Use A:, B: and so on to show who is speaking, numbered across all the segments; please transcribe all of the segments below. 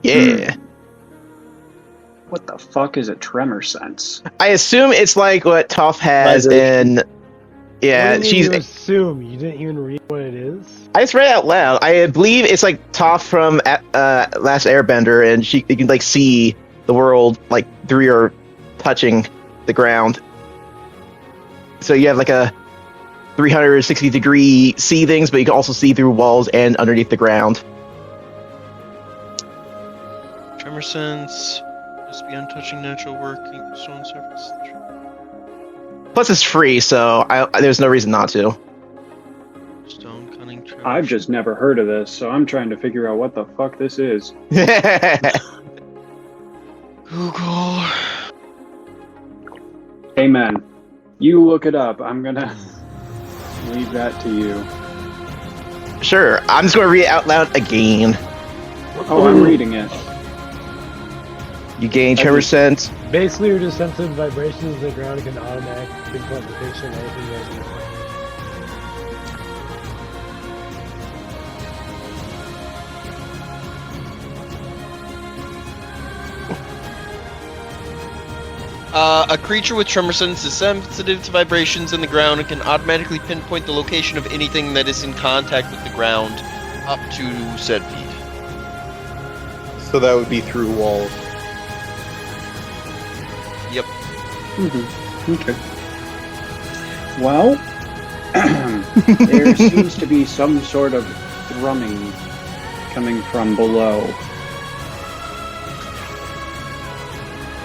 A: Yeah.
B: What the fuck is a tremor sense?
A: I assume it's like what Toph has
C: Vibration.
A: in. Yeah,
D: What do you
A: she's.
D: mean you assume? You didn't even read what it is?
A: I just read it out loud. I believe it's like Toph from Last Airbender, and you can like see the world like through your touching the ground. So you have like a 360-degree see things, but you can also see through walls and underneath the ground.
E: Tremor sense must be untouching natural working stone surface.
A: Plus, it's free, so there's no reason not to.
E: Stone cunning tremor.
B: I've just never heard of this, so I'm trying to figure out what the fuck this is.
E: Google.
B: Amen. You look it up. I'm gonna leave that to you.
A: Sure, I'm just going to read it out loud again.
B: Oh, I'm reading it.
A: You gain tremor sense.
D: Basically, you're just sensitive vibrations of the ground can automatically pinpoint location of anything that's in
E: A creature with tremor sense is sensitive to vibrations in the ground and can automatically pinpoint the location of anything that is in contact with the ground up to said feet.
C: So that would be through walls.
E: Yep.
B: Mm-hmm. Okay. Well, there seems to be some sort of thrumming coming from below.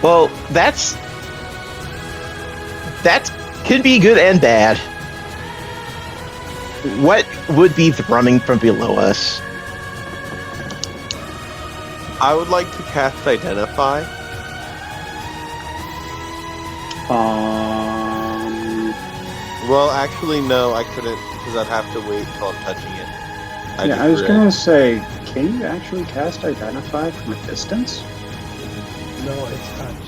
A: Well, that could be good and bad. What would be thrumming from below us?
C: I would like to cast Identify. Well, actually, no, I couldn't, because I'd have to wait until I'm touching it.
B: I was gonna say, can you actually cast Identify from a distance?
D: No, it's touch.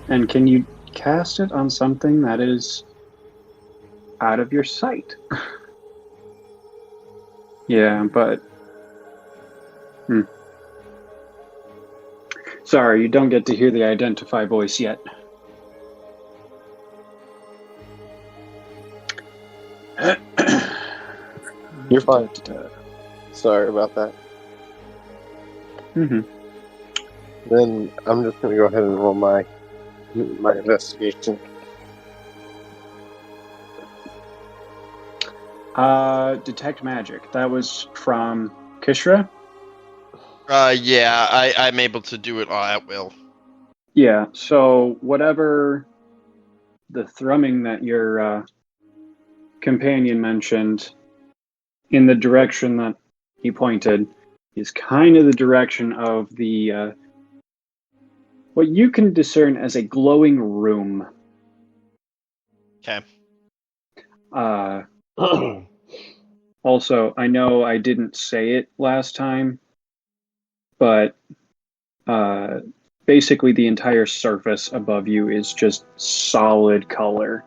B: And can you cast it on something that is out of your sight? Yeah, but... Sorry, you don't get to hear the Identify voice yet.
C: You're fine. Sorry about that.
B: Mm-hmm.
C: Then I'm just going to go ahead and roll my investigation.
B: Detect magic. That was from Kish're?
E: Yeah, I'm able to do it at will.
B: Yeah, so whatever the thrumming that your companion mentioned in the direction that he pointed is kind of the direction of the what you can discern as a glowing room.
E: Okay.
B: Also, I know I didn't say it last time, but basically the entire surface above you is just solid color,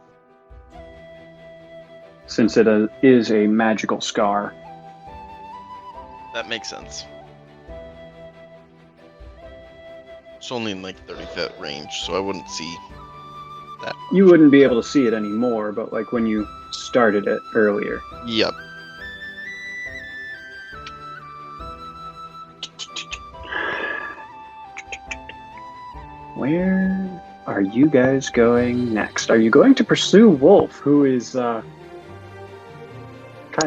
B: since it is a magical scar.
E: That makes sense. It's only in like 30-foot range, so I wouldn't see that.
B: You wouldn't be able to see it anymore, but like when you started it earlier.
E: Yep.
B: Where are you guys going next? Are you going to pursue Wolf, who is kind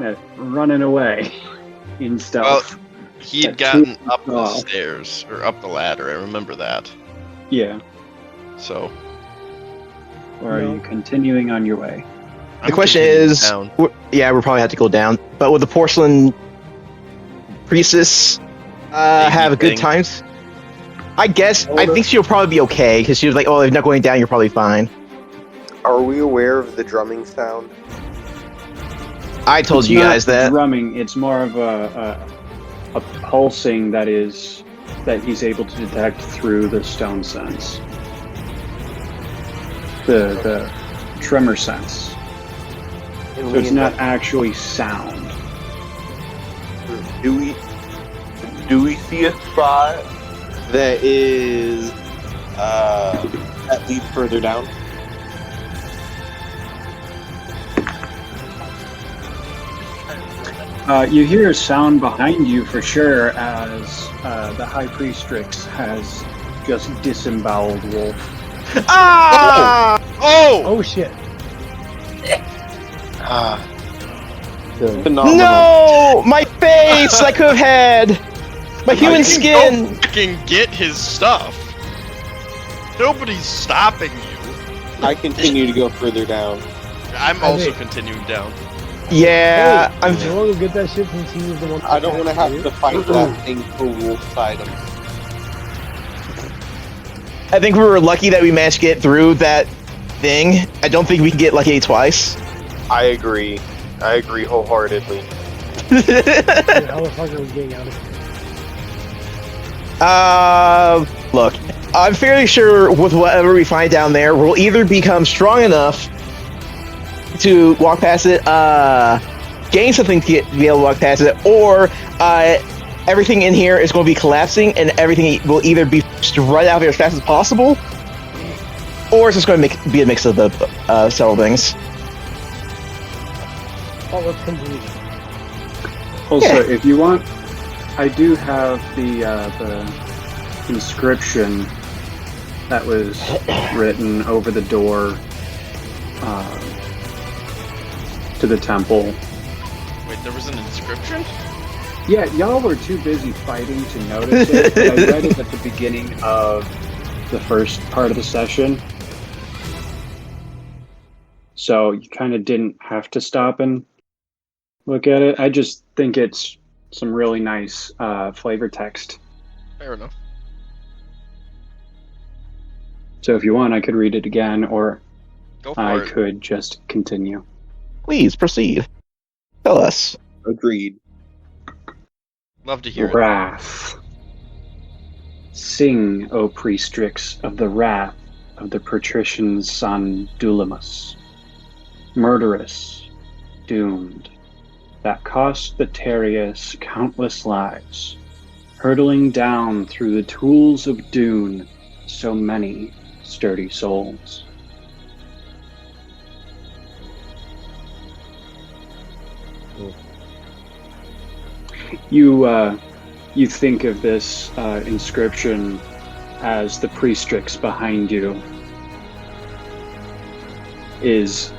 B: of running away in stealth?
E: Well, he had gotten up the stairs, or up the ladder, I remember that.
B: Yeah.
E: So.
B: Or are you continuing on your way?
A: The question is, we'll probably have to go down. But will the porcelain priestess have a good time? I guess. I think she'll probably be okay, because she was like, oh, if you're not going down, you're probably fine.
C: Are we aware of the drumming sound?
A: I told you guys that.
B: Drumming, it's more of a pulsing that he's able to detect through the stone sense. The tremor sense. So it's not actually sound.
C: Do we see a spot that is that leads further down.
B: You hear a sound behind you for sure as the High Priestrix has just disemboweled Wolf.
A: Ah!
E: Oh!
D: Oh shit.
C: Phenomenal.
A: No! My face! I could have had my human skin.
E: Go fucking get his stuff. Nobody's stopping you.
C: I continue to go further down.
E: I'm also continuing down.
A: Yeah,
D: Hey,
A: I'm.
D: you want to get that shit since he was the one.
C: I don't want to have to fight that thing for Wolf's item.
A: I think we were lucky that we managed to get through that thing. I don't think we can get lucky twice.
C: I agree wholeheartedly.
D: Dude, how the fuck are we getting out of here?
A: Look, I'm fairly sure with whatever we find down there, we'll either become strong enough to walk past it, gain something to be able to walk past it, or everything in here is going to be collapsing and everything will either be right out of here as fast as possible, or it's just going to be a mix of the several things.
D: Oh, let's continue.
B: Also, if you want, I do have the inscription that was written over the door to the temple.
E: Wait, there was an inscription?
B: Yeah, y'all were too busy fighting to notice it, but I read it at the beginning of the first part of the session. So you kind of didn't have to stop and look at it. I just think it's some really nice flavor text.
E: Fair enough.
B: So if you want, I could read it again, or
E: Go for
B: I
E: it.
B: could just continue.
A: Please proceed. Tell us.
C: Agreed.
E: Love to hear it.
B: Wrath. Sing, O Priestrix, of the wrath of the patrician's son Dulimus, murderous, doomed, that cost the Terrius countless lives, hurtling down through the tools of Dune so many sturdy souls. You think of this inscription as the Priestrix behind you is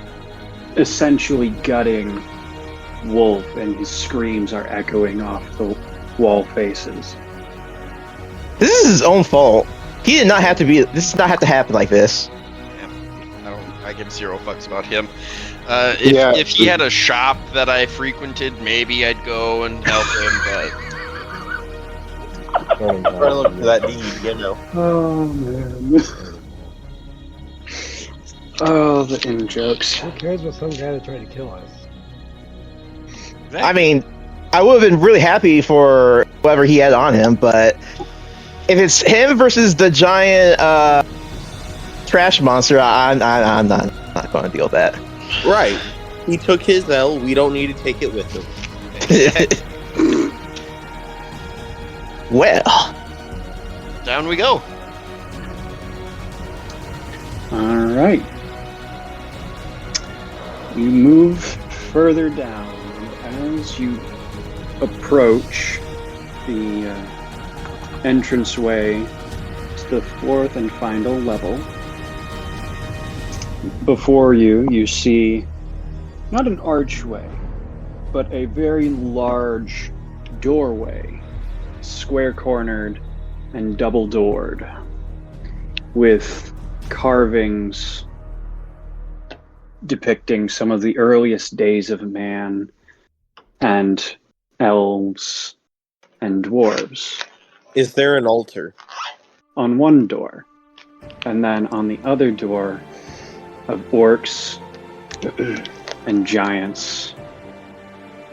B: essentially gutting Wolf, and his screams are echoing off the wall faces.
A: This is his own fault. He did not have to be. This did not have to happen like this.
E: I give zero fucks about him.
C: Yeah.
E: If he had a shop that I frequented, maybe I'd go and help him, but
C: Trying to look for that deed, you know.
B: Oh man. Oh, the in jokes.
D: Who cares about some guy that tried to kill us?
A: I mean, I would have been really happy for whoever he had on him, but if it's him versus the giant trash monster, I'm not going to deal with that.
C: Right. He took his L. We don't need to take it with him.
A: Well,
E: down we go.
B: Alright. You move further down, and as you approach the entranceway to the fourth and final level, before you see not an archway, but a very large doorway, square-cornered and double-doored, with carvings depicting some of the earliest days of man and elves and dwarves
C: Is there an altar?
B: on one door, and then on the other door of orcs and giants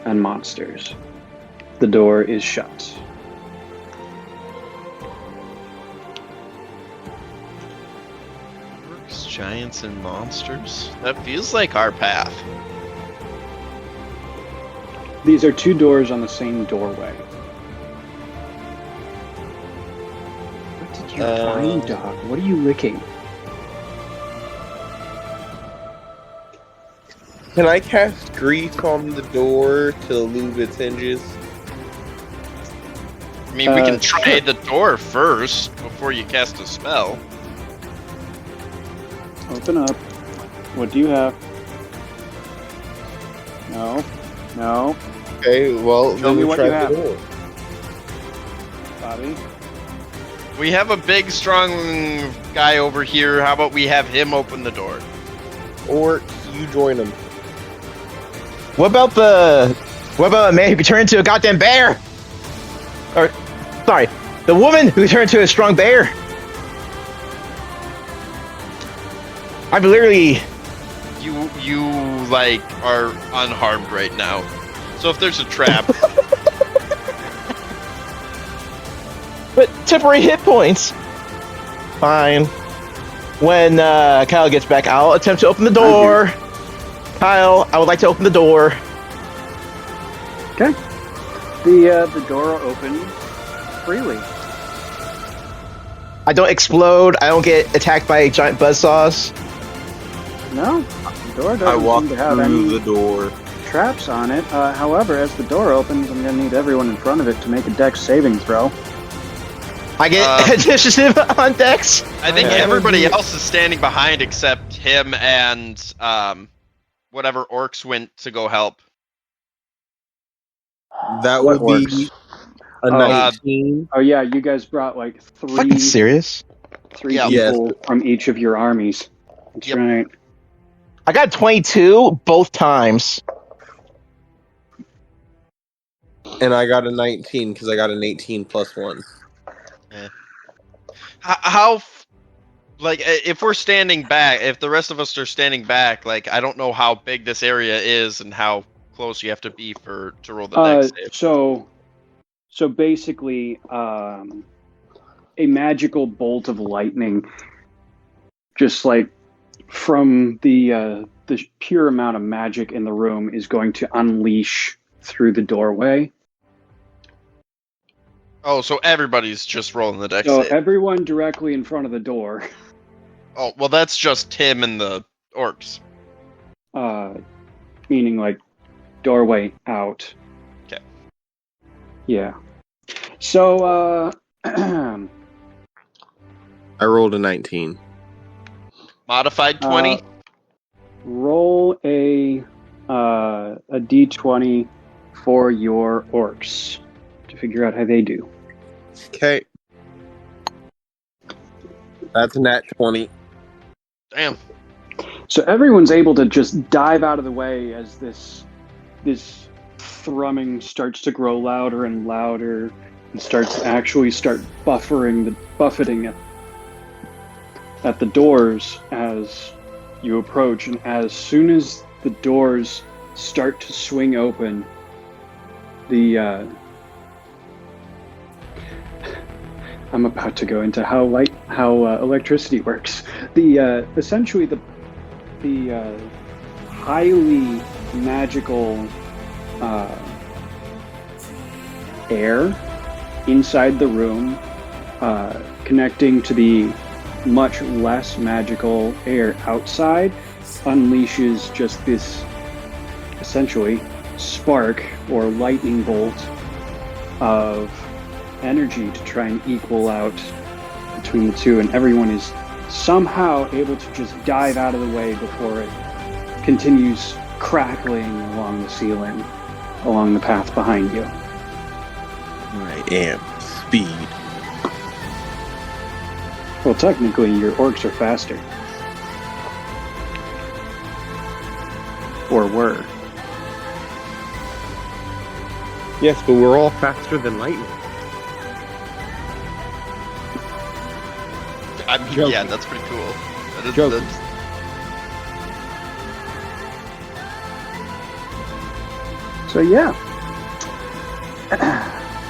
B: and monsters. The door is shut.
E: Orcs, giants, and monsters? That feels like our path.
B: These are two doors on the same doorway. did you find, dog? What are you licking?
C: Can I cast grease on the door to lube its hinges?
E: I mean, we can try
B: sure.
E: the door first before you cast a spell.
B: Open up. What do you have? No. No.
C: Okay, well,
B: Show
C: then
B: me
C: we
B: what
C: try
B: you
C: the
B: have.
C: door.
B: Bobby?
E: We have a big, strong guy over here. How about we have him open the door?
C: Or you join him.
A: What about a man who could turn into a goddamn bear? Or, sorry, the woman who turned into a strong bear. I've literally.
E: You like are unharmed right now. So if there's a trap,
A: But temporary hit points. Fine. When Kyle gets back, I'll attempt to open the door. Kyle, I would like to open the door.
B: Okay. The door opens freely.
A: I don't explode. I don't get attacked by giant buzzsaws.
B: No, the door
C: I
B: doesn't
C: walk
B: seem to have
C: through
B: any
C: the door.
B: traps on it. However, as the door opens, I'm going to need everyone in front of it to make a dex saving throw.
A: I get initiative on Dex.
E: I think
B: Okay.
E: everybody else is standing behind except him and whatever orcs went to go help.
C: That
B: What
C: would be
B: works?
C: a
B: Oh.
C: 19.
B: Oh yeah, you guys brought like three
A: Fucking serious.
E: Yeah.
B: people from each of your armies. That's
E: Yep.
B: right.
A: I got 22 both times.
C: And I got a 19 because I got an 18 plus 1.
E: Like, if we're standing back, if the rest of us are standing back, like, I don't know how big this area is and how close you have to be to roll the dex save.
B: So basically, a magical bolt of lightning, just like from the pure amount of magic in the room, is going to unleash through the doorway.
E: Oh, so everybody's just rolling the dex
B: So
E: save.
B: everyone directly in front of the door,
E: Oh, well, that's just him and the orcs.
B: meaning like doorway out.
E: Okay.
B: Yeah. So,
C: I rolled a 19.
E: Modified 20?
B: roll a d20 for your orcs to figure out how they do.
C: Okay. That's a nat 20.
E: Damn.
B: So everyone's able to just dive out of the way as this thrumming starts to grow louder and louder and starts to actually start buffeting at the doors as you approach. And as soon as the doors start to swing open, I'm about to go into how electricity works. Essentially the highly magical air inside the room, connecting to the much less magical air outside, unleashes just this essentially spark or lightning bolt of energy to try and equal out between the two, and everyone is somehow able to just dive out of the way before it continues crackling along the ceiling, along the path behind you.
C: I am speed.
B: Well, technically, your orcs are faster. Or were.
C: Yes, but we're all faster than lightning.
E: I mean,
C: Joking.
E: yeah, that's pretty cool.
C: Joking.
B: So yeah.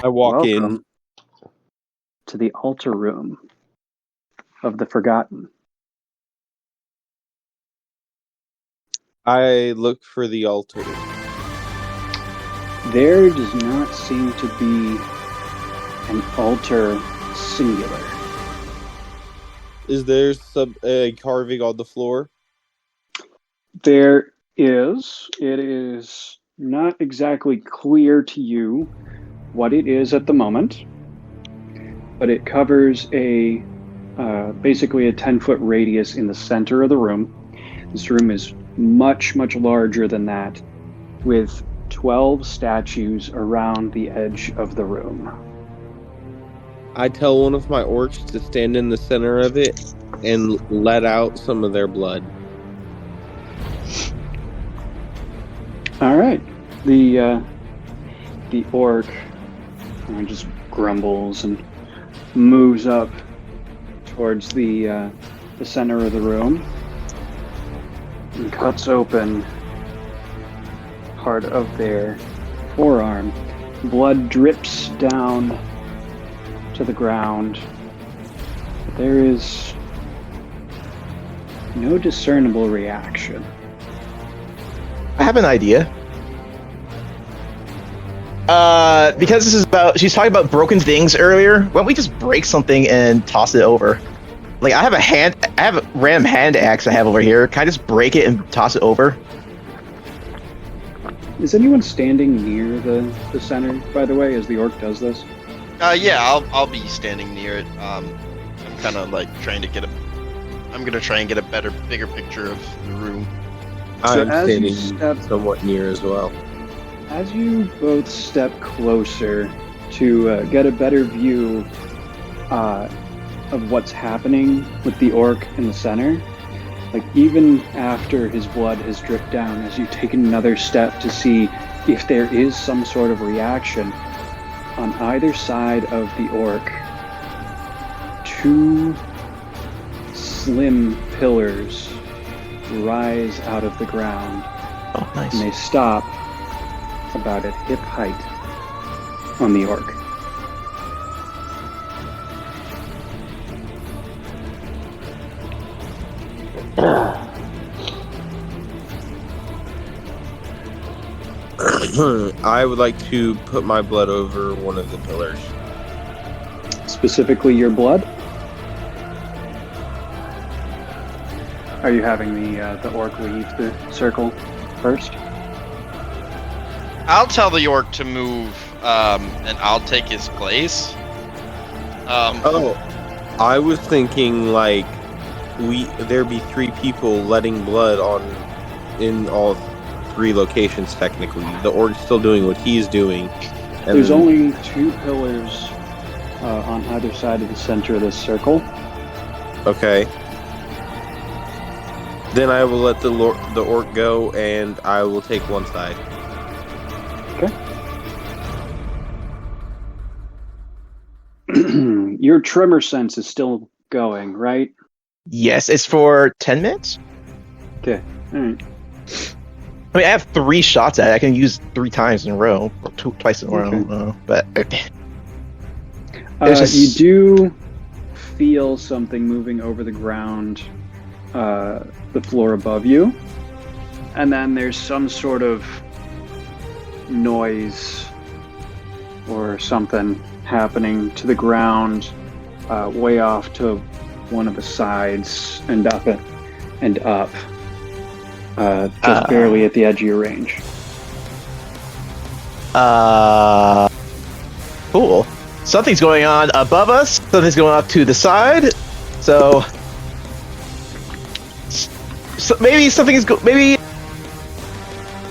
C: I walk in.
B: Welcome to the altar room of the Forgotten.
C: I look for the altar.
B: There does not seem to be an altar singular.
C: Is there a carving on the floor?
B: There is. It is not exactly clear to you what it is at the moment, but it covers basically a 10-foot radius in the center of the room. This room is much, much larger than that, with 12 statues around the edge of the room.
C: I tell one of my orcs to stand in the center of it and let out some of their blood.
B: All right. The orc just grumbles and moves up towards the center of the room and cuts open part of their forearm. Blood drips down to the ground. There is no discernible reaction.
A: I have an idea. Because she's talking about broken things earlier. Why don't we just break something and toss it over? Like I have a random hand axe I have over here. Can I just break it and toss it over?
B: Is anyone standing near the center, by the way, as the orc does this?
E: Yeah, I'll be standing near it. I'm kind of like trying to I'm gonna try and get a bigger picture of the room.
C: I'm standing somewhat near as well.
B: As you both step closer to get a better view of what's happening with the orc in the center, like even after his blood has dripped down, as you take another step to see if there is some sort of reaction, on either side of the orc, two slim pillars rise out of the ground.
A: Oh, nice.
B: And they stop about at hip height on the orc.
C: I would like to put my blood over one of the pillars.
B: Specifically your blood? Are you having the orc leave the circle first?
E: I'll tell the orc to move, and I'll take his place.
C: I was thinking like there'd be 3 people letting blood in all 3 locations technically. The orc's still doing what he's doing. And
B: there's only 2 pillars on either side of the center of this circle.
C: Okay. Then I will let the orc go, and I will take one side.
B: Okay. Your tremor sense is still going, right?
A: Yes, it's for 10 minutes.
B: Okay. All right.
A: I mean, I have 3 shots at it. I can use 3 times in a row, or twice in a row.
B: Okay.
A: But
B: you do feel something moving over the ground, the floor above you, and then there's some sort of noise or something happening to the ground, way off to one of the sides and up, just barely at the edge of your range.
A: Cool. Something's going on above us. Something's going up to the side. So maybe maybe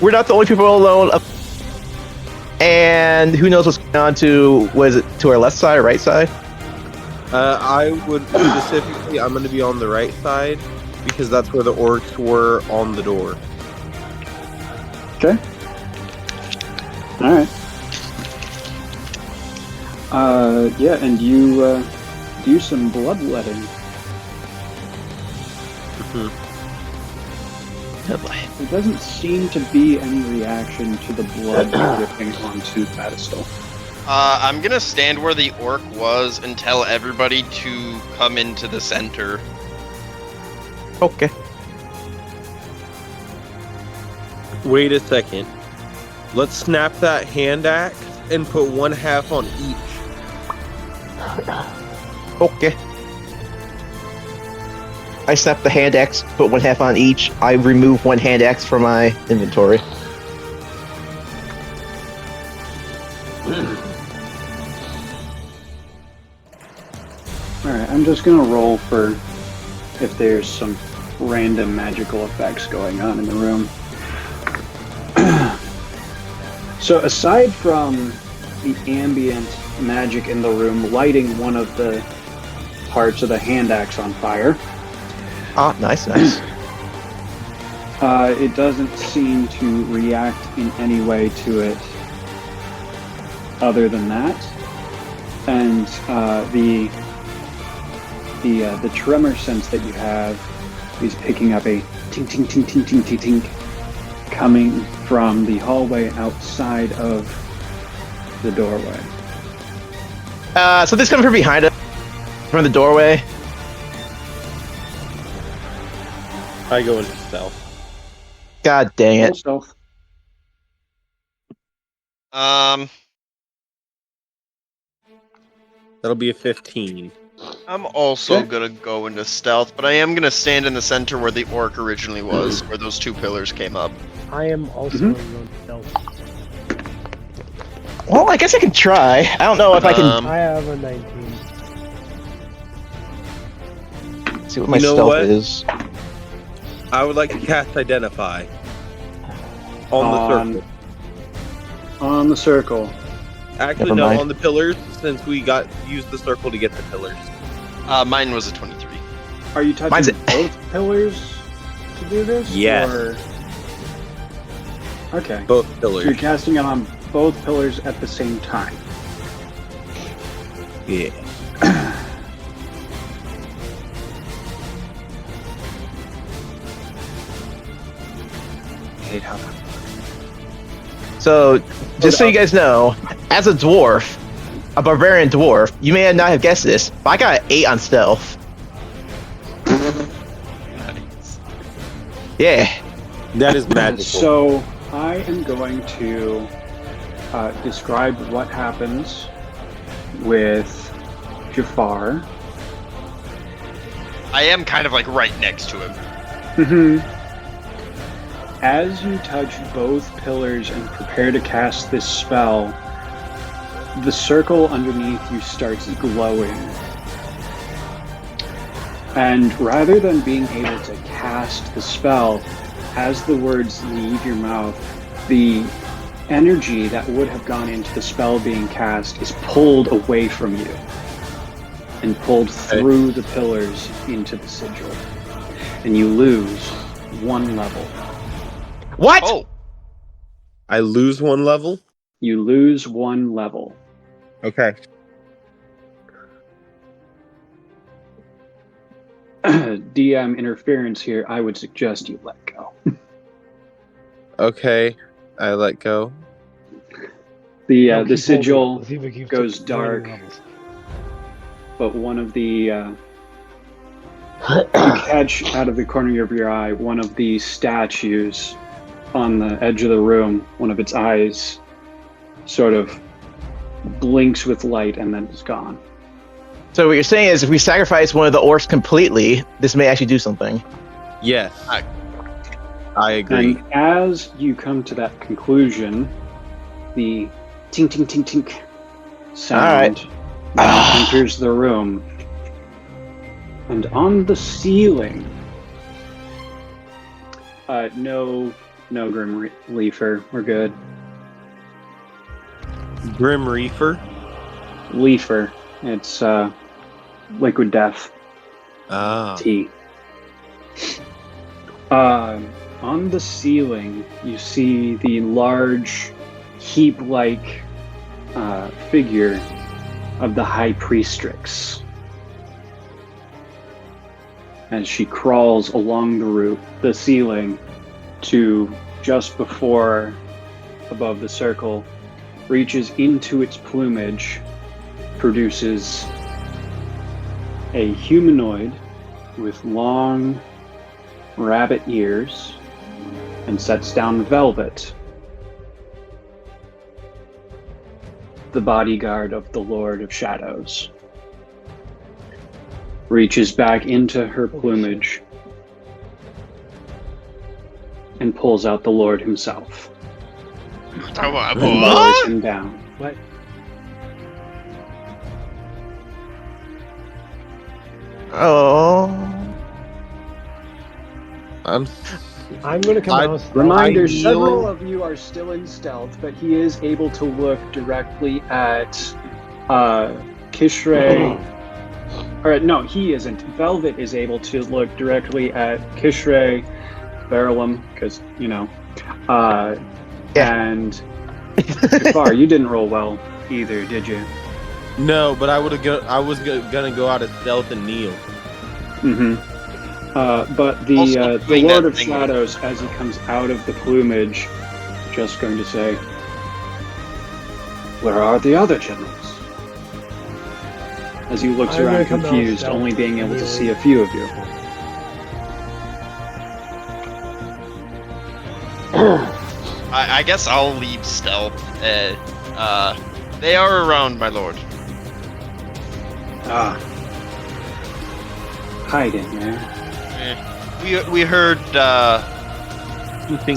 A: we're not the only people alone. And who knows what's going on to our left side or right side?
C: I would specifically, I'm going to be on the right side because that's where the orcs were on the door.
B: Okay. All right. Yeah, and you do some bloodletting. There doesn't seem to be any reaction to the blood dripping onto the pedestal.
E: I'm gonna stand where the orc was and tell everybody to come into the center.
A: Okay.
C: Wait a second. Let's snap that hand axe and put 1/2 on each.
A: Okay. I snap the hand axe, put one half on each. I remove one hand axe from my inventory.
B: Alright, I'm just gonna roll for if there's some random magical effects going on in the room. So aside from the ambient magic in the room lighting one of the parts of the hand axe on fire,
A: Nice.
B: it doesn't seem to react in any way to it other than that. And the tremor sense that you have is picking up a tink tink tink tink tink tink tink coming from the hallway outside of the doorway.
A: So this coming from behind us, from the doorway.
C: I go into stealth.
A: God dang
B: Roll
A: it!
B: stealth.
C: That'll be a 15.
E: I'm also
B: Okay.
E: gonna go into stealth, but I am gonna stand in the center where the orc originally was, where those two pillars came up.
D: I am also
B: Mhm.
D: going stealth.
A: Well, I guess I can try. I don't know if I can
D: I have a 19.
A: see what my
C: You know
A: stealth
C: what?
A: is.
C: I would like to cast Identify on the circle.
B: On the circle.
C: Actually,
A: Never
C: no,
A: mind.
C: on the pillars, since we used the circle to get the pillars.
E: Mine was a 23.
B: Are you touching
A: Mine's-
B: both pillars to do this?
C: Yes.
B: Or... Okay.
C: Both
B: So you're
C: pillars.
B: casting it on both pillars at the same time.
C: Yeah.
B: Hate how that.
A: So, just so you guys know, as a dwarf, a barbarian dwarf, you may not have guessed this, but I got an 8 on stealth.
E: Nice.
A: Yeah.
C: That is magical.
B: So I am going to describe what happens with Jafaaar.
E: I am kind of like right next to him.
B: As you touch both pillars and prepare to cast this spell, the circle underneath you starts glowing. And rather than being able to cast the spell, as the words leave your mouth, the energy that would have gone into the spell being cast is pulled away from you and pulled through the pillars into the sigil. And you lose 1 level.
A: What?
E: Oh,
C: I lose 1 level?
B: You lose 1 level.
C: Okay.
B: DM interference here, I would suggest you let go.
C: Okay. I let go.
B: The sigil
D: Let's see if it keeps
B: goes
D: going
B: dark.
D: levels.
B: but one of the you catch out of the corner of your eye one of the statues on the edge of the room. One of its eyes sort of blinks with light and then is gone.
A: So what you're saying is, if we sacrifice one of the orcs completely, this may actually do something.
C: Yes. I agree.
B: And as you come to that conclusion, the tink tink tink tink sound enters the room. And on the ceiling, no Grim Reaper. We're good.
C: Grim Reaper?
B: Leafer. It's liquid death.
C: Ah.
B: Tea. On the ceiling, you see the large heap-like figure of the High Priestrix as she crawls along the ceiling to just above the circle, reaches into its plumage, produces a humanoid with long rabbit ears, and sets down Velvet, the bodyguard of the Lord of Shadows. reaches back into her plumage and pulls out the Lord himself and lowers him down.
D: What?
A: Oh.
C: I'm
D: gonna come out.
B: Reminder, several of you are still in stealth, but he is able to look directly at Kish're. Or no, he isn't. Velvet is able to look directly at Kish're, Belrim, because, and Jafaaar, you didn't roll well either, did you?
C: No, but I was gonna go out of stealth and kneel.
B: Mm-hmm. But the Lord of Shadows, as he comes out of the plumage, just going to say, "Where are the other generals?" As he looks around confused, only being able to see a few of you.
E: I guess I'll leave stealth. They are around, my lord.
B: Hiding there.
E: We heard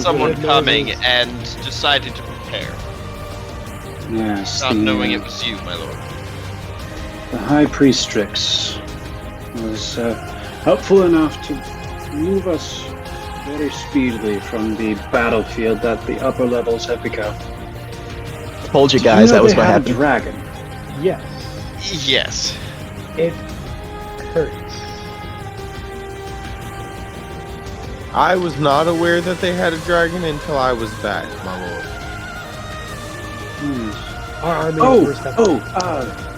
E: someone coming and decided to prepare.
B: Yes.
E: Not knowing it was you, my lord.
B: The High Priestrix was helpful enough to move us very speedily from the battlefield that the upper levels have become.
A: Told you guys that was what
B: a
A: happened.
B: dragon.
D: Yes.
E: Yes.
D: It hurts.
C: I was not aware that they had a dragon until I was back, my lord.
D: Our army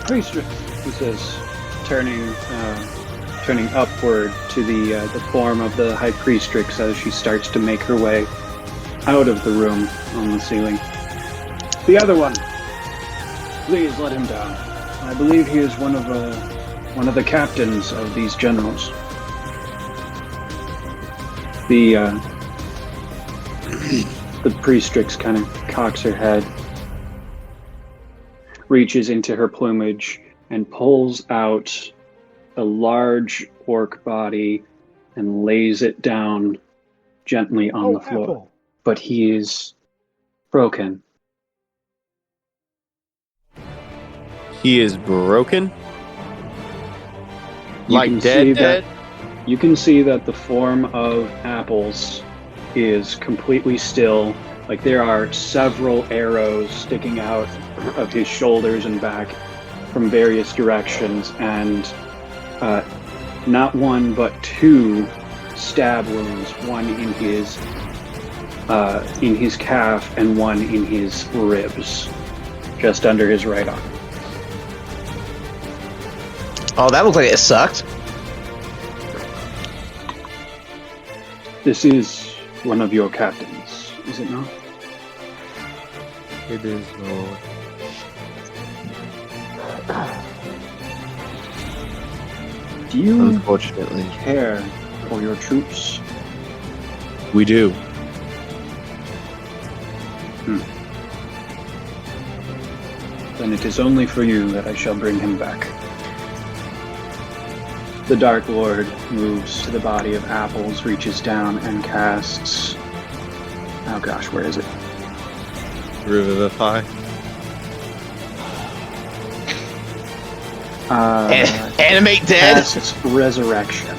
B: Priestrix, he says, turning upward to the form of the High Priestrix as she starts to make her way out of the room on the ceiling. The other one, please let him down. I believe he is one of the captains of these generals. The Priestrix kind of cocks her head, reaches into her plumage, and pulls out a large orc body and lays it down gently on the floor.
D: Apple.
B: But he is broken.
C: He is broken?
B: You
C: Like
B: can
C: dead?
B: see you can see that the form of Apples is completely still. Like, there are several arrows sticking out of his shoulders and back from various directions, and not one but two stab wounds, one in his calf and one in his ribs, just under his right arm.
A: Oh, that looked like it sucked.
B: This is one of your captains, is it not?
C: It is, Lord.
B: Do you
C: Unfortunately.
B: care for your troops?
C: We do.
B: Then it is only for you that I shall bring him back. The Dark Lord moves to the body of Apples, reaches down and casts... Oh gosh, where is it?
C: Revivify.
A: Animate dead.
B: Casts Resurrection.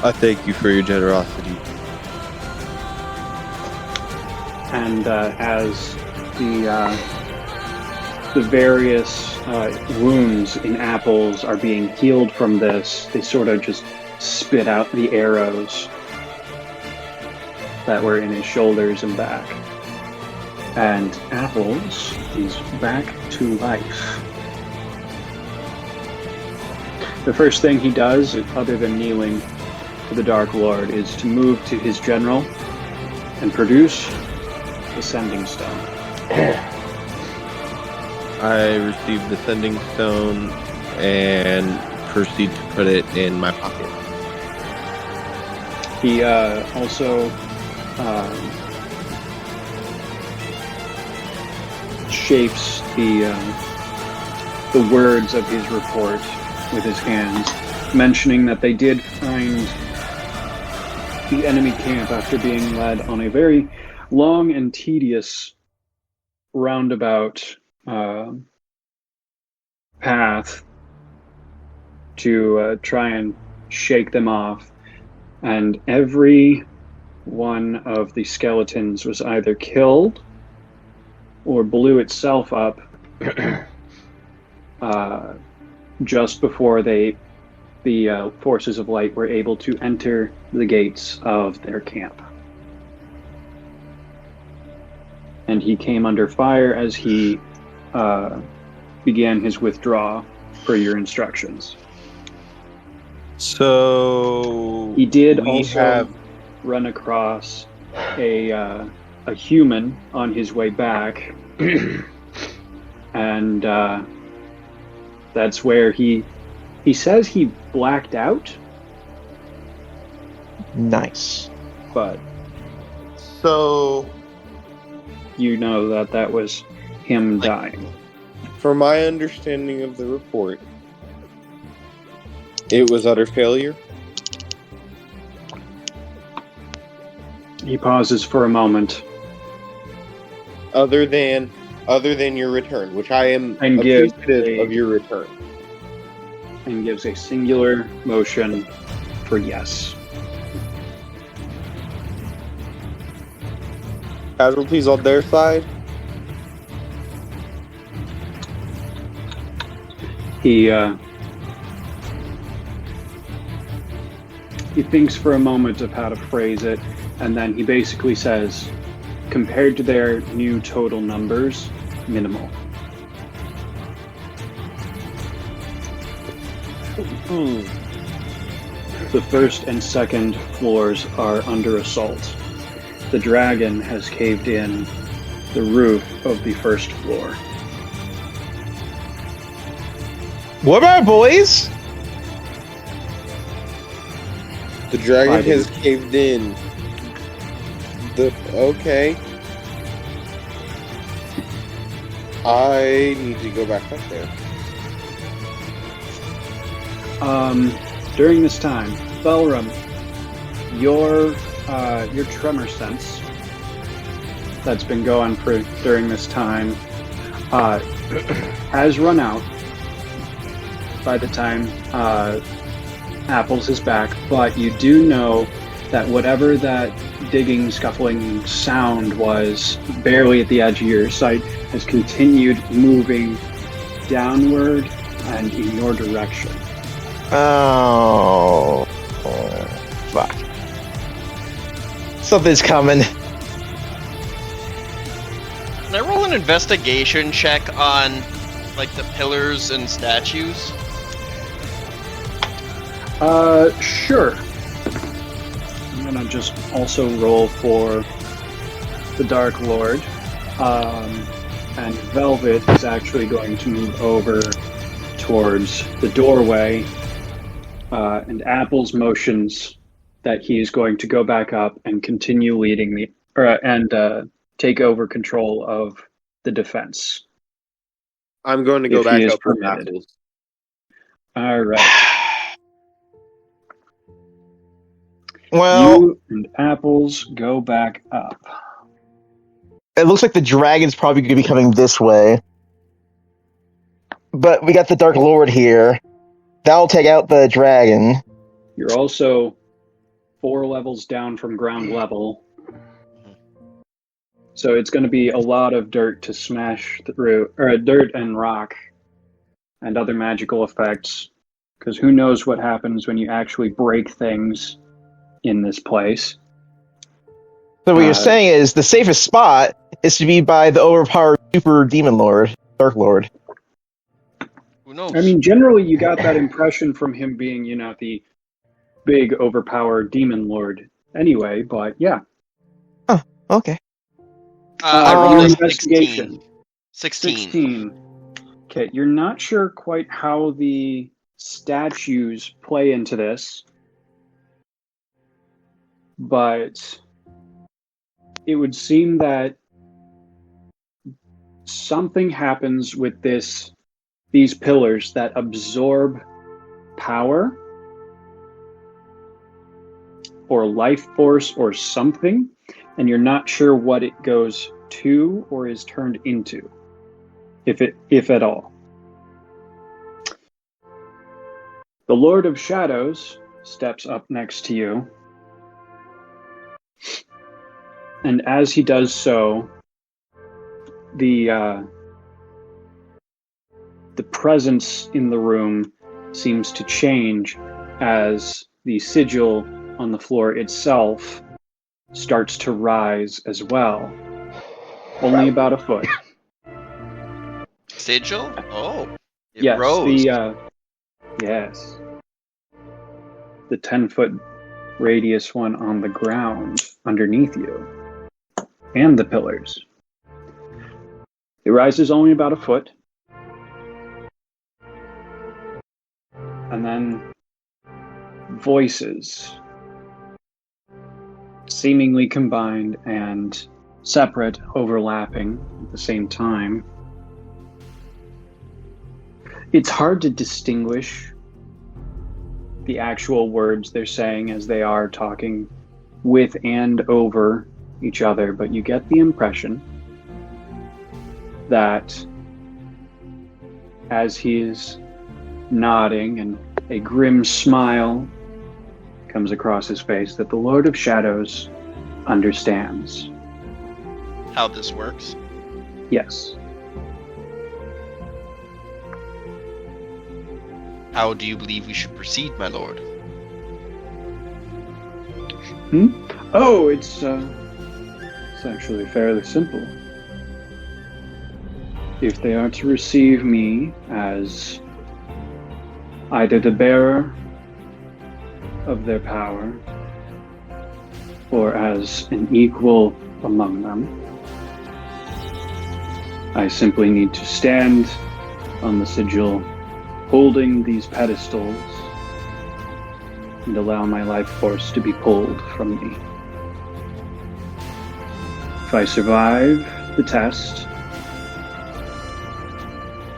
C: I thank you for your generosity.
B: And as the various wounds in Apples are being healed from this, they sort of just spit out the arrows that were in his shoulders and back. And Apples is back to life. The first thing he does, other than kneeling to the Dark Lord, is to move to his general and produce the Sending Stone.
C: I received the sending stone and proceed to put it in my pocket.
B: He also shapes the words of his report with his hands, mentioning that they did find the enemy camp after being led on a very long and tedious roundabout path to try and shake them off. And every one of the skeletons was either killed or blew itself up just before the forces of light were able to enter the gates of their camp. And he came under fire as he began his withdrawal per your instructions.
C: So
B: He did
C: we
B: also
C: have
B: run across a human on his way back, and that's where he says he blacked out,
A: Nice.
B: but
C: so
B: you know that was him dying.
C: from my understanding of the report, it was utter failure.
B: He pauses for a moment
C: Other than your return, which I am
B: And give
C: appreciative
B: a-
C: of your return.
B: and gives a singular motion for yes.
C: Casualties on their side.
B: He thinks for a moment of how to phrase it, and then he basically says, compared to their new total numbers, minimal. The first and second floors are under assault. The dragon has caved in the roof of the first floor.
A: What about boys?
C: The dragon
B: Fighting.
C: has caved in. Okay. I need to go back up there.
B: During this time, Belrim, your tremor sense that's been going for during this time has run out by the time Apples is back, but you do know that whatever that digging, scuffling sound was barely at the edge of your sight has continued moving downward and in your direction.
A: Oh, fuck. Something's coming.
E: Can I roll an investigation check on, like, the pillars and statues?
B: Sure. I'm gonna just also roll for the Dark Lord. And Velvet is actually going to move over towards the doorway. And Apple's motions that he is going to go back up and continue leading take over control of the defense.
C: I'm going to go
B: If he
C: back
B: is
C: up with
B: permitted.
C: Apples.
B: All right.
A: Well,
B: You and Apples go back up.
A: it looks like the dragon's probably going to be coming this way. But we got the Dark Lord here. That'll take out the dragon.
B: You're also 4 levels down from ground level. So it's going to be a lot of dirt to smash through, or dirt and rock and other magical effects. Because who knows what happens when you actually break things in this place.
A: So what you're saying is the safest spot is to be by the overpowered super demon lord, Dark Lord.
E: Who knows?
B: I mean, generally you got that impression from him being, the big overpowered demon lord anyway, but yeah.
A: Okay.
E: I
B: Your
E: rolled a
B: investigation.
E: 16.
B: 16. Okay, you're not sure quite how the statues play into this, but it would seem that something happens with these pillars that absorb power or life force or something, and you're not sure what it goes to or is turned into, if at all. The Lord of Shadows steps up next to you, and as he does so, the presence in the room seems to change as the sigil on the floor itself starts to rise as well. Only about a foot.
E: Sigil? Oh. It
B: Yes,
E: rose.
B: yes. The 10-foot radius one on the ground underneath you. And the pillars. It rises only about a foot. And then voices, seemingly combined and separate, overlapping at the same time. It's hard to distinguish the actual words they're saying as they are talking with and over each other, but you get the impression that as he is nodding and a grim smile comes across his face, that the Lord of Shadows understands.
E: How this works?
B: Yes.
E: How do you believe we should proceed, my lord?
B: Oh, it's actually fairly simple. If they are to receive me as either the bearer of their power or as an equal among them, I simply need to stand on the sigil holding these pedestals and allow my life force to be pulled from me. If I survive the test,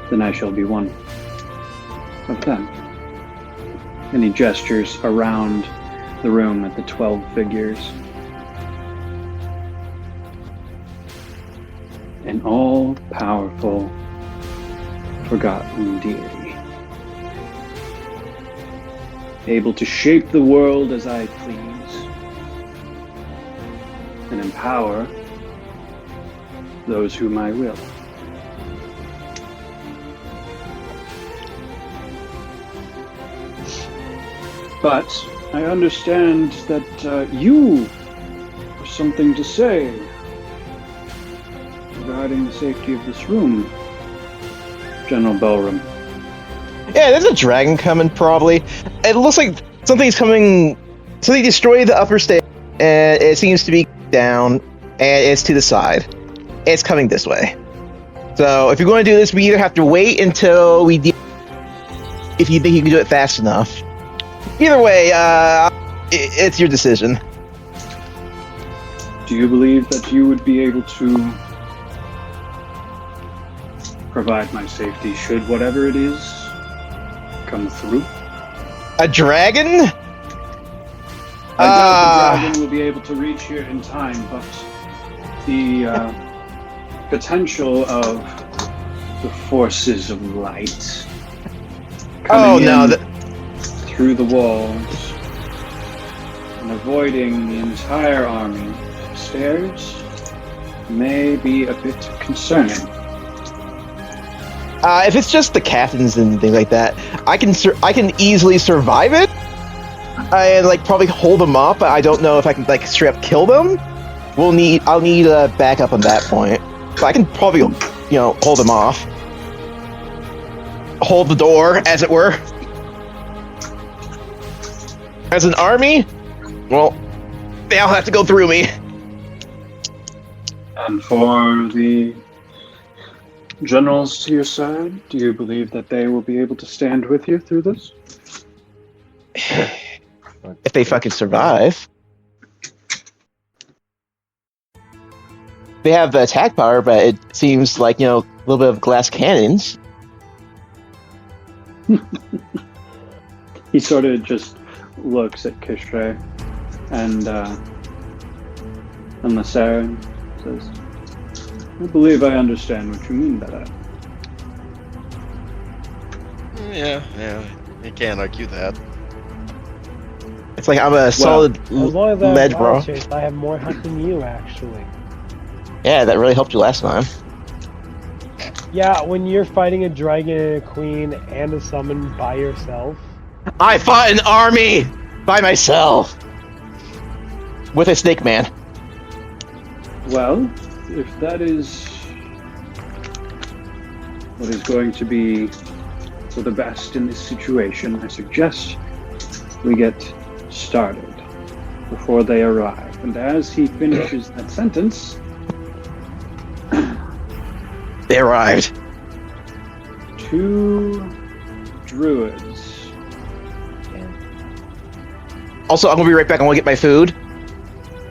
B: then I shall be one of them. And he gestures around the room at the 12 figures. An all-powerful, forgotten deity. Able to shape the world as I please and empower those whom I will. But I understand that you have something to say regarding the safety of this room, General Belrim.
A: Yeah, there's a dragon coming, probably. It looks like something's coming. Something destroyed the upper stage, and it seems to be down, and it's to the side. It's coming this way. So, if you're going to do this, we either have to wait until we if you think you can do it fast enough. Either way, it's your decision.
B: Do you believe that you would be able to provide my safety should whatever it is come through?
A: A dragon?
B: I doubt the dragon will be able to reach here in time, but the potential of the forces of light coming through the walls and avoiding the entire army upstairs may be a bit concerning.
A: If it's just the captains and things like that, I can easily survive it. And probably hold them up. I don't know if I can straight up kill them. I'll need a backup on that point. But I can probably hold them off. Hold the door, as it were. As an army, well, they'll have to go through me.
B: And for the generals to your side, do you believe that they will be able to stand with you through this?
A: If they fucking survive. they have the attack power, but it seems like, a little bit of glass cannons.
B: He sort of just looks at Kish're and Lisera and says, I believe I understand what you mean by that.
E: Yeah, you can't argue that.
A: It's like I'm a solid
D: As long as I
A: lead,
D: have
A: bro.
D: wild shape, I have more health than you, actually.
A: Yeah, that really helped you last time.
D: Yeah, when you're fighting a dragon and a queen and a summon by yourself.
A: I fought an army by myself with a snake man.
B: Well, if that is what is going to be for the best in this situation, I suggest we get started before they arrive. And as he finishes that sentence,
A: They arrived.
B: 2 druids.
A: Also, I'm gonna be right back. I want to get my food.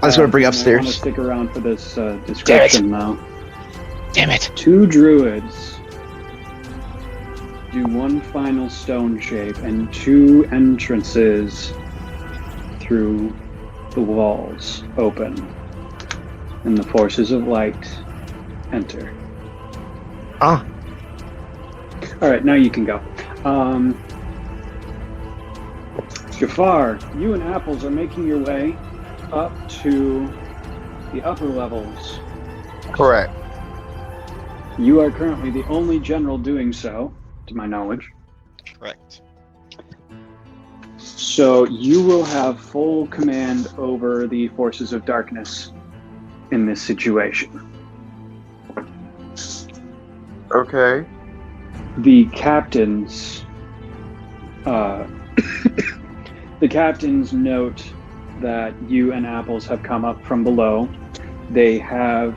A: I'm just gonna bring
B: I want to
A: upstairs.
B: stick around for this description now.
A: Damn it.
B: 2 druids do one final stone shape and 2 entrances through the walls open, and the forces of light enter.
A: Ah,
B: All right, now you can go. Jafaaar, you and Apples are making your way up to the upper levels.
C: Correct.
B: You are currently the only general doing so, to my knowledge.
E: Correct.
B: So you will have full command over the forces of darkness in this situation.
C: Okay.
B: The captains, the captains note that you and Apples have come up from below. They have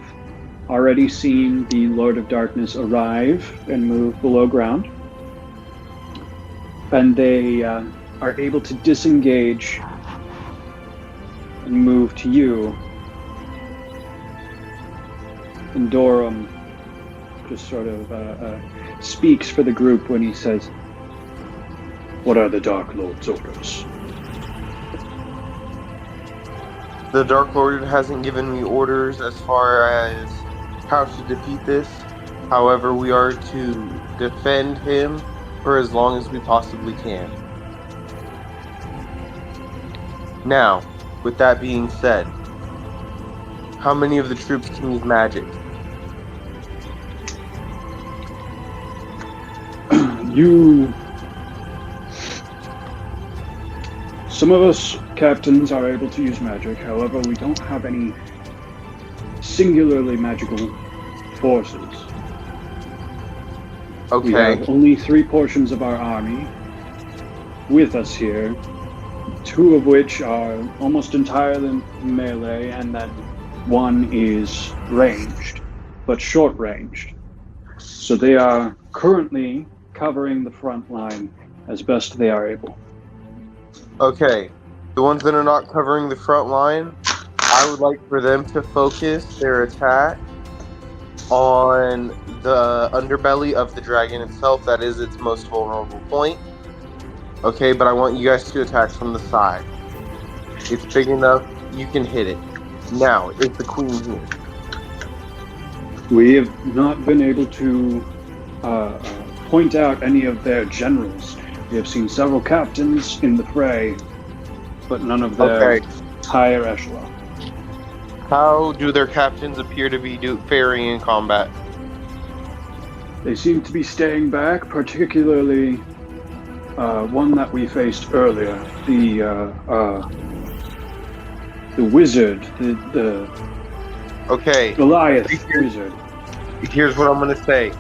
B: already seen the Lord of Darkness arrive and move below ground, and they are able to disengage and move to you. And Dorum just sort of speaks for the group when he says, "What are the Dark Lord's orders?"
C: The Dark Lord hasn't given me orders as far as how to defeat this. However, we are to defend him for as long as we possibly can. Now, with that being said, how many of the troops can use magic?
B: Some of us captains are able to use magic, however, we don't have any singularly magical forces.
C: Okay.
B: We have only 3 portions of our army with us here, 2 of which are almost entirely melee, and that 1 is ranged, but short-ranged. So they are currently covering the front line as best they are able.
C: Okay. The ones that are not covering the front line, I would like for them to focus their attack on the underbelly of the dragon itself. That is its most vulnerable point. Okay, but I want you guys to attack from the side. It's big enough, you can hit it. Now, is the queen here?
B: We have not been able to point out any of their generals. We have seen several captains in the fray, but none of their higher echelon.
C: How do their captains appear to be faring in combat?
B: They seem to be staying back, particularly one that we faced earlier, the wizard, the
C: Okay,
B: Goliath wizard.
C: here's what I'm gonna say.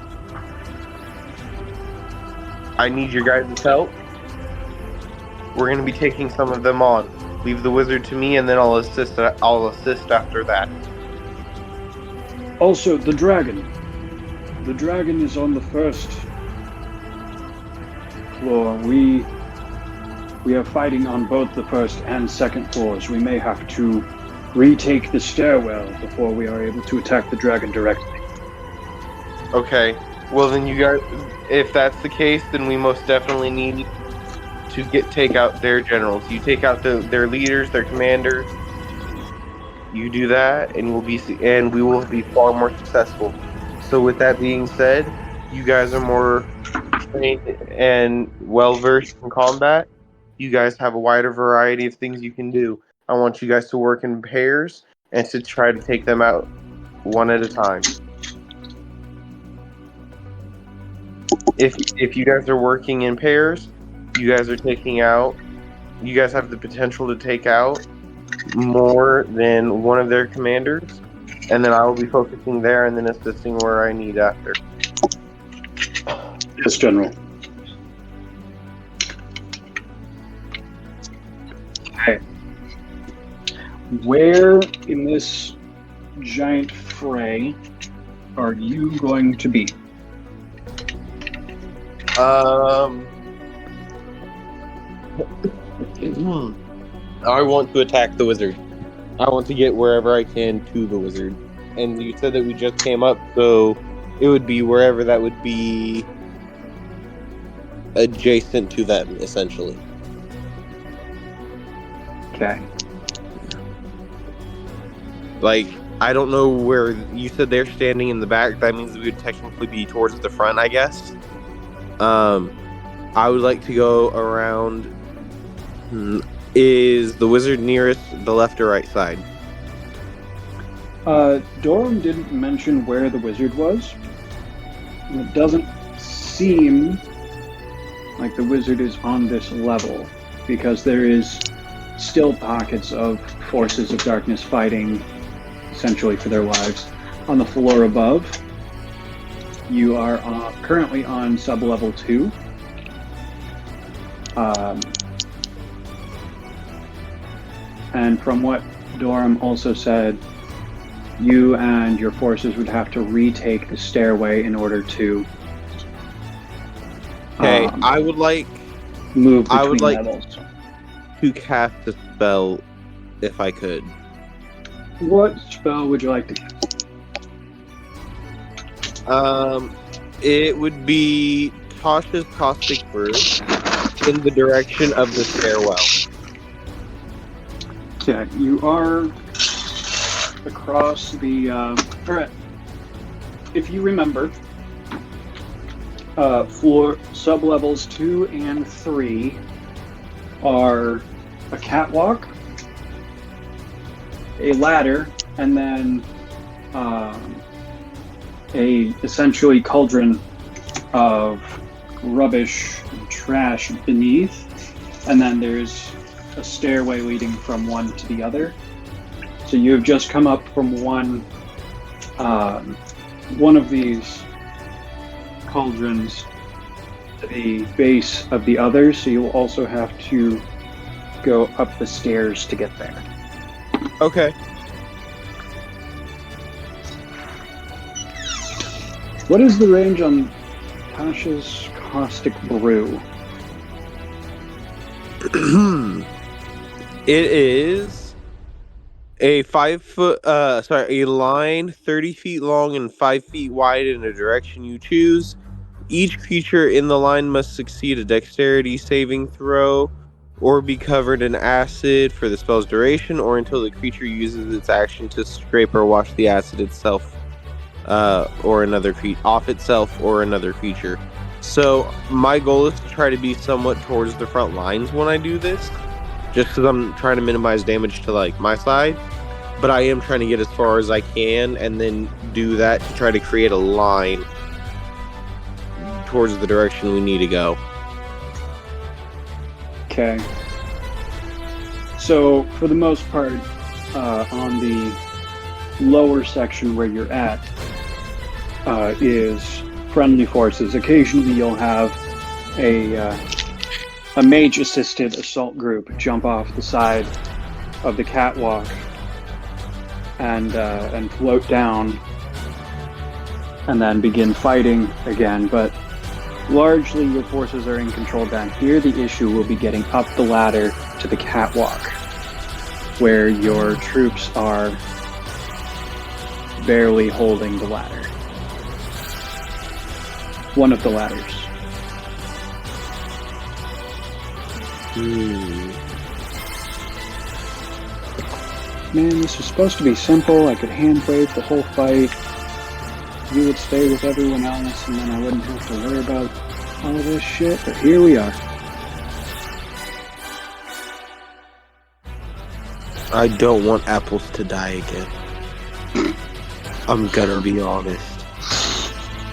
C: I need your guys' help. We're gonna be taking some of them on. Leave the wizard to me, and then I'll assist after that.
B: Also, the dragon. The dragon is on the first floor. We are fighting on both the first and second floors. We may have to retake the stairwell before we are able to attack the dragon directly.
C: Okay. Well, then you guys, if that's the case, then we most definitely need to take out their generals. You take out their leaders, their commanders. You do that, and we will be far more successful. So, with that being said, you guys are more trained and well versed in combat. You guys have a wider variety of things you can do. I want you guys to work in pairs and to try to take them out one at a time. If you guys are working in pairs, you guys have the potential to take out more than one of their commanders, and then I will be focusing there and then assisting where I need after.
B: Yes, General. Okay. Where in this giant fray are you going to be?
C: I want to attack the wizard. I want to get wherever I can to the wizard. And you said that we just came up, so it would be wherever that would be adjacent to them, essentially.
B: Okay.
C: Like, I don't know where you said they're standing in the back. That means we would technically be towards the front, I guess. I would like to go around. Is the wizard nearest the left or right side?
B: Doran didn't mention where the wizard was. It doesn't seem like the wizard is on this level, because there is still pockets of forces of darkness fighting essentially for their lives. On the floor above, you are currently on sub-level 2. And from what Doran also said, you and your forces would have to retake the stairway in order to
C: I would like
B: move between
C: I would like
B: levels.
C: to cast a spell if I could.
B: What spell would you like to cast?
C: It would be Tasha's Caustic Burst in the direction of the stairwell.
B: Yeah, you are across the. If you remember, floor sub-levels 2 and 3 are a catwalk, a ladder, and then a essentially cauldron of rubbish and trash beneath, and then there's a stairway leading from one to the other. So you have just come up from one of these cauldrons to the base of the other, so you will also have to go up the stairs to get there.
C: Okay.
B: What is the range on Tasha's Caustic Brew?
C: It is a 5 foot, a line 30 feet long and 5 feet wide in a direction you choose. Each creature in the line must succeed a dexterity saving throw or be covered in acid for the spell's duration, or until the creature uses its action to scrape or wash the acid itself, or another off itself or another creature. So my goal is to try to be somewhat towards the front lines when I do this, just because I'm trying to minimize damage to like my side, but I am trying to get as far as I can and then do that to try to create a line towards the direction we need to go.
B: Okay. So for the most part, on the lower section where you're at is friendly forces. Occasionally you'll have a mage-assisted assault group jump off the side of the catwalk and float down and then begin fighting again. But largely your forces are in control down here. The issue will be getting up the ladder to the catwalk. where your troops are barely holding the ladder. One of the ladders. Man, this was supposed to be simple. I could hand wave the whole fight. You would stay with everyone else, and then I wouldn't have to worry about all this shit. But here we are.
C: I don't want apples to die again. I'm gonna be honest.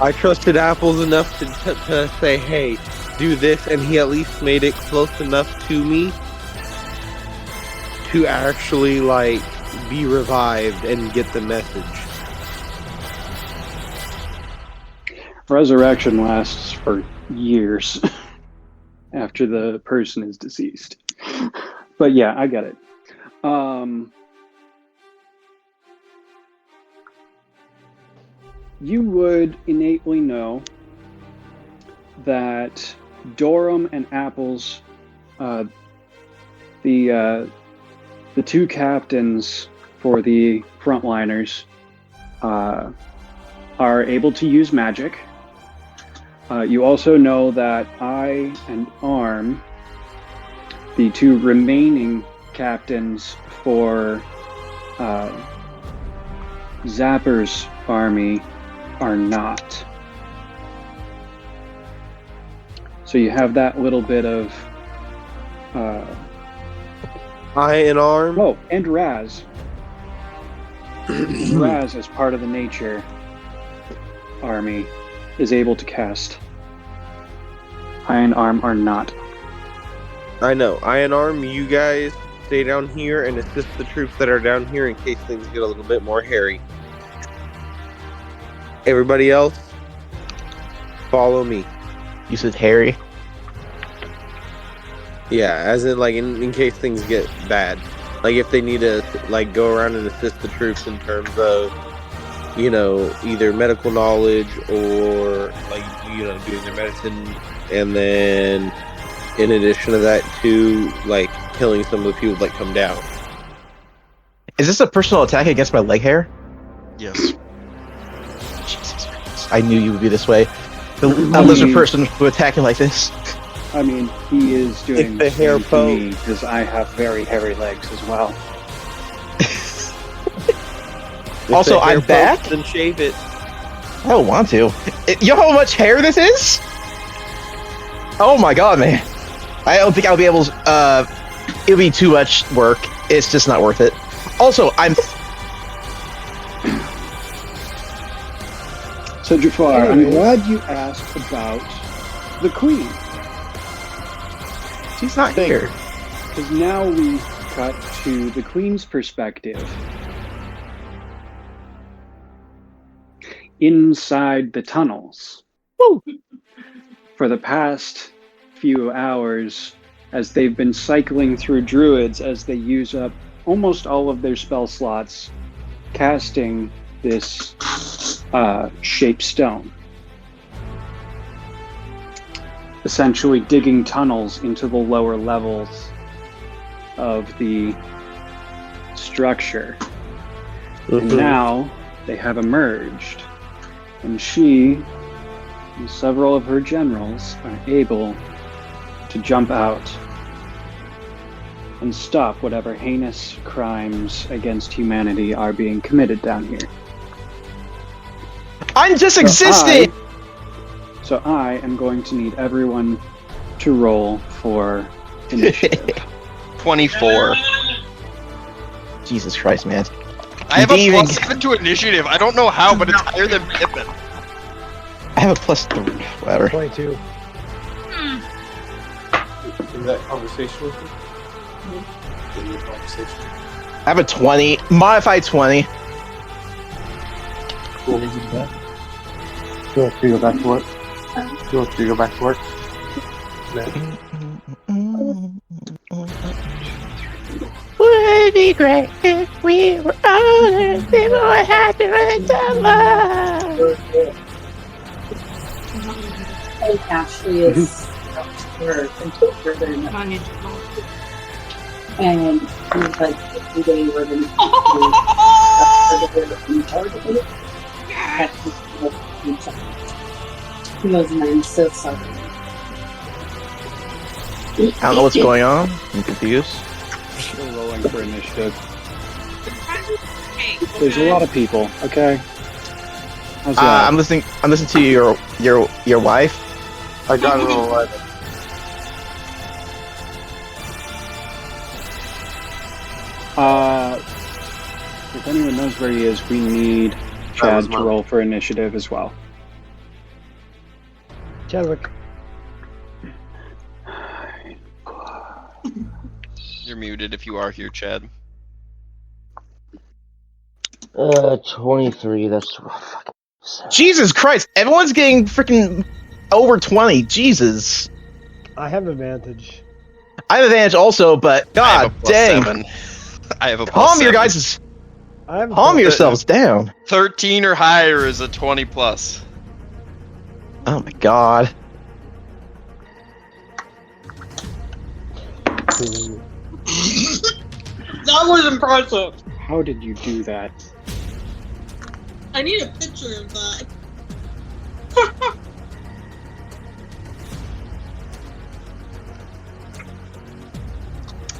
C: I trusted apples enough to say, hey, do this, and he at least made it close enough to me to actually, like, be revived and get the message.
B: Resurrection lasts for years after the person is deceased. But yeah, I get it. You would innately know that Dorum and Apples, the two captains for the frontliners, are able to use magic. You also know that I and Arm, the two remaining captains for Zapper's army, are not. So you have that little bit of
C: I and Arm.
B: Oh, and Raz. Raz, as part of the nature army, is able to cast. I and Arm are not.
C: I know. I and Arm, you guys stay down here and assist the troops that are down here in case things get a little bit more hairy. Everybody else, follow me.
A: You said Harry?
C: Yeah, as in, like, in case things get bad. Like, if they need to, like, go around and assist the troops in terms of, you know, either medical knowledge or, like, you know, doing their medicine. And then, in addition to that, too, like, killing some of the people that come down.
A: Is this a personal attack against my leg hair?
E: Yes.
A: Jesus Christ. I knew you would be this way. A lizard person would attack him like this.
B: I mean, he is doing
C: It's the hair
B: same to me because I have very hairy legs as well.
A: Also, I'm back?
C: Then shave it.
A: I don't want to. You know how much hair this is? Oh my god, man. I don't think I'll be able to, it'll be too much work. It's just not worth it. Also, I'm...
B: So, Jafaaar, I'm glad you asked about the Queen.
A: She's not here.
B: Because now we cut to the Queen's perspective. Inside the tunnels.
A: Woo!
B: For the past few hours, as they've been cycling through druids as they use up almost all of their spell slots, casting this shaped stone. Essentially digging tunnels into the lower levels of the structure. And now they have emerged, and she and several of her generals are able to jump out and stop whatever heinous crimes against humanity are being committed down here.
A: I'm just existing!
B: So I am going to need everyone to roll for initiative.
E: 24.
A: Jesus Christ, man.
E: I have a plus 7 to initiative. I don't know how, but it's higher than Pippin.
A: I have a plus 3. Whatever.
D: 22.
C: In that conversation with you? In your conversation.
A: I have a 20. Modified 20.
C: Cool.
F: Do you want to go back to work? Do you want to go back to work?
A: Would it be great if we were honest, we were happy with the love.
G: I think Ashley is up to work and took her very much. And he's like, they were going to he goes, and I'm so sorry.
A: I don't know what's going on. I'm confused.
B: Still rolling for initiative. There's a lot of people. Okay. How's that?
A: I'm listening. I'm listening to your wife.
C: I got an 11.
B: If anyone knows where he is, we need Chad to roll for initiative as well.
D: Chadwick.
E: You're muted if you are here, Chad.
F: 23. That's fucking.
A: Jesus Christ! Everyone's getting freaking over 20. Jesus.
D: I have advantage.
A: I have advantage also, but God dang.
E: 7. I have a plus
A: Calm your
E: 7.
A: guys.
D: I have
A: Calm yourselves down.
E: 13 or higher is a 20 plus.
A: Oh my God.
H: That was impressive.
B: How did you do that?
H: I need a picture of that.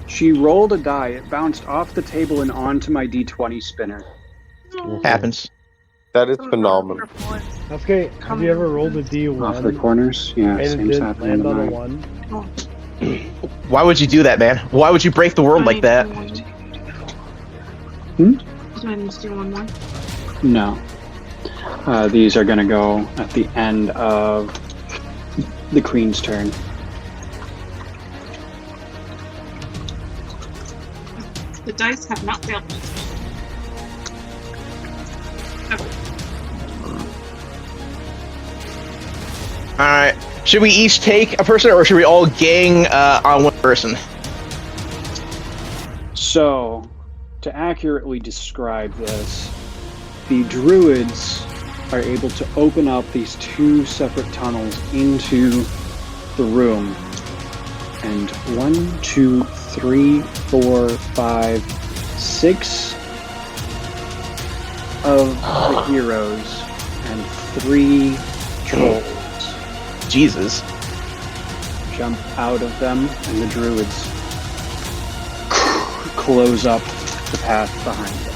B: She rolled a die. It bounced off the table and onto my D20 spinner.
A: Happens.
C: That is phenomenal.
D: That's great. Have you ever rolled a D1
B: Off the corners? Yeah,
D: and it
B: same
D: didn't
B: happening
D: land
B: to
D: on a
B: mine.
D: 1?
A: Why would you do that, man? Why would you break the world like that?
B: No. These are going to go at the end of the Queen's turn.
H: The dice have not failed me.
A: Alright. Should we each take a person, or should we all gang on one person?
B: So, to accurately describe this, the druids are able to open up these 2 separate tunnels into the room. And 1, 2, 3, 4, 5, 6 of the heroes and 3 trolls
A: Jesus.
B: jump out of them, and the druids close up the path behind them.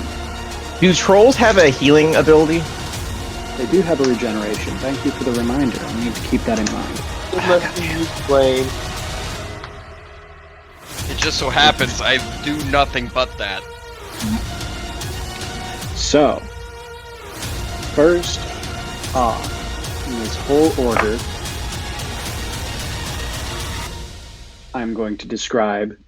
A: Do trolls have a healing ability?
B: They do have a regeneration. Thank you for the reminder. I need to keep that in mind.
C: Explain.
E: It just so happens I do nothing but that.
B: So, first off, in this whole order, I'm going to describe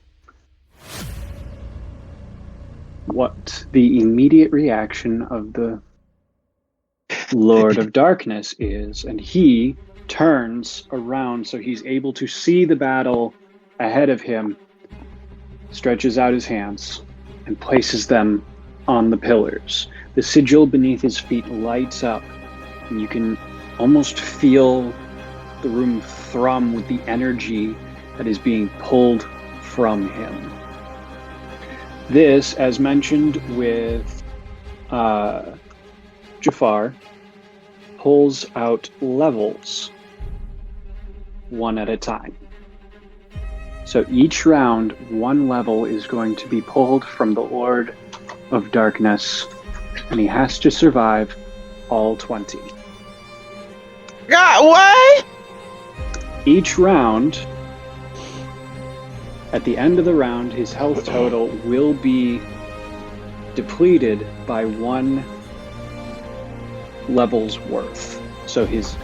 B: what the immediate reaction of the Lord of Darkness is, and he turns around so he's able to see the battle ahead of him, stretches out his hands, and places them on the pillars. The sigil beneath his feet lights up, and you can almost feel the room thrum with the energy that is being pulled from him. This, as mentioned with Jafaaar, pulls out levels one at a time. So each round, 1 level is going to be pulled from the Lord of Darkness, and he has to survive all 20.
A: God, what?
B: Each round, at the end of the round, his health total will be depleted by 1 level's worth. So his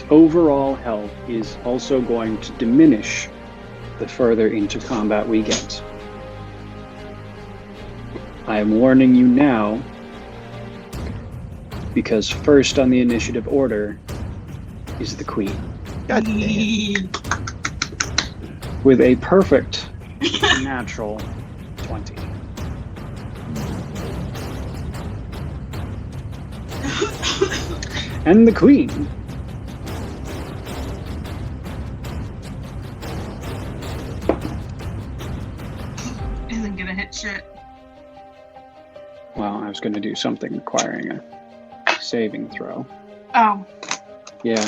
B: overall health is also going to diminish the further into combat we get. I am warning you now, because first on the initiative order is the Queen.
A: God damn.
B: With a perfect natural 20. And the Queen
H: gonna hit shit.
B: Well, I was going to do something requiring a saving throw.
H: Oh.
B: Yeah.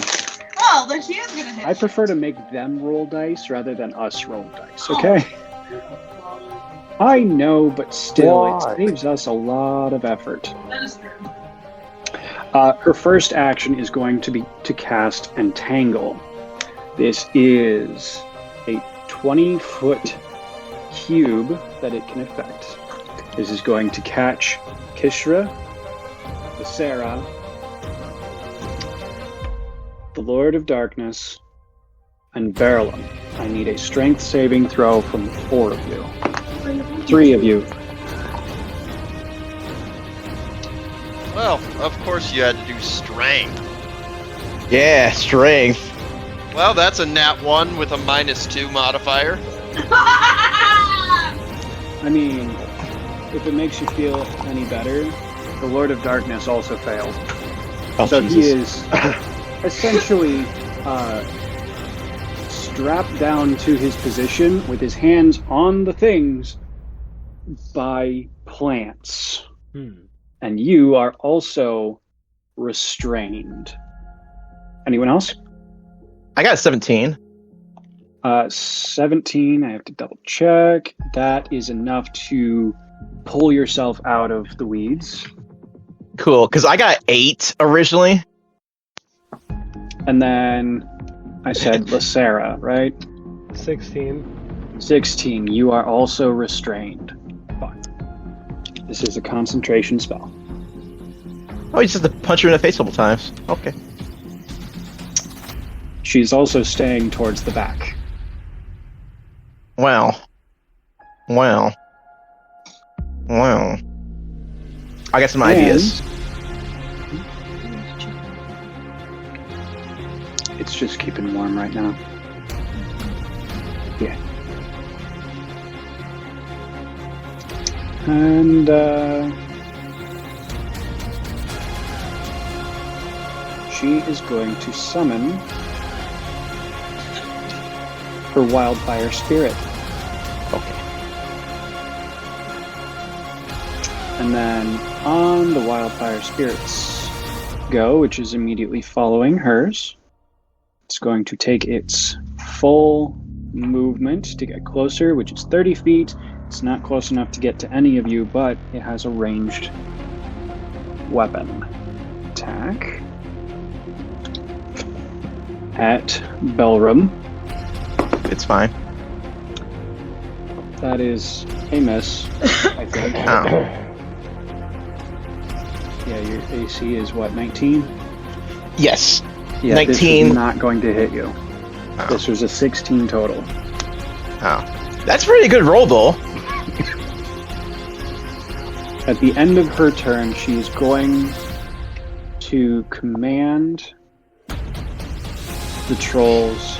H: Well, then she is gonna hit
B: I
H: shit.
B: prefer to make them roll dice rather than us roll dice,
H: Oh.
B: okay? I know, but still,
F: Why?
B: it saves us a lot of effort.
H: That is true.
B: Her first action is going to be to cast Entangle. This is a 20-foot cube that it can affect. This is going to catch Kish're, Lisera, the Lord of Darkness, and Belrim. I need a strength saving throw from the 4 of you. 3 of you.
E: Well, of course you had to do strength.
A: Yeah, strength.
E: Well, that's a nat 1 with a -2 modifier.
B: I mean, if it makes you feel any better, the Lord of Darkness also failed.
A: Oh,
B: So
A: Jesus.
B: he is essentially strapped down to his position with his hands on the things by plants. And you are also restrained. Anyone else?
A: I got a 17.
B: 17, I have to double check. That is enough to pull yourself out of the weeds.
A: Cool, because I got 8 originally.
B: And then I said Lisera, right?
D: 16.
B: 16, you are also restrained. Fine. This is a concentration spell.
A: Oh, he's just to punch her in the face a couple times. Okay.
B: She's also staying towards the back.
A: Wow. Wow. Wow. I got some ideas.
B: It's just keeping warm right now. Yeah. And, she is going to summon her wildfire spirit.
A: Okay.
B: And then on the wildfire spirit's go, which is immediately following hers, it's going to take its full movement to get closer, which is 30 feet. It's not close enough to get to any of you, but it has a ranged weapon. Attack at Belrim.
A: It's fine.
B: That is a miss, I think.
A: Oh.
B: Yeah, your AC is what, 19?
A: Yes.
B: Yeah,
A: 19.
B: This is not going to hit you.
A: Oh.
B: This was a 16 total.
A: Oh. That's a pretty good roll, though.
B: At the end of her turn, she's going to command the trolls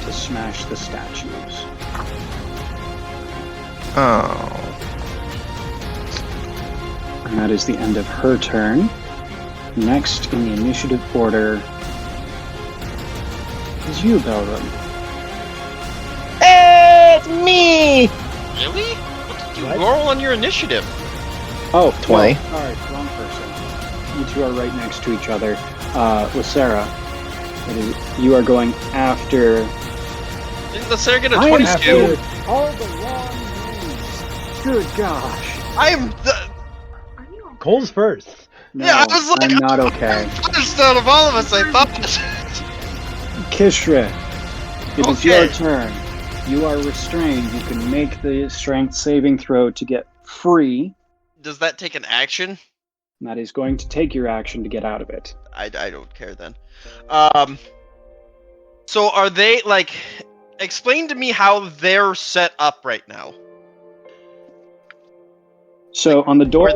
B: to smash the statues.
A: Oh.
B: And that is the end of her turn. Next in the initiative order is you, Belrim.
A: It's me!
E: Really? What did you
D: What?
E: roll on your initiative?
B: Oh,
A: 20.
B: Well, sorry, wrong person. You two are right next to each other. Lisera, you are going after...
E: Didn't Lisera get a
B: I am
E: 22?
B: after all the wrong names. Good gosh.
E: I'm the...
H: Are you okay?
D: Cole's first.
B: No,
E: Yeah, I was like-
B: I'm not okay.
E: Honest out of all of us, I thought.
B: Kish're, it is
E: Okay.
B: your turn. You are restrained. You can make the strength saving throw to get free.
E: Does that take an action?
B: And that is going to take your action to get out of it.
E: I don't care then. So are they, like... Explain to me how they're set up right now.
B: So on the door,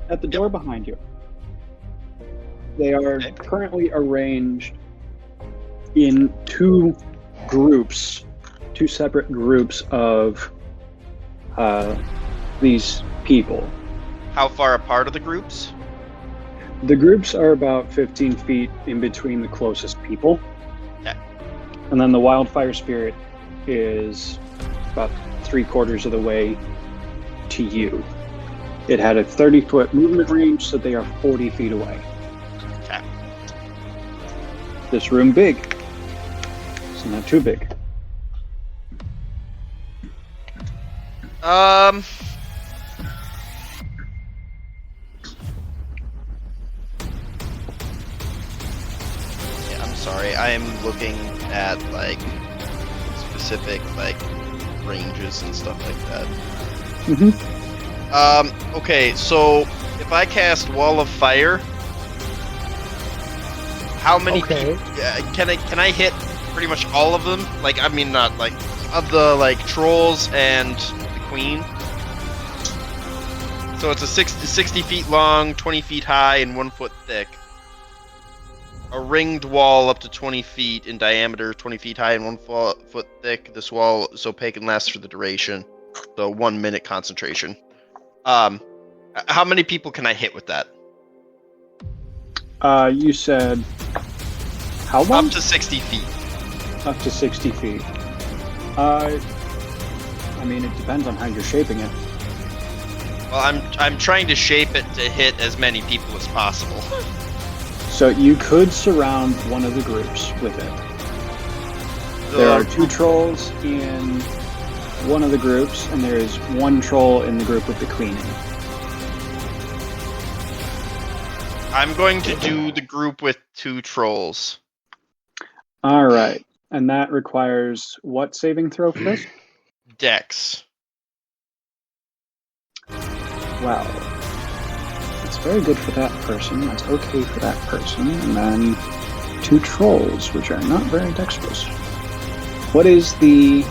B: at the door behind you, they are
E: Okay.
B: currently arranged in two groups, two separate groups of these people.
E: How far apart are the groups?
B: The groups are about 15 feet in between the closest people.
E: Okay.
B: And then the wildfire spirit is about 3/4 of the way to you. It had a 30-foot movement range, so they are 40 feet away.
E: Okay.
B: This room big. It's not too big.
E: Yeah, I'm sorry. I am looking at like specific like ranges and stuff like that. Okay, so if I cast Wall of Fire, how many
D: Okay.
E: can I hit pretty much all of them? Like, I mean, not like of the like trolls and the queen. So it's a 60 feet long, 20 feet high, and 1 foot thick. A ringed wall up to 20 feet in diameter, 20 feet high, and 1 foot thick. This wall is opaque and lasts for the duration. So 1 minute concentration. How many people can I hit with that?
B: You said how long?
E: Up to 60 feet.
B: Up to 60 feet. I mean, it depends on how you're shaping it.
E: Well, I'm trying to shape it to hit as many people as possible.
B: So you could surround one of the groups with it. There are 2 trolls in one of the groups, and there is 1 troll in the group with the queen in it.
E: I'm going to do the group with 2 trolls.
B: All right. And that requires what saving throw for this?
E: Dex.
B: Well, it's very good for that person. That's okay for that person. And then 2 trolls, which are not very dexterous. What is the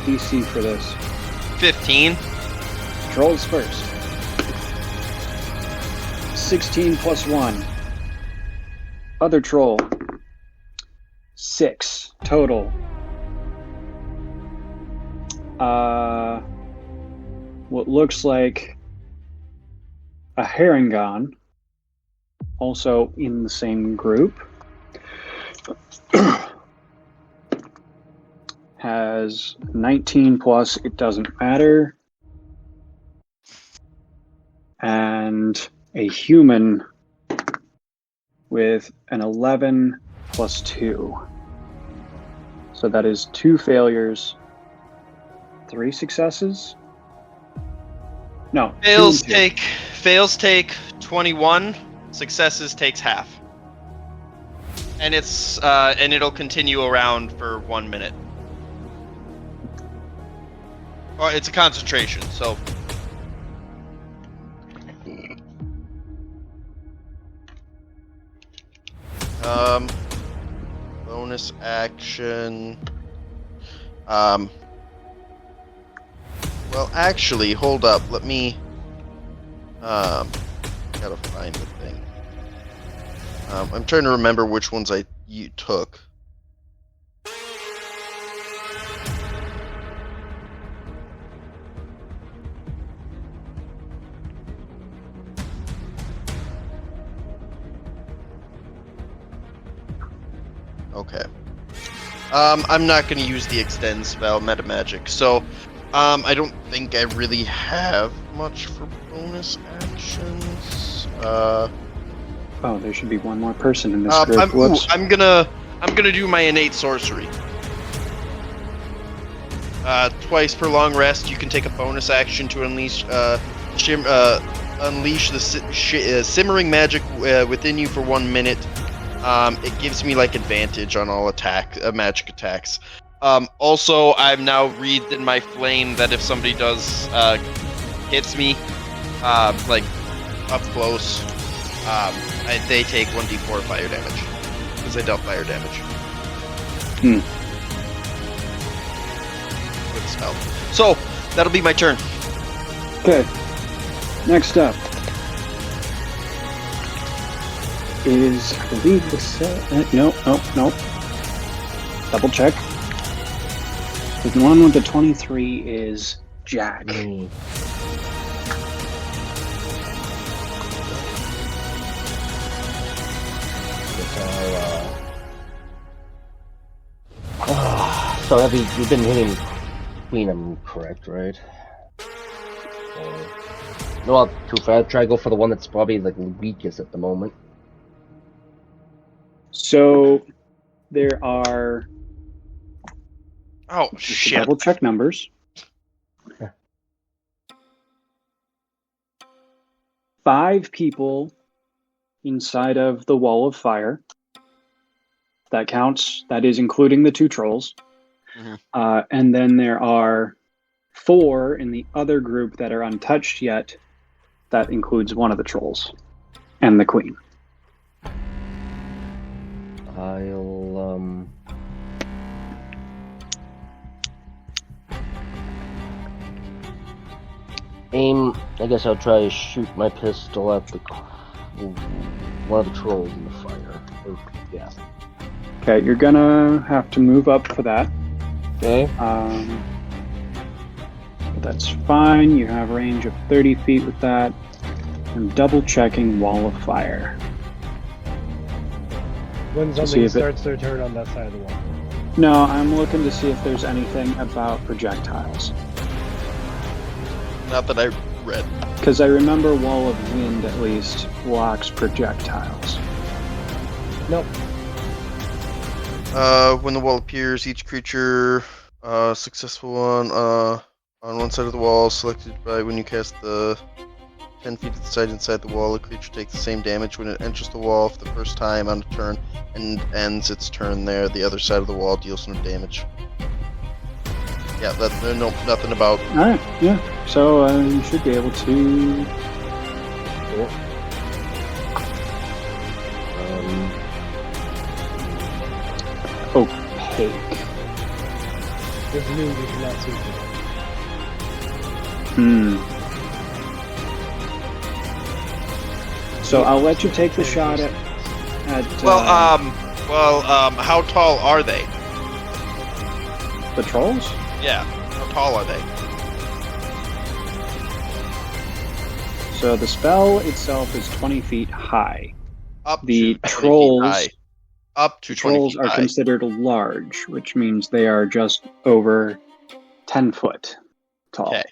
B: DC for this?
E: 15.
B: Trolls first. 16 plus 1. Other troll. 6 total. What looks like a Herringon, also in the same group, has 19 plus, it doesn't matter, and a human with an 11 plus 2. So that is 2 failures, 3 successes. No.
E: Fails
B: 2 and 2.
E: take 21. Successes takes half. And it's and it'll continue around for 1 minute. Well, it's a concentration, so. Bonus action. Well, actually, hold up. Let me. Gotta find the thing. I'm trying to remember which ones you took. Okay. I'm not going to use the extend spell, Metamagic, so I don't think I really have much for bonus actions.
B: Oh, there should be one more person in this group. Whoops.
E: I'm gonna do my innate sorcery. Twice per long rest, you can take a bonus action to unleash unleash the simmering magic within you for 1 minute. It gives me like advantage on all magic attacks. Also, I'm now wreathed in my flame that if somebody hits me, like up close, they take 1d4 fire damage because I dealt fire damage. With the spell. So that'll be my turn.
B: Okay. Next up is, I believe, Nope. Double check. The one with the 23 is Jack.
F: So have you've been hitting Queen, I'm correct, right?
I: Well, too far. Try to go for the one that's probably like the weakest at the moment.
B: So there are.
E: Oh
B: Just to
E: shit!
B: double check numbers. 5 people inside of the wall of fire. That counts. That is including the 2 trolls.
E: Mhm.
B: And then there are 4 in the other group that are untouched yet. That includes one of the trolls and the queen.
I: I'll aim. I guess I'll try to shoot my pistol at the one of the trolls in the fire. Yeah.
B: Okay, you're gonna have to move up for that.
I: Okay.
B: But that's fine. You have range of 30 feet with that. I'm double checking wall of fire.
D: When
B: see
D: something
B: if it-
D: starts their turn on that side of the wall.
B: No, I'm looking to see if there's anything about projectiles.
E: Not that I read.
B: Because I remember Wall of Wind at least blocks projectiles.
D: Nope.
E: When the wall appears, each creature successful on one side of the wall selected by when you cast the 10 feet to the side inside the wall, a creature takes the same damage when it enters the wall for the first time on a turn and ends its turn there. The other side of the wall deals no damage. Yeah, nothing about.
B: Alright, yeah. So you should be able to. Opaque.
D: Which means you cannot see people.
B: So I'll let you take the shot at
E: How tall are they?
B: the trolls?
E: Yeah, how tall are they?
B: So the spell itself is 20 feet high.
E: Up
B: The
E: to 20 feet
B: trolls
E: high. Up to 20
B: Trolls
E: feet
B: are
E: high.
B: considered large, which means they are just over 10 foot tall.
E: Okay.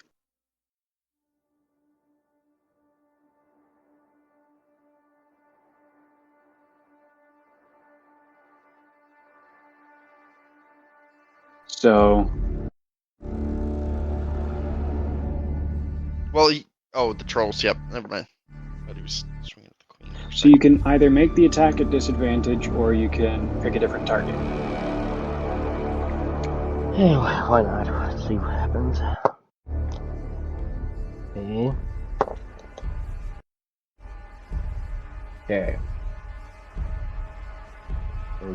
B: So,
E: Well, the trolls. Yep. Never mind. I thought he was swinging at the queen. for a
B: so you
E: second.
B: can either make the attack at disadvantage or you can pick a different target.
I: Anyway, why not? Let's see what happens. Okay. Okay.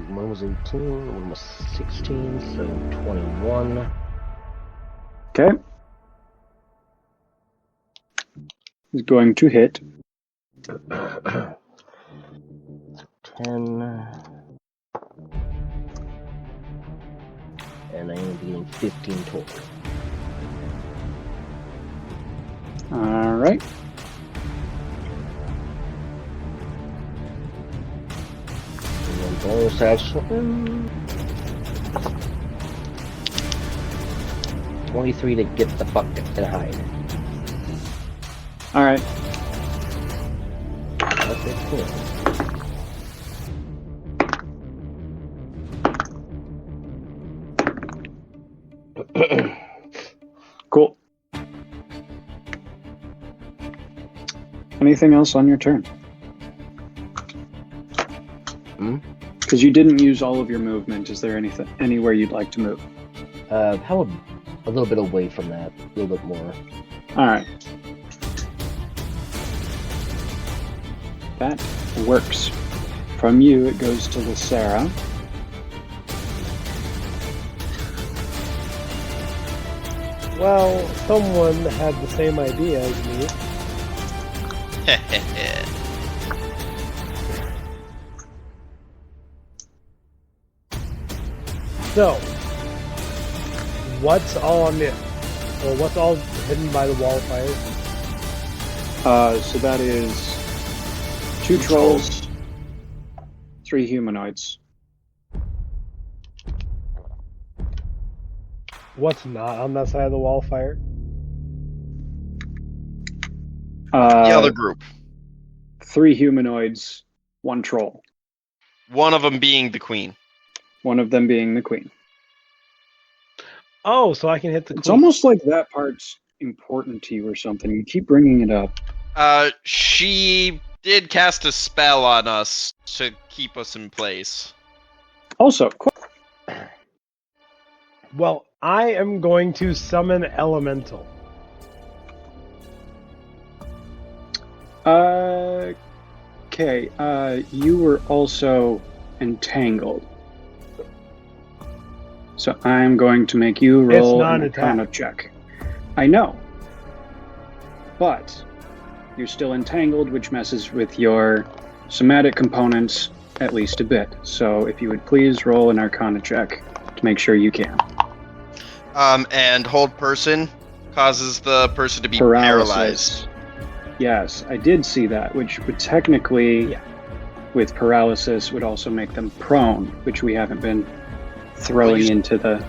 I: One was 18, one was 16, so 21.
B: Okay. He's going to hit.
I: 10. And I am getting 15 total.
B: All right.
I: And then bonus action. 23 to get the bucket and hide.
B: All right.
I: Okay, cool.
B: Cool. Anything else on your turn? Because you didn't use all of your movement. Is there anywhere you'd like to move?
I: How a little bit away from that, a little bit more.
B: All right. That works. From you, it goes to Lisera.
D: Well, someone had the same idea as me. So, what's all on this? Or what's all hidden by the wall of fire?
B: So that is 2 trolls, 3 humanoids.
D: What's not on that side of the wall of fire?
E: The other group.
B: 3 humanoids, 1 troll.
E: One of them being the queen.
B: One of them being the queen.
D: Oh, so I can hit the
B: It's
D: queen.
B: almost like that part's important to you or something. You keep bringing it up.
E: She did cast a spell on us to keep us in place.
B: Also,
D: Well, I am going to summon Elemental.
B: okay, you were also entangled. So I'm going to make you roll
D: not
B: an
D: an attack.
B: Arcana check. I know. But you're still entangled, which messes with your somatic components at least a bit. So if you would please roll an Arcana check to make sure you can.
E: And hold person causes the person to be paralyzed.
B: Yes, I did see that, which would technically, with paralysis, would also make them prone, which we haven't been throwing into the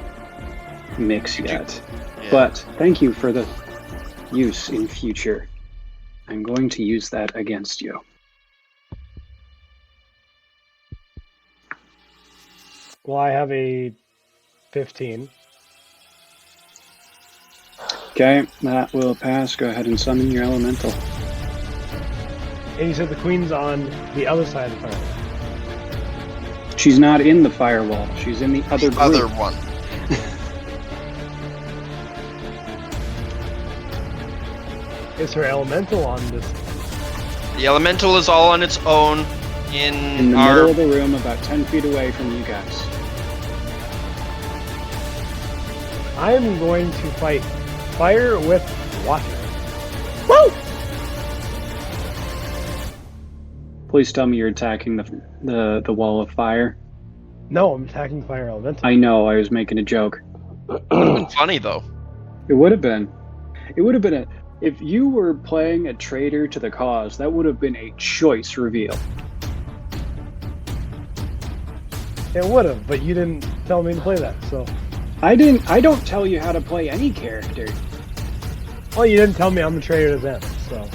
B: mix yet.
E: Yeah.
B: But thank you for the use in future. I'm going to use that against you.
D: Well, I have a 15.
B: Okay, that will pass. Go ahead and summon your elemental.
D: And you said the queen's on the other side of the firewall.
B: She's not in the firewall. She's in the other group.
E: Other one.
D: Is her elemental on this?
E: The elemental is all on its own
B: In the
E: our
B: middle of the room, about 10 feet away from you guys.
D: I am going to fight fire with water.
B: Please tell me you're attacking the wall of fire.
D: No, I'm attacking fire elemental.
B: I know, I was making a joke.
E: funny though.
B: It would have been. It would have been if you were playing a traitor to the cause, that would have been a choice reveal.
D: It would have, but you didn't tell me to play that, so.
B: I don't tell you how to play any character.
D: Well, you didn't tell me I'm a traitor to them, so.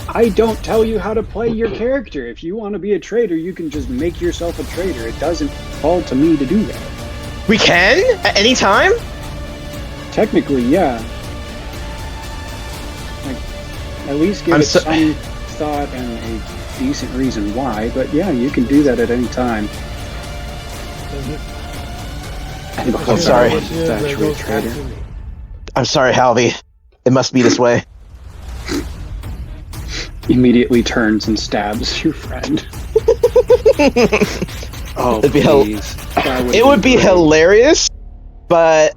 B: I don't tell you how to play your character. If you want to be a traitor, you can just make yourself a traitor. It doesn't fall to me to do that.
A: We can? At any time?
B: Technically, yeah. Like, at least give it some thought and a decent reason why, but yeah, you can do that at any time.
A: I'm sorry.
B: Statuary traitor.
A: I'm sorry, Halvey. It must be this way.
B: Immediately turns and stabs your friend. Oh,
A: It'd be
B: please.
A: It would be hilarious, but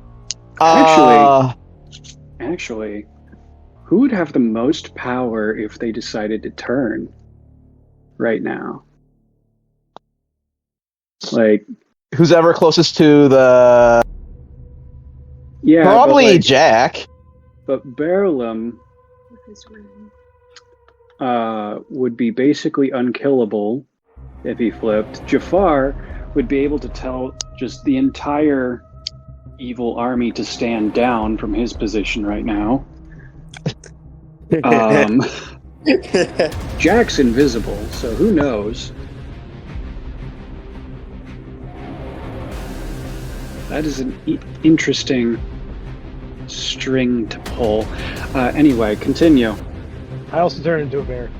B: Actually, who would have the most power if they decided to turn right now? Like,
A: who's ever closest to the?
B: Yeah,
A: probably Jack.
B: But Belrim would be basically unkillable if he flipped. Jafaaar would be able to tell just the entire evil army to stand down from his position right now. Jack's invisible, so who knows? That is an interesting string to pull. Anyway, continue.
D: I also turn into a bear.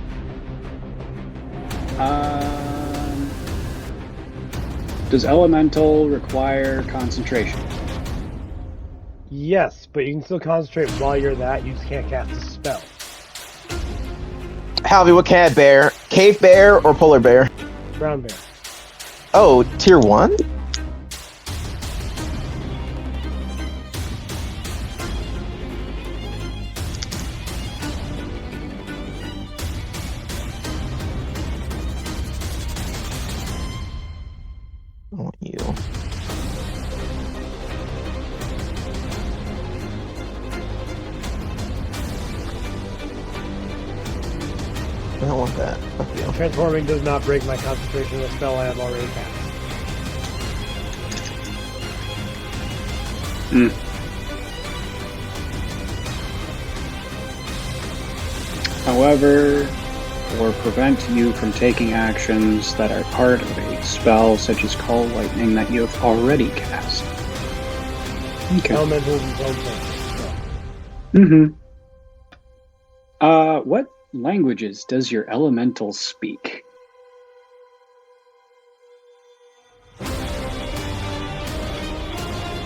B: Does elemental require concentration?
D: Yes, but you can still concentrate while you're that. You just can't cast a spell.
A: Halvey, what kind of bear? Cave bear or polar bear?
D: Brown bear.
A: Oh, tier 1? Oh, you. I don't want that. Fuck you.
D: Transforming does not break my concentration of a spell I have already cast.
B: However, or prevent you from taking actions that are part of a spell such as Call Lightning that you have already cast. Okay.
D: Elementals and its own thing.
B: Mm-hmm. What languages does your elemental speak?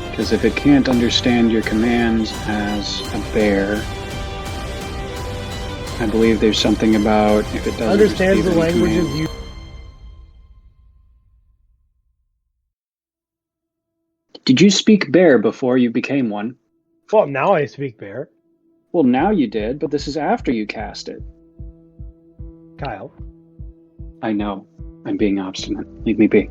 B: Because if it can't understand your commands as a bear, I believe there's something about if it doesn't
D: Understands the
B: receive any
D: languages
B: command-
D: you.
B: Did you speak bear before you became one?
D: Well, now I speak bear.
B: Well, now you did, but this is after you cast it.
D: Kyle.
B: I know. I'm being obstinate. Leave me be.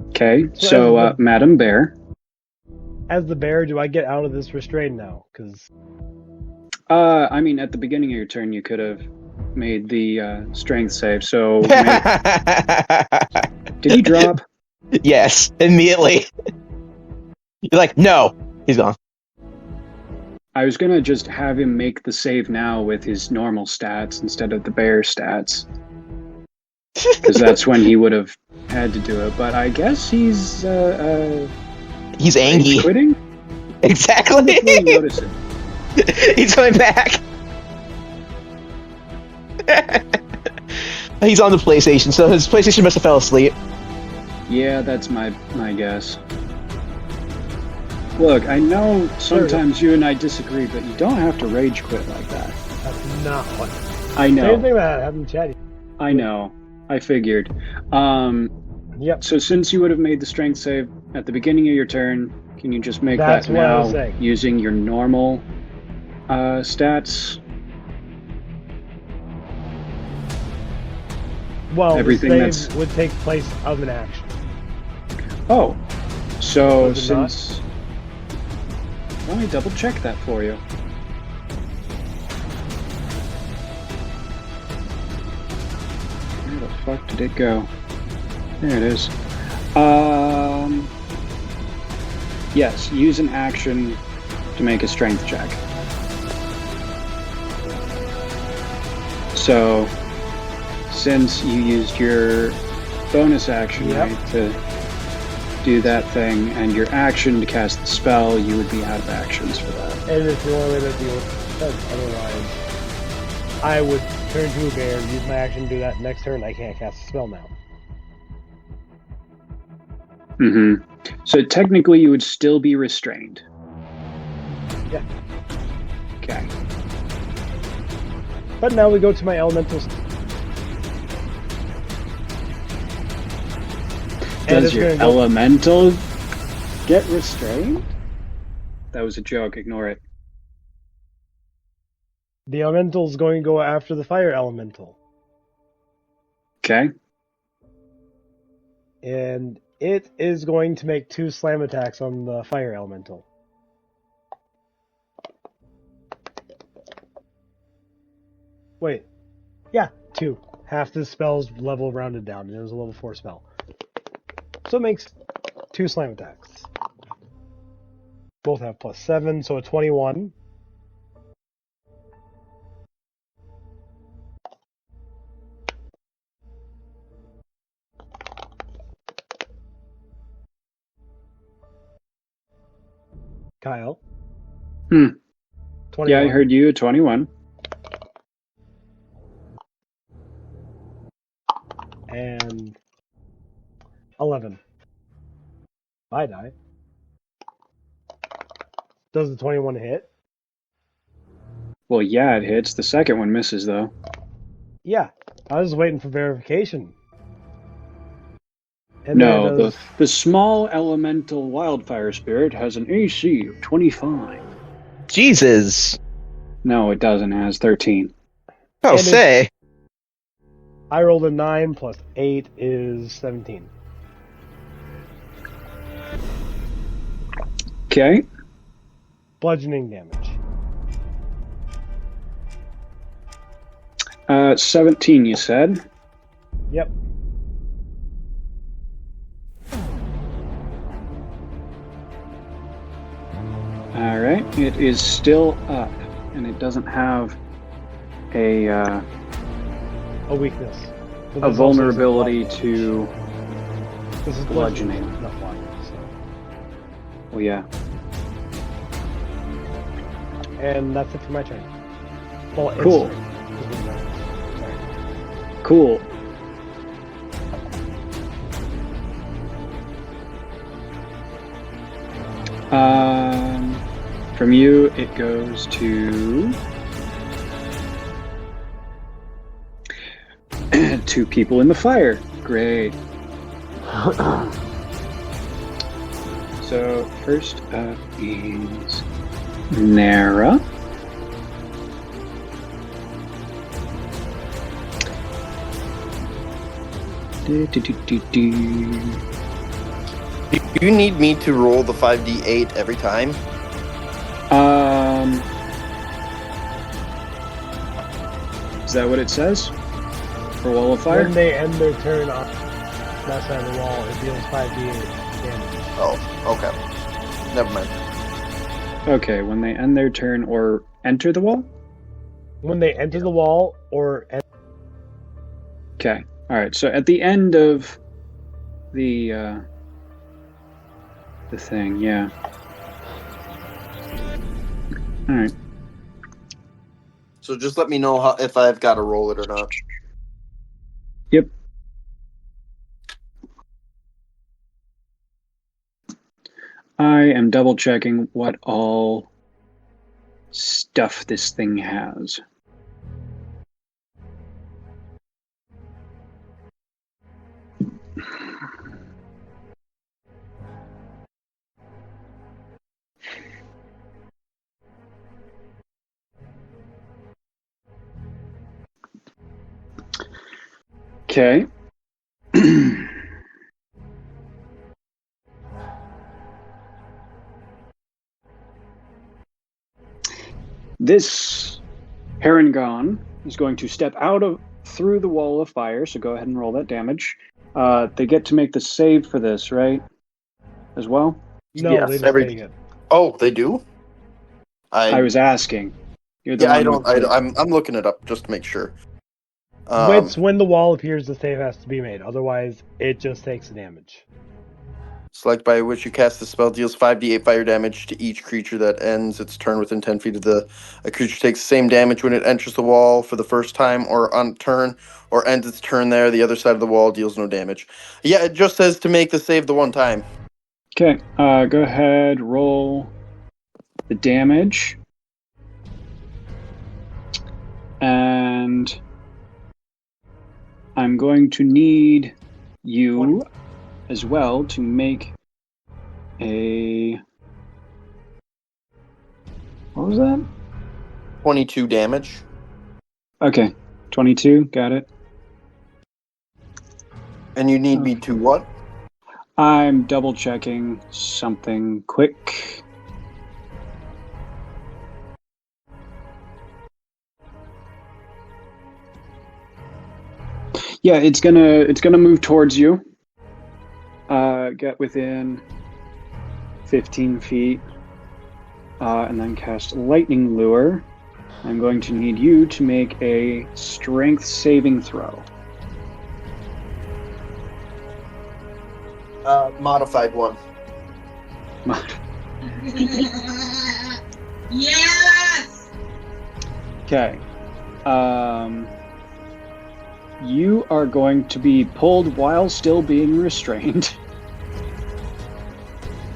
B: Okay, so Madam Bear.
D: As the bear, do I get out of this restraint now? Because
B: I mean, at the beginning of your turn, you could have made the strength save. So, did he drop?
A: Yes, immediately. You're like, no, he's gone.
B: I was gonna just have him make the save now with his normal stats instead of the bear stats, because that's when he would have had to do it. But I guess he's
A: angry.
B: Quitting?
A: Exactly.
B: Notice it.
A: He's coming back. He's on the PlayStation, so his PlayStation must have fell asleep.
B: Yeah, that's my guess. Look, I know sometimes you and I disagree, but you don't have to rage quit like that.
D: that's not what.
B: I know.
D: Same thing that happened chatty.
B: I know. I figured.
D: Yep.
B: So since you would have made the strength save at the beginning of your turn, can you just make
D: That's
B: that
D: what I
B: now
D: was saying.
B: using your normal stats?
D: Well,
B: Everything
D: the
B: that's-
D: save would take place of an action.
B: Oh, so
D: Does it not?
B: since... Let me double check that for you. Where the fuck did it go? There it is. Yes, use an action to make a strength check. So, since you used your bonus action
D: Yep.
B: right, to do that thing, and your action to cast the spell, you would be out of actions for that.
D: And it's the only way that deal with it. Otherwise, I would turn to a bear, use my action to do that. Next turn, I can't cast a spell now.
B: Mm-hmm. So technically, you would still be restrained.
D: Yeah.
B: Okay.
D: But now we go to my elementals. And
B: Does
D: it's
B: your
D: gonna go-
B: elemental get restrained? That was a joke. Ignore it.
D: The elemental's going to go after the fire elemental.
B: Okay.
D: And it is going to make 2 slam attacks on the fire elemental. Wait. Yeah, 2. Half the spell's level rounded down, and it was a level 4 spell. So it makes 2 slam attacks. Both have +7, so a 21. Kyle. 21.
B: Yeah, I heard you. 21.
D: And 11. I die. Does the 21 hit?
B: Well, yeah, it hits. The second one misses, though.
D: Yeah. I was waiting for verification. And then
B: No,
D: it does-
B: the small elemental wildfire spirit has an AC of 25.
A: Jesus.
B: No, it doesn't. It has 13.
A: Oh,
D: And
A: say.
D: I rolled a 9 plus 8 is 17.
B: Okay.
D: Bludgeoning damage.
B: 17, you said?
D: Yep.
B: It is still up, and it doesn't have a
D: weakness. But
B: a
D: this also
B: vulnerability
D: isn't
B: to
D: This is
B: bludgeoning.
D: not blocking, so.
B: Well, yeah.
D: And that's it for my turn. Well, it's
B: Cool.
D: Sorry.
B: Cool. From you, it goes to 2 people in the fire. Great. So first up is Nara.
E: Do you need me to roll the 5d8 every time?
B: Is that what it says? For Wall of Fire?
D: When they end their turn on that side of the wall, it deals 5d8 damage.
E: Oh, okay. Never mind.
B: Okay, when they end their turn or enter the wall?
D: When they enter the wall or
B: Okay. Alright, so at the end of the thing, yeah. Alright.
E: So just let me know if I've got to roll it or not.
B: Yep. I am double checking what all stuff this thing has. Okay. This Harangon is going to step through the wall of fire, so go ahead and roll that damage. They get to make the save for this, right? As well?
D: no,
E: Yes,
D: they don't take it.
E: Oh, they do?
B: I was asking. You're the
E: Yeah,
B: one
E: I'm looking it up just to make sure.
D: When the wall appears, the save has to be made. Otherwise, it just takes the damage.
E: Select by which you cast the spell deals 5d8 fire damage to each creature that ends its turn within 10 feet of a creature takes the same damage when it enters the wall for the first time or on turn or ends its turn there. The other side of the wall deals no damage. Yeah, it just says to make the save the one time.
B: Okay, go ahead, roll the damage. And I'm going to need you as well to make a... What was that?
E: 22 damage.
B: Okay, 22, got it.
E: And you need me to what?
B: I'm double checking something quick. Yeah, it's gonna move towards you. Get within 15 feet, and then cast Lightning Lure. I'm going to need you to make a Strength saving throw.
E: Modified one.
H: Yes!
B: Okay. You are going to be pulled while still being restrained.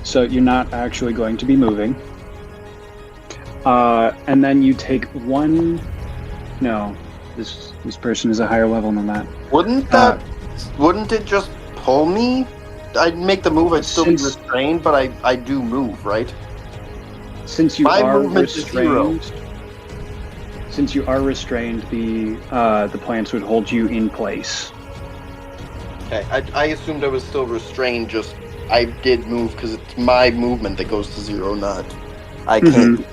B: So you're not actually going to be moving. And then you take one... No, this person is a higher level than that.
E: Wouldn't it just pull me? I'd make the move, I'd still be restrained, but I do move, right?
B: Since you
E: My
B: are
E: movement is zero.
B: restrained... Since you are restrained, the plants would hold you in place.
E: Okay, I assumed I was still restrained, just I did move because it's my movement that goes to zero, not I can't.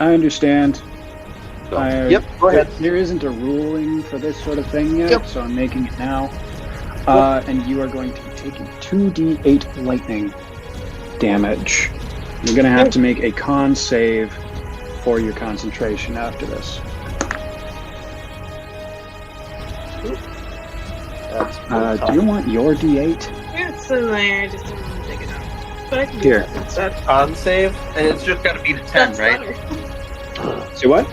B: I understand.
E: So, yep, go ahead.
B: There isn't a ruling for this sort of thing yet,
E: Yep.
B: so I'm making it now. And you are going to be taking 2d8 lightning damage. You're going to have to make a con save for your concentration after this. Do you want your D8?
H: Yeah, it's in there. I just don't want to dig it out. But I can do
B: Here.
H: that instead.
J: Con save, and it's just got to be the 10,
H: That's
J: right?
H: better.
B: See what?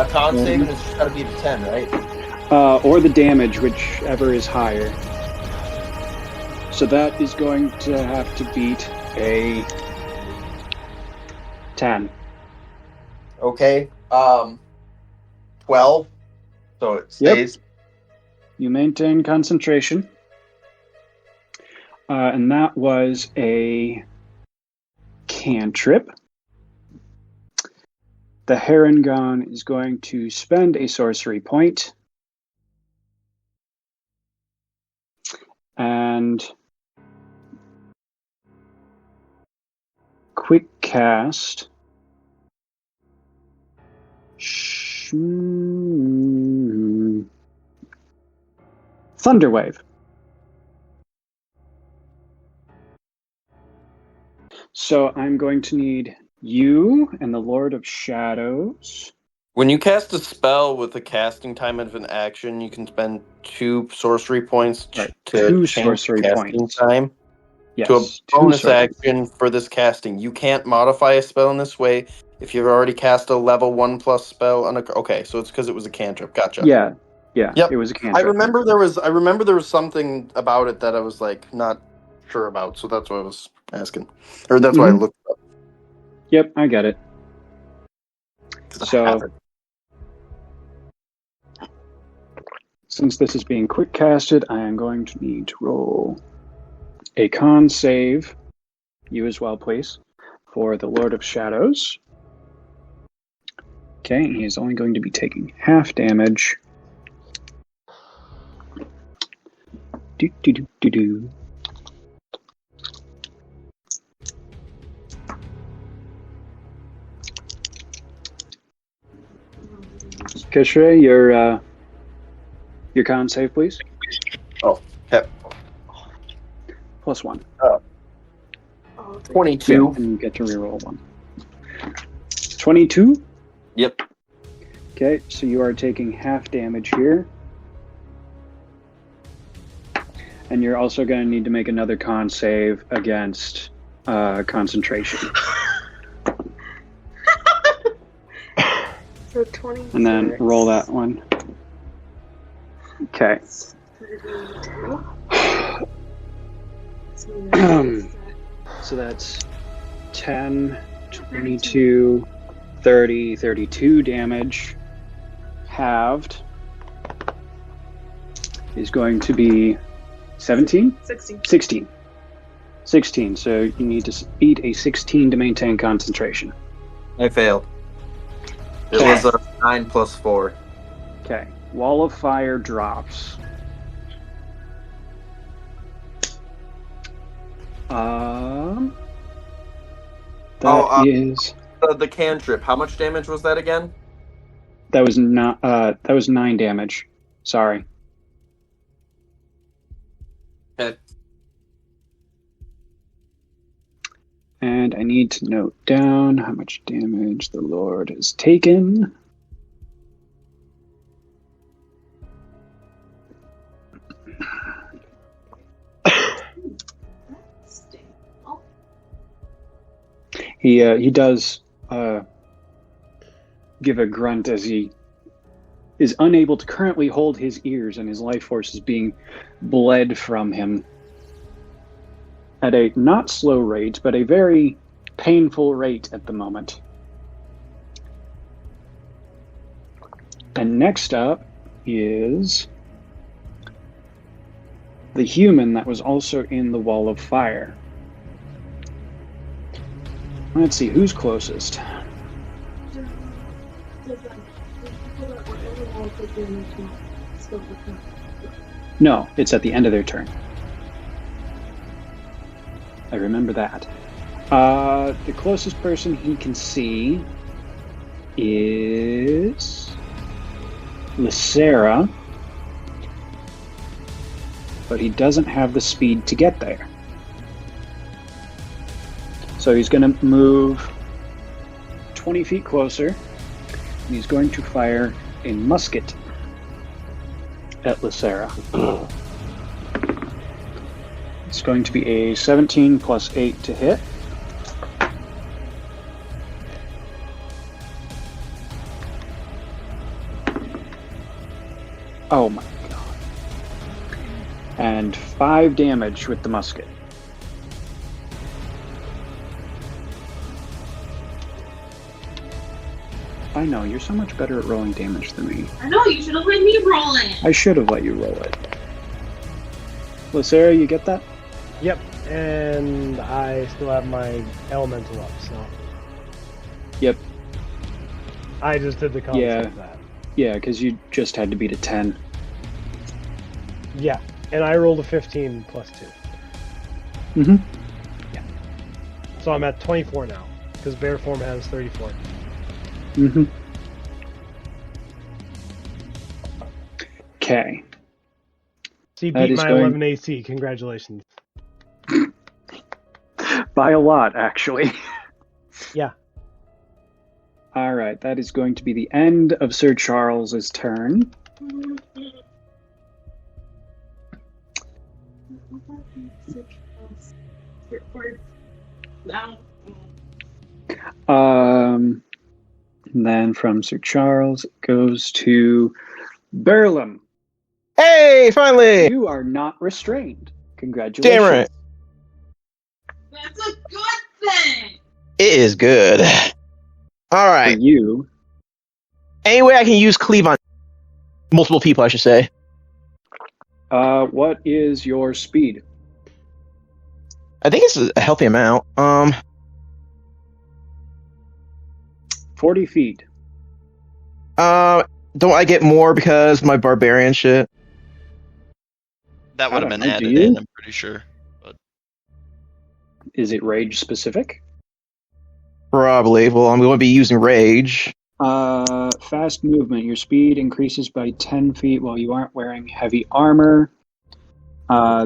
J: Con save, and it's just got to be the 10, right?
B: Or the damage, whichever is higher. So that is going to have to beat a 10.
J: Okay. 12. So it stays.
B: You maintain concentration. And that was a cantrip. The Harengon is going to spend a sorcery point. And quick cast. Thunderwave. So I'm going to need you and the Lord of Shadows.
E: When you cast a spell with a casting time of an action, you can spend 2 sorcery points to
B: 2
E: change
B: sorcery
E: casting
B: points.
E: time
B: Yes,
E: to a
B: 2
E: bonus
B: sorcery.
E: action for this casting. You can't modify a spell in this way if you've already cast a level 1+ spell on a. Okay, so it's because it was a cantrip. Gotcha.
B: Yeah,
E: Yep.
B: it was a cantrip.
E: I remember there was something about it that I was like not sure about, so that's why I was asking, or that's why I looked it up.
B: Yep, I get it.
E: 'Cause I
B: So,
E: have it.
B: since this is being quick casted, I am going to need to roll a con save. You as well, please, for the Lord of Shadows. Okay, he is only going to be taking half damage. Do do do do do. Kish're, your con save, please.
E: Oh, yep.
B: +1.
E: 22.
B: And you get to reroll 1. 22?
E: Yep.
B: Okay, so you are taking half damage here. And you're also going to need to make another con save against concentration.
H: So 20.
B: And then roll that one. Okay. So that's 10, 22, 30, 32 damage. Halved is going to be 17?
H: 16.
B: 16. 16, so you need to beat a 16 to maintain concentration.
J: I failed. It was a 9 + 4.
B: Okay. Wall of Fire drops. That is
J: The cantrip. How much damage was that again?
B: that was not that was 9 damage. Sorry.
J: Okay.
B: And I need to note down how much damage the Lord has taken. He does give a grunt as he is unable to currently hold his ears, and his life force is being bled from him at a not slow rate, but a very painful rate at the moment. And next up is the human that was also in the Wall of Fire. Let's see, who's closest? No, it's at the end of their turn. I remember that. The closest person he can see is Lisera, but he doesn't have the speed to get there. So So he's going to move 20 feet closer, and he's going to fire a musket at Lisera. It's going to be a 17 plus 8 to hit. Oh my god. And 5 damage with the musket. I know, you're so much better at rolling damage than me.
H: I know, you should have let me roll it.
B: I should have let you roll it. Lisera, you get that?
D: Yep, and I still have my elemental up, so.
B: Yep.
D: I just did the concept of that.
B: Yeah, because you just had to beat a 10.
D: Yeah, and I rolled a 15 plus 2.
B: Mm-hmm.
D: Yeah. So I'm at 24 now, because bear form has 34.
B: Mm-hmm. Okay.
D: So you
B: That
D: beat
B: is
D: my
B: going-
D: 11 AC, congratulations.
B: By a lot, actually.
D: Yeah.
B: Alright, that is going to be the end of Sir Charles's turn. And then from Sir Charles, it goes to Belrim.
A: Hey, finally!
B: You are not restrained. Congratulations.
A: Damn right.
H: That's a good thing.
A: It is good. All
B: For
A: right.
B: you,
A: Any way I can use cleave on multiple people, I should say.
B: what is your speed?
A: I think it's a healthy amount.
B: 40 feet.
A: Don't I get more because my barbarian shit?
E: That would have
B: don't
E: been
B: know, do
E: added
B: you?
E: in, I'm pretty sure. But
B: Is it rage specific?
A: Probably. Well, I'm going to be using rage.
B: Fast movement. Your speed increases by 10 feet while you aren't wearing heavy armor.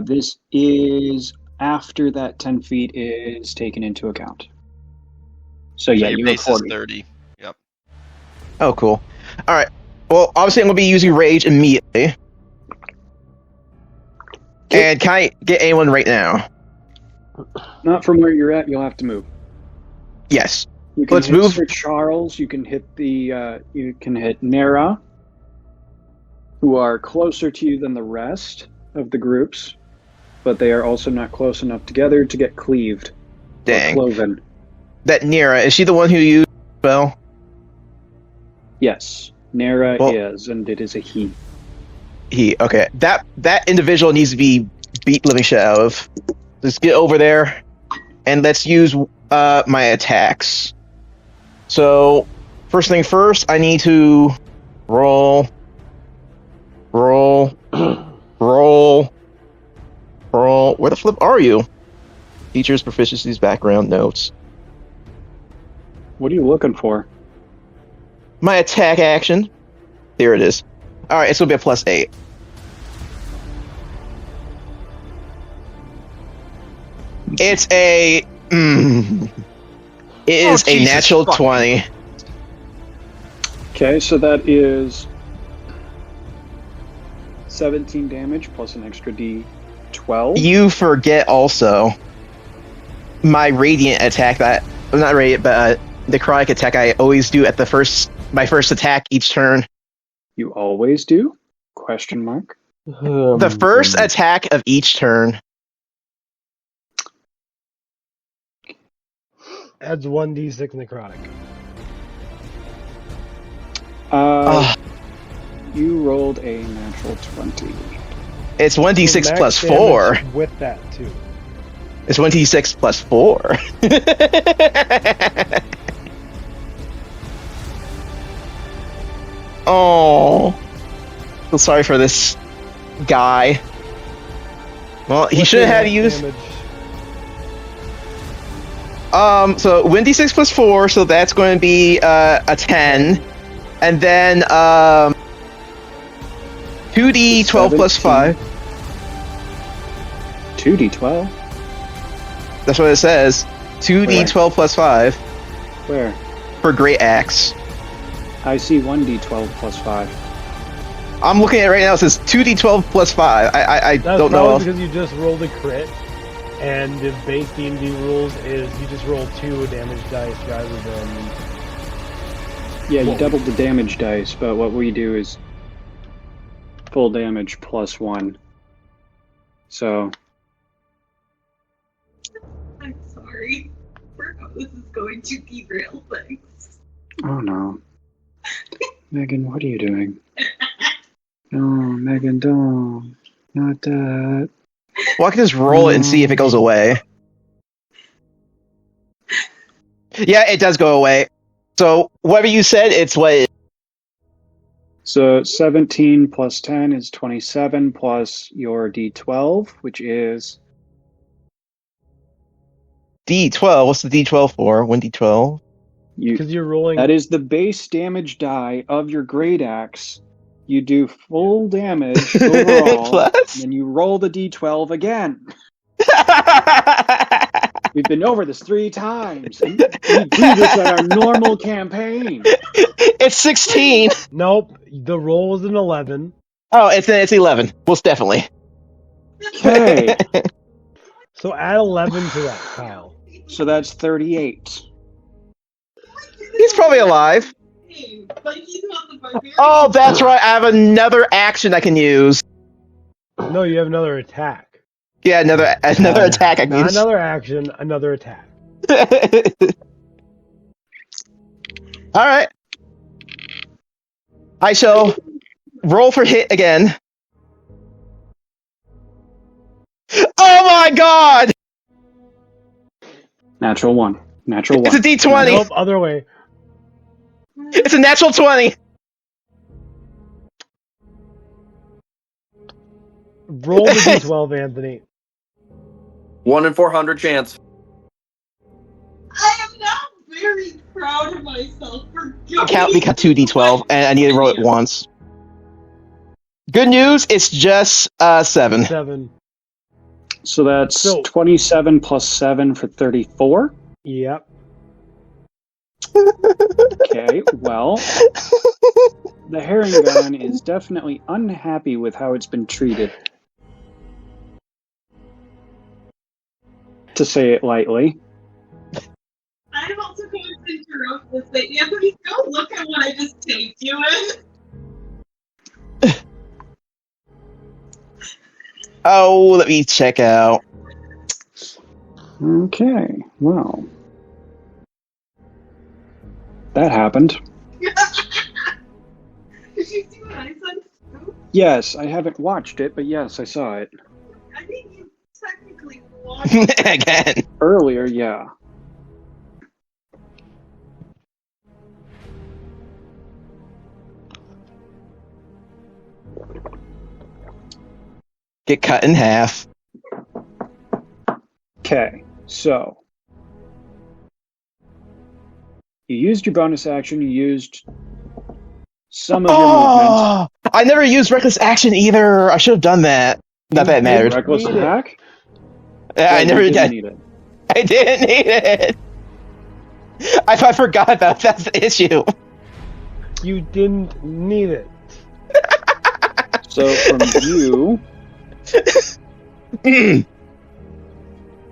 B: This is after that 10 feet is taken into account. So yeah,
E: your
B: you have
E: base is
B: 40.
E: 30. Yep.
A: Oh, cool. All right. Well, obviously, I'm going to be using rage immediately. And can I get anyone right now?
B: Not from where you're at. You'll have to move.
A: Yes.
B: You can
A: Let's
B: hit
A: move.
B: Sir Charles. You can hit you can hit Nera, who are closer to you than the rest of the groups, but they are also not close enough together to get cleaved.
A: Dang.
B: Or cloven.
A: That Nira, is she the one who used the spell?
B: Yes, Nera
A: Well-
B: is, and it is a he.
A: Okay. That individual needs to be beat living shit out of. Let's get over there, and let's use my attacks. So, first thing first, I need to roll. Where the flip are you? Features, proficiencies, background, notes.
B: What are you looking for?
A: My attack action. Here it is. Alright, it's gonna be a +8. It's a... it is a
E: Jesus
A: natural
E: fucking
A: 20.
B: Okay, so that is 17 damage plus an extra D12.
A: You forget also my radiant attack that... Not radiant, but necrotic attack I always do at my first attack each turn.
B: You always do? Question mark.
A: The first attack of each turn.
D: Adds 1d6 necrotic.
B: You rolled a natural 20.
A: It's 1d6
D: So
A: plus
D: max
A: 4.
D: damage with that too.
A: It's 1d6 plus 4. Oh. Feel sorry for this guy. Well, he
D: What's
A: should
D: your
A: have
D: max
A: used...
D: damage?
A: So 1d6 plus 4, so that's going to be a 10. And then 2d12 plus 5.
B: 2d12?
A: That's what it says. 2d12 plus 5
B: Where?
A: for Great Axe.
B: I see 1d12 plus 5.
A: I'm looking at it right now. It says 2d12 plus 5. I
D: That's
A: don't know.
D: probably because you just rolled a crit, and the base D&D rules is you just roll 2 damage dice rather than...
B: Yeah, you doubled the damage dice, but what we do is full damage plus 1. So...
H: I'm sorry for how this is going to derail things.
B: Oh no. Megan, what are you doing? No, Megan, don't. Not that.
A: Well, I can just roll it and see if it goes away. Yeah, it does go away. So, whatever you said, it's what?
B: So 17 plus 10 is 27 plus your d12, which is...
A: D12. What's the D12 for? 1d12?
D: Because you're rolling...
B: That is the base damage die of your great axe. You do full damage overall,
A: Plus?
B: and then you roll the d12 again. We've been over this 3 times. And we do this on our normal campaign.
A: It's 16.
D: Nope, the roll was an 11.
A: Oh, it's 11. Most definitely.
B: Okay.
D: So add 11 to that, Kyle.
B: So that's 38.
A: He's probably alive.
H: But he's not the barbarian.
A: Oh, that's right. I have another action I can use.
D: No, you have another attack.
A: Yeah, another attack I can
D: Not
A: use.
D: another action, another attack.
A: All right. I shall roll for hit again. Oh my god!
B: Natural 1. Natural 1.
A: It's a D20.
D: Nope, other way.
A: It's a natural 20.
D: Roll the D12, Anthony.
J: 1 in 400 chance.
H: I am now very proud of myself for going.
A: We got 2d12, and I need to roll it once. Good news, it's just 7.
D: 7.
B: So that's 27 plus 7 for 34.
D: Yep.
B: Okay, well, the herring gun is definitely unhappy with how it's been treated. To say it lightly.
H: I'm also going to interrupt this thing. Anthony, go look at what I just taped you in.
A: Oh, let me check out.
B: Okay, well. That happened.
H: Did you see what I said?
B: Yes, I haven't watched it, but yes, I saw it.
H: I think you technically watched it.
A: Again.
B: Earlier, yeah.
A: Get cut in half.
B: Okay, so. You used your bonus action, you used some of your movement.
A: I never used reckless action either. I should have done that. Not that it mattered.
B: Reckless attack?
A: Yeah, I never did.
B: Need it.
A: I didn't need it. I forgot about that's the issue.
D: You didn't need it.
B: So from you,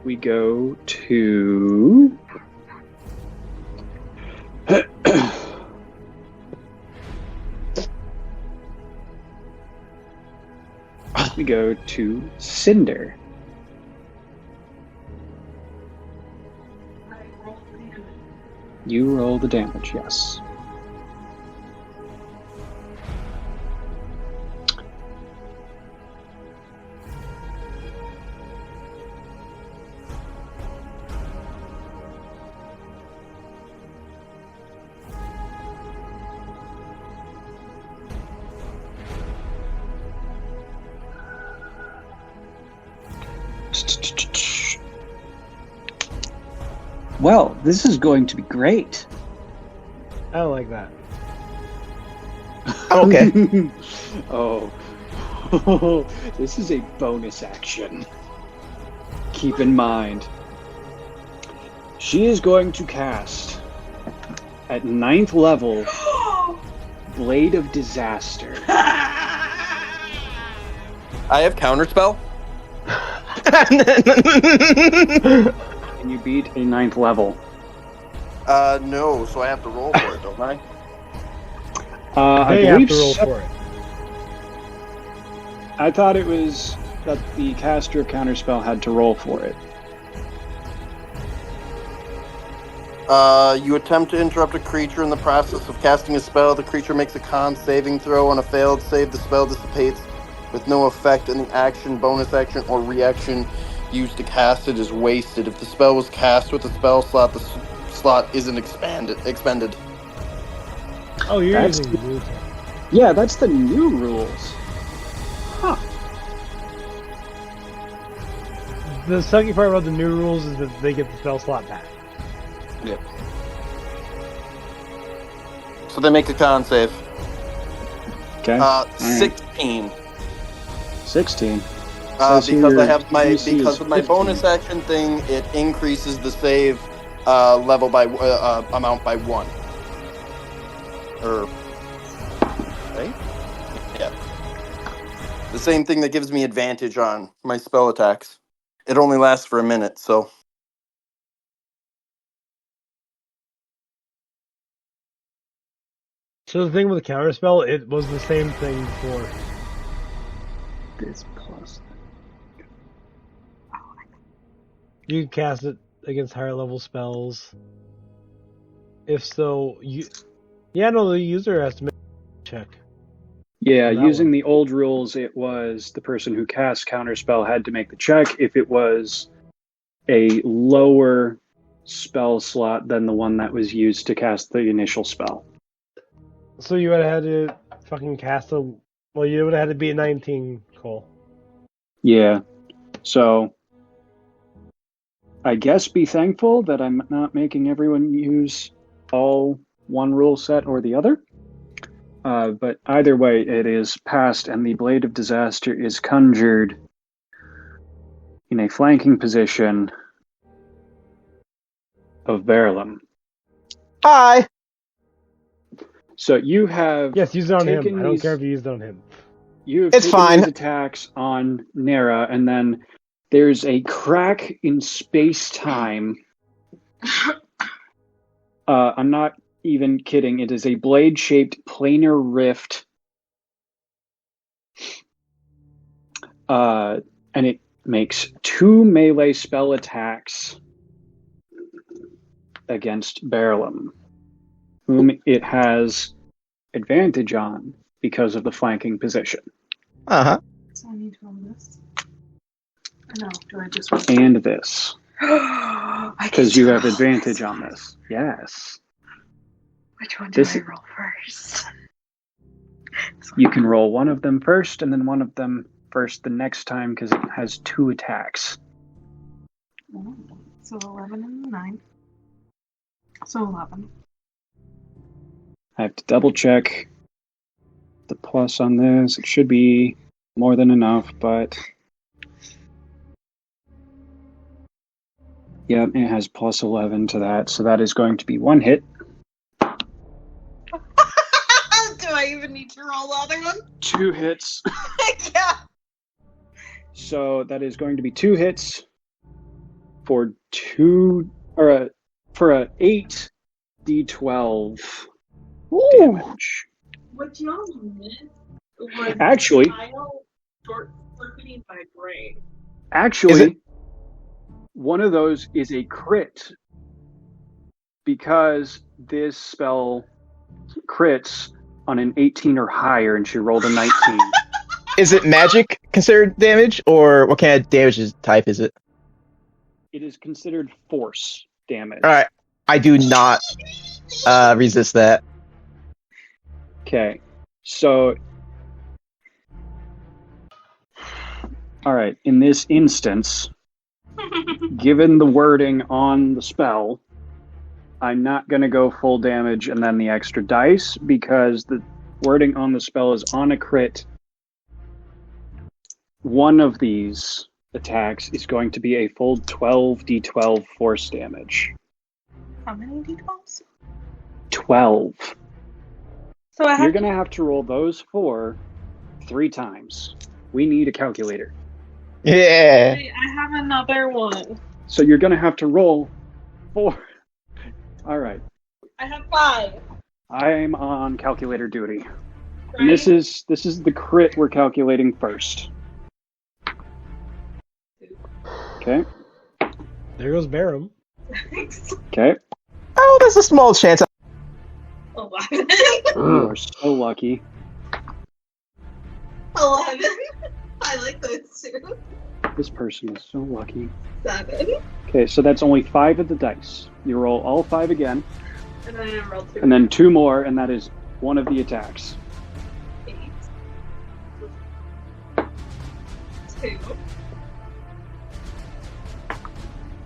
B: we go to we go to Cinder. You roll the damage, yes. Well, this is going to be great.
D: I don't like that.
A: I'm okay.
B: Oh, this is a bonus action. Keep in mind. She is going to cast at 9th level Blade of Disaster.
E: I have counterspell.
B: Can you beat a 9th level?
E: No, so I have to roll for it, don't I?
B: I
D: They have
B: believe
D: to roll
B: so.
D: for it.
B: I thought it was that the caster of counterspell had to roll for it.
E: You attempt to interrupt a creature in the process of casting a spell. The creature makes a con saving throw. On a failed save, the spell dissipates with no effect, and the action, bonus action, or reaction used to cast it is wasted. If the spell was cast with a spell slot, the slot isn't expended.
D: Oh, you're
B: That's-
D: using rules.
B: Yeah, that's the new rules. Huh.
D: The sucky part about the new rules is that they get the spell slot back.
E: Yep. So they make a con save.
B: Okay.
E: 16.
B: 16.
E: Because
B: Says here
E: I have my
B: DC is
E: because with my
B: 15.
E: bonus action thing, it increases the save level by amount by 1. Right? Yeah. The same thing that gives me advantage on my spell attacks. It only lasts for a minute, so.
D: So the thing with the counterspell, it was the same thing before.
B: This plus.
D: You can cast it against higher level spells. If so, the user has to make a check.
B: Yeah,
D: That
B: using
D: one.
B: the old rules, it was the person who cast counterspell had to make the check if it was a lower spell slot than the one that was used to cast the initial spell.
D: So you would have had to fucking cast a. Well, you would have had to be a 19, Cole.
B: Yeah. So, I guess be thankful that I'm not making everyone use all one rule set or the other. But either way, it is passed, and the Blade of Disaster is conjured in a flanking position of Belrim.
A: Hi.
B: So you have
D: Yes, use it on him.
B: taken
D: I don't
B: these-
D: care if you use it on him.
B: You have
A: It's
B: taken
A: fine.
B: these attacks on Nera, and then there's a crack in space-time. I'm not even kidding. It is a blade-shaped planar rift. And it makes 2 melee spell attacks against Belrim, whom it has advantage on because of the flanking position.
A: Uh-huh.
H: So I need to roll this. Or no, do I just roll?
B: And this.
H: I get
B: Because
H: to
B: you have
H: roll
B: advantage
H: this
B: on
H: one.
B: this. Yes.
H: Which one do
B: This-
H: I roll first?
B: You can roll one of them first, and then one of them first the next time, because it has 2 attacks.
H: Oh, so 11 and 9. So 11.
B: I have to double check the plus on this. It should be more than enough, but yeah, it has plus 11 to that, so that is going to be 1 hit.
H: Do I even need to roll the other one?
B: 2 hits.
H: Yeah.
B: So that is going to be 2 hits for 8 d12 damage.
H: What y'all missed was
B: Actually-
H: Kyle short-circuiting my brain.
B: Actually,
A: Is it-
B: one of those is a crit because this spell crits on an 18 or higher, and she rolled a 19.
A: Is it magic considered damage, or what kind of damage type is it?
B: It is considered force damage.
A: All right, I do not resist that.
B: Okay, so all right. In this instance, given the wording on the spell, I'm not going to go full damage and then the extra dice, because the wording on the spell is on a crit. One of these attacks is going to be a full 12d12 force damage.
H: How many d12s?
B: 12.
H: So I
B: You're
H: have
B: going to have to roll those 4 3 times. We need a calculator.
A: Yeah.
H: Wait, I have another one.
B: So you're going to have to roll 4. All right.
H: I have 5.
B: I'm on calculator duty.
H: Right?
B: And this is the crit we're calculating first. Okay.
D: There goes Belrim.
B: Okay.
A: Oh, there's a small chance.
H: 11.
B: You are so lucky.
H: 11. I like those two.
B: This person is so lucky.
H: 7.
B: Okay, so that's only 5 of the dice. You roll all 5 again,
H: And then I roll 2.
B: and then 2 more, and that is one of the attacks.
H: 8. 2.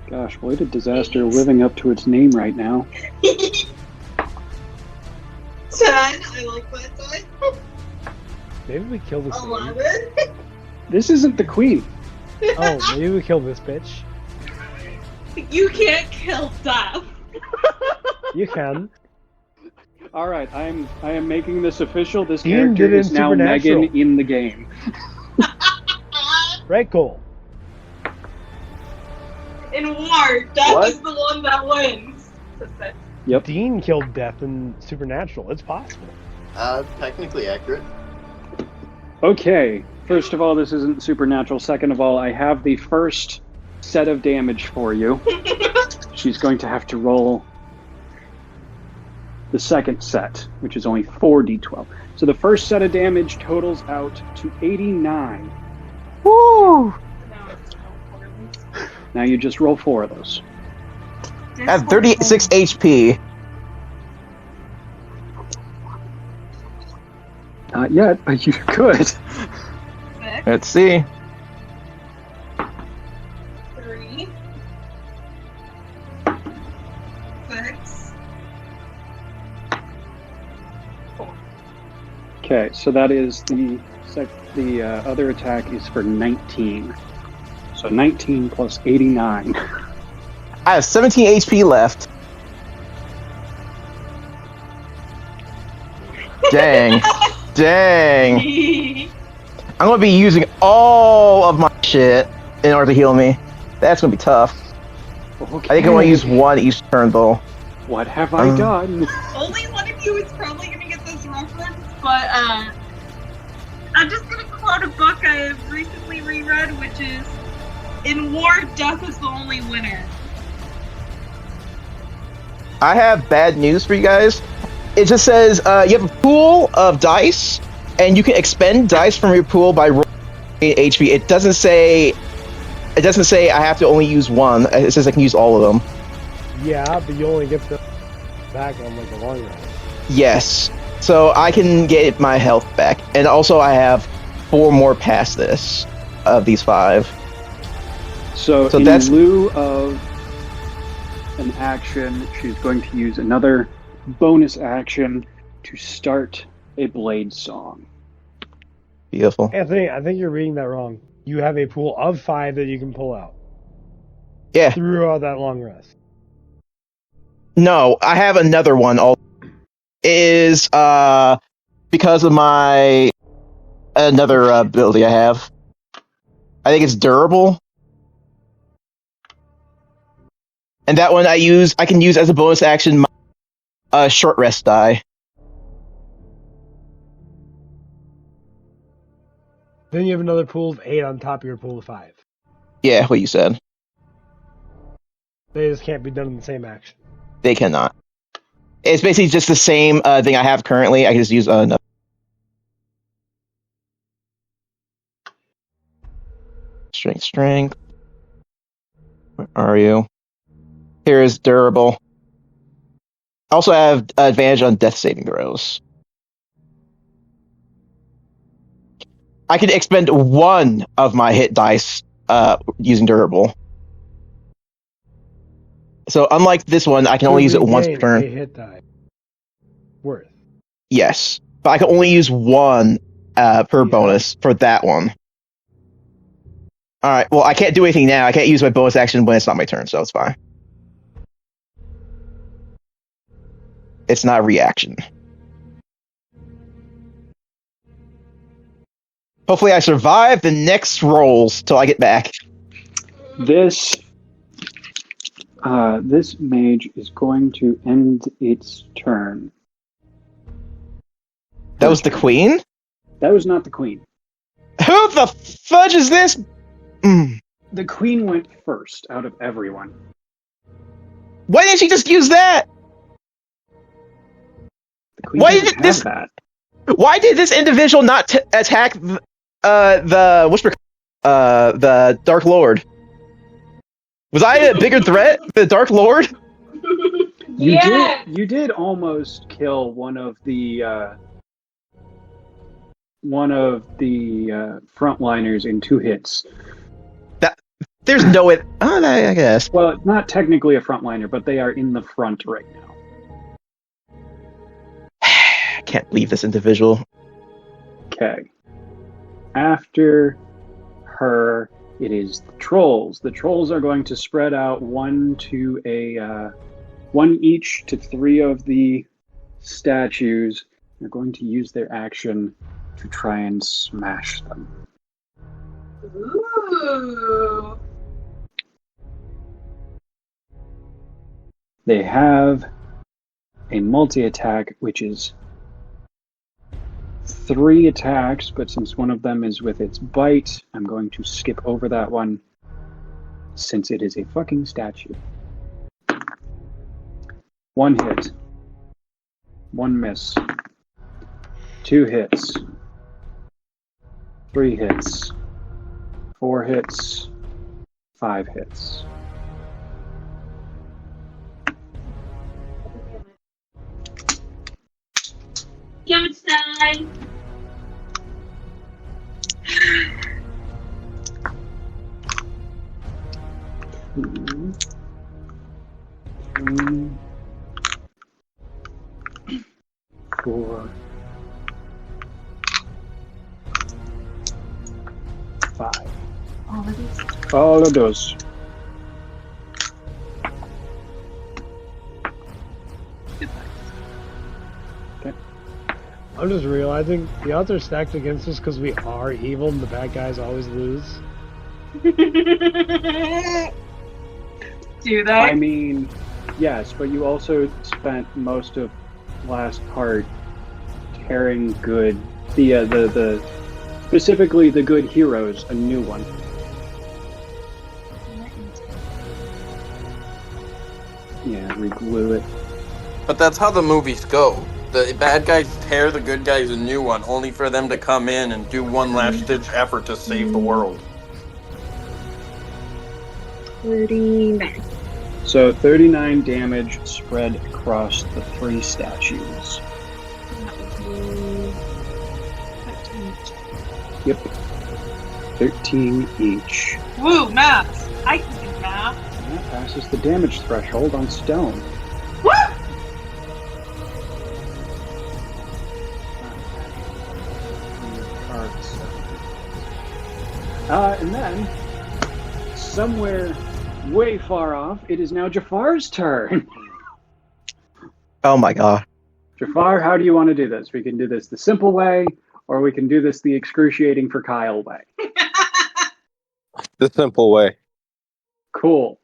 B: Gosh, what a disaster living up to its name right now.
H: 10. I like that die.
D: Maybe we kill this lady.
H: 11.
B: This isn't the queen.
D: Oh, maybe we kill this bitch.
H: You can't kill Death.
D: You can.
B: All right, I am making this official. This
D: Dean
B: character
D: did it
B: is
D: in
B: now
D: Supernatural.
B: Megan in the game.
D: Right, Cole.
H: In war, Death
J: What?
H: is the one that wins.
B: Yep.
D: Dean killed Death in Supernatural. It's possible.
J: Technically accurate.
B: Okay, first of all, this isn't supernatural. Second of all, I have the first set of damage for you. She's going to have to roll the second set, which is only 4d12. So the first set of damage totals out to 89.
A: Woo!
B: Now you just roll 4 of those.
A: I have 36 HP.
B: Not yet, but you could.
H: 6.
A: Let's see.
H: 3. 6. 4.
B: Okay, so that is the other attack is for 19. So 19 plus 89.
A: I have 17 HP left. Dang. Dang. I'm going to be using all of my shit in order to heal me. That's going to be tough.
B: Okay.
A: I think I want to use one each turn, though.
B: What have I done?
H: Only one of you is probably going to get this reference, but I'm just going to quote a book I have recently reread, which is, in war, death is the only winner.
A: I have bad news for you guys. It just says you have a pool of dice, and you can expend dice from your pool by rolling HP. It doesn't say I have to only use one. It says I can use all of them.
D: Yeah, but you only get the back on like a long run.
A: Yes. So I can get my health back. And also I have 4 more past this of these 5.
B: So in
A: that's
B: lieu of an action, she's going to use another bonus action to start a blade song.
A: beautiful.
D: Anthony, I think you're reading that wrong. You have a pool of 5 that you can pull out.
A: Yeah.
D: Throughout that long rest.
A: No, I have another one. It is because of my another ability I have. I think it's durable. And that one I can use as a bonus action my short rest die.
D: Then you have another pool of 8 on top of your pool of 5.
A: Yeah, what you said.
D: They just can't be done in the same action.
A: They cannot. It's basically just the same thing I have currently. I can just use another. Strength. Where are you? Here is durable. Also, I have advantage on death saving throws. I can expend 1 of my hit dice using durable. So unlike this one, I can only use it once per turn.
D: A hit die. Worth.
A: Yes, but I can only use 1 per bonus for that one. All right. Well, I can't do anything now. I can't use my bonus action when it's not my turn, so it's fine. it's not a reaction. Hopefully I survive the next rolls till I get back.
B: This mage is going to end its turn.
A: That was the queen?
B: That was not the queen.
A: Who the fudge is this?
B: The queen went first out of everyone.
A: Why didn't she just use that?
B: The queen doesn't have that.
A: Why did this individual not attack the Whisper, the Dark Lord? Was I a bigger threat than the Dark Lord?
B: You did almost kill one of the frontliners in 2 hits.
A: There's no way. Oh, I guess.
B: Well, not technically a frontliner, but they are in the front right now.
A: I can't believe this individual.
B: Okay. After her, it is the trolls. The trolls are going to spread out one each to 3 of the statues. They're going to use their action to try and smash them.
H: Ooh.
B: They have a multi-attack, which is 3 attacks, but since one of them is with its bite, I'm going to skip over that one, since it is a fucking statue. 1 hit. 1 miss. 2 hits. 3 hits. 4 hits. 5 hits.
H: Damage time.
B: Four, 5. All of those.
D: I'm just realizing the odds are stacked against us because we are evil and the bad guys always lose.
H: Do they?
B: I mean, yes, but you also spent most of last part tearing good the specifically the good heroes a new one. Yeah, reglue it.
J: But that's how the movies go. The bad guys tear the good guys a new one, only for them to come in and do one last-ditch effort to save the world.
H: 39.
B: So 39 damage spread across the 3 statues. Yep. 13 each.
H: Woo, math. I can do math.
B: And that passes the damage threshold on stone.
H: Woo!
B: And then, somewhere way far off, it is now Jafaar's turn.
A: Oh my god.
B: Jafaaar, how do you want to do this? We can do this the simple way, or we can do this the excruciating for Kyle way.
C: The simple way.
B: Cool.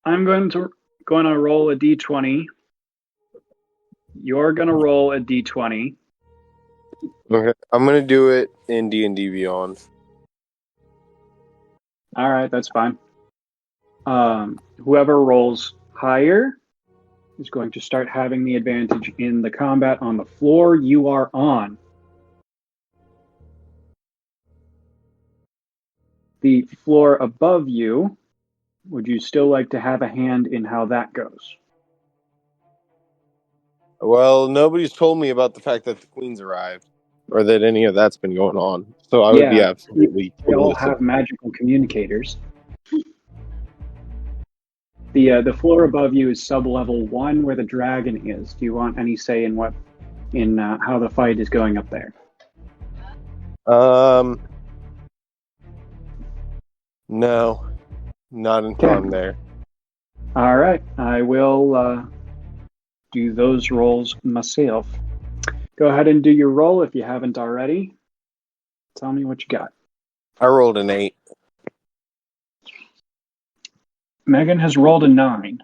B: I'm going to roll a d20. You're going to roll a d20.
C: Okay, I'm gonna do it in D&D Beyond.
B: All right, that's fine. Whoever rolls higher is going to start having the advantage in the combat on the floor you are on. The floor above you, would you still like to have a hand in how that goes?
C: Well, nobody's told me about the fact that the Queen's arrived, or that any of that's been going on. So I would be absolutely.
B: They all have magical communicators. The floor above you is sub-level 1, where the dragon is. Do you want any say in how the fight is going up there?
C: No, not until I'm there.
B: All right, I will do those rolls myself. Go ahead and do your roll if you haven't already. Tell me what you got.
C: I rolled an 8.
B: Megan has rolled a 9.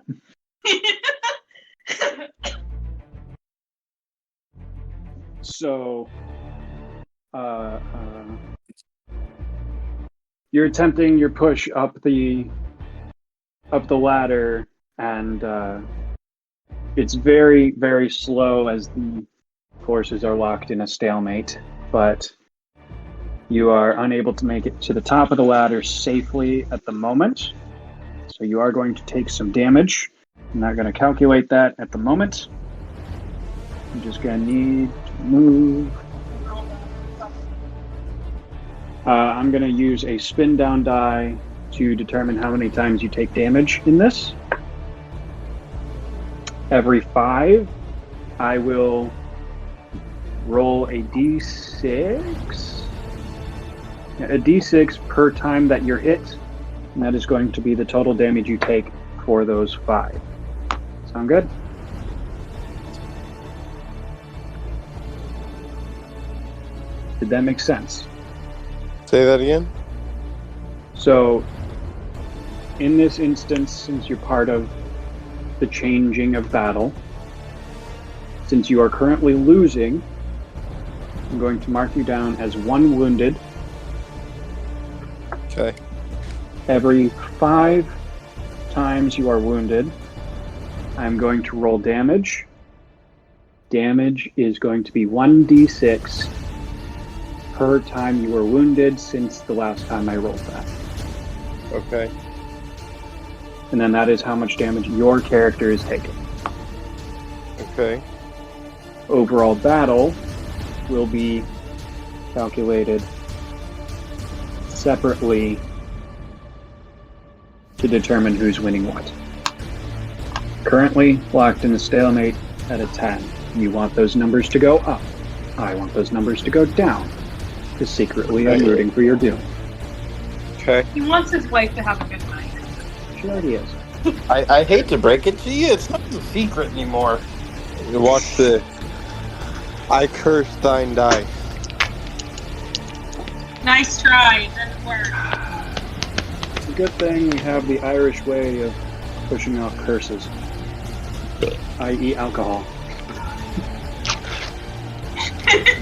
B: So, you're attempting your push up the ladder, and it's very, very slow as the forces are locked in a stalemate. But you are unable to make it to the top of the ladder safely at the moment. So you are going to take some damage. I'm not going to calculate that at the moment. I'm just going to need to move. I'm going to use a spin down die to determine how many times you take damage in this. Every 5, I will roll a d6. A d6 per time that you're hit, and that is going to be the total damage you take for those 5. Sound good? Did that make sense?
C: Say that again?
B: So, in this instance, since you're part of the changing of battle, since you are currently losing, I'm going to mark you down as 1 wounded.
C: Okay.
B: Every 5 times you are wounded, I'm going to roll damage. Damage is going to be 1d6 per time you were wounded since the last time I rolled that.
C: Okay.
B: And then that is how much damage your character is taking.
C: Okay.
B: Overall battle will be calculated separately to determine who's winning what. Currently locked in a stalemate at a 10. You want those numbers to go up. I want those numbers to go down. Because secretly I'm rooting for your doom.
C: Okay.
H: He wants his wife to have a good night.
B: She already is.
J: I hate to break it to you, it's not a secret anymore.
C: You watch the I curse thine die.
H: Nice try. It didn't work.
B: It's a good thing we have the Irish way of pushing off curses, i.e. alcohol.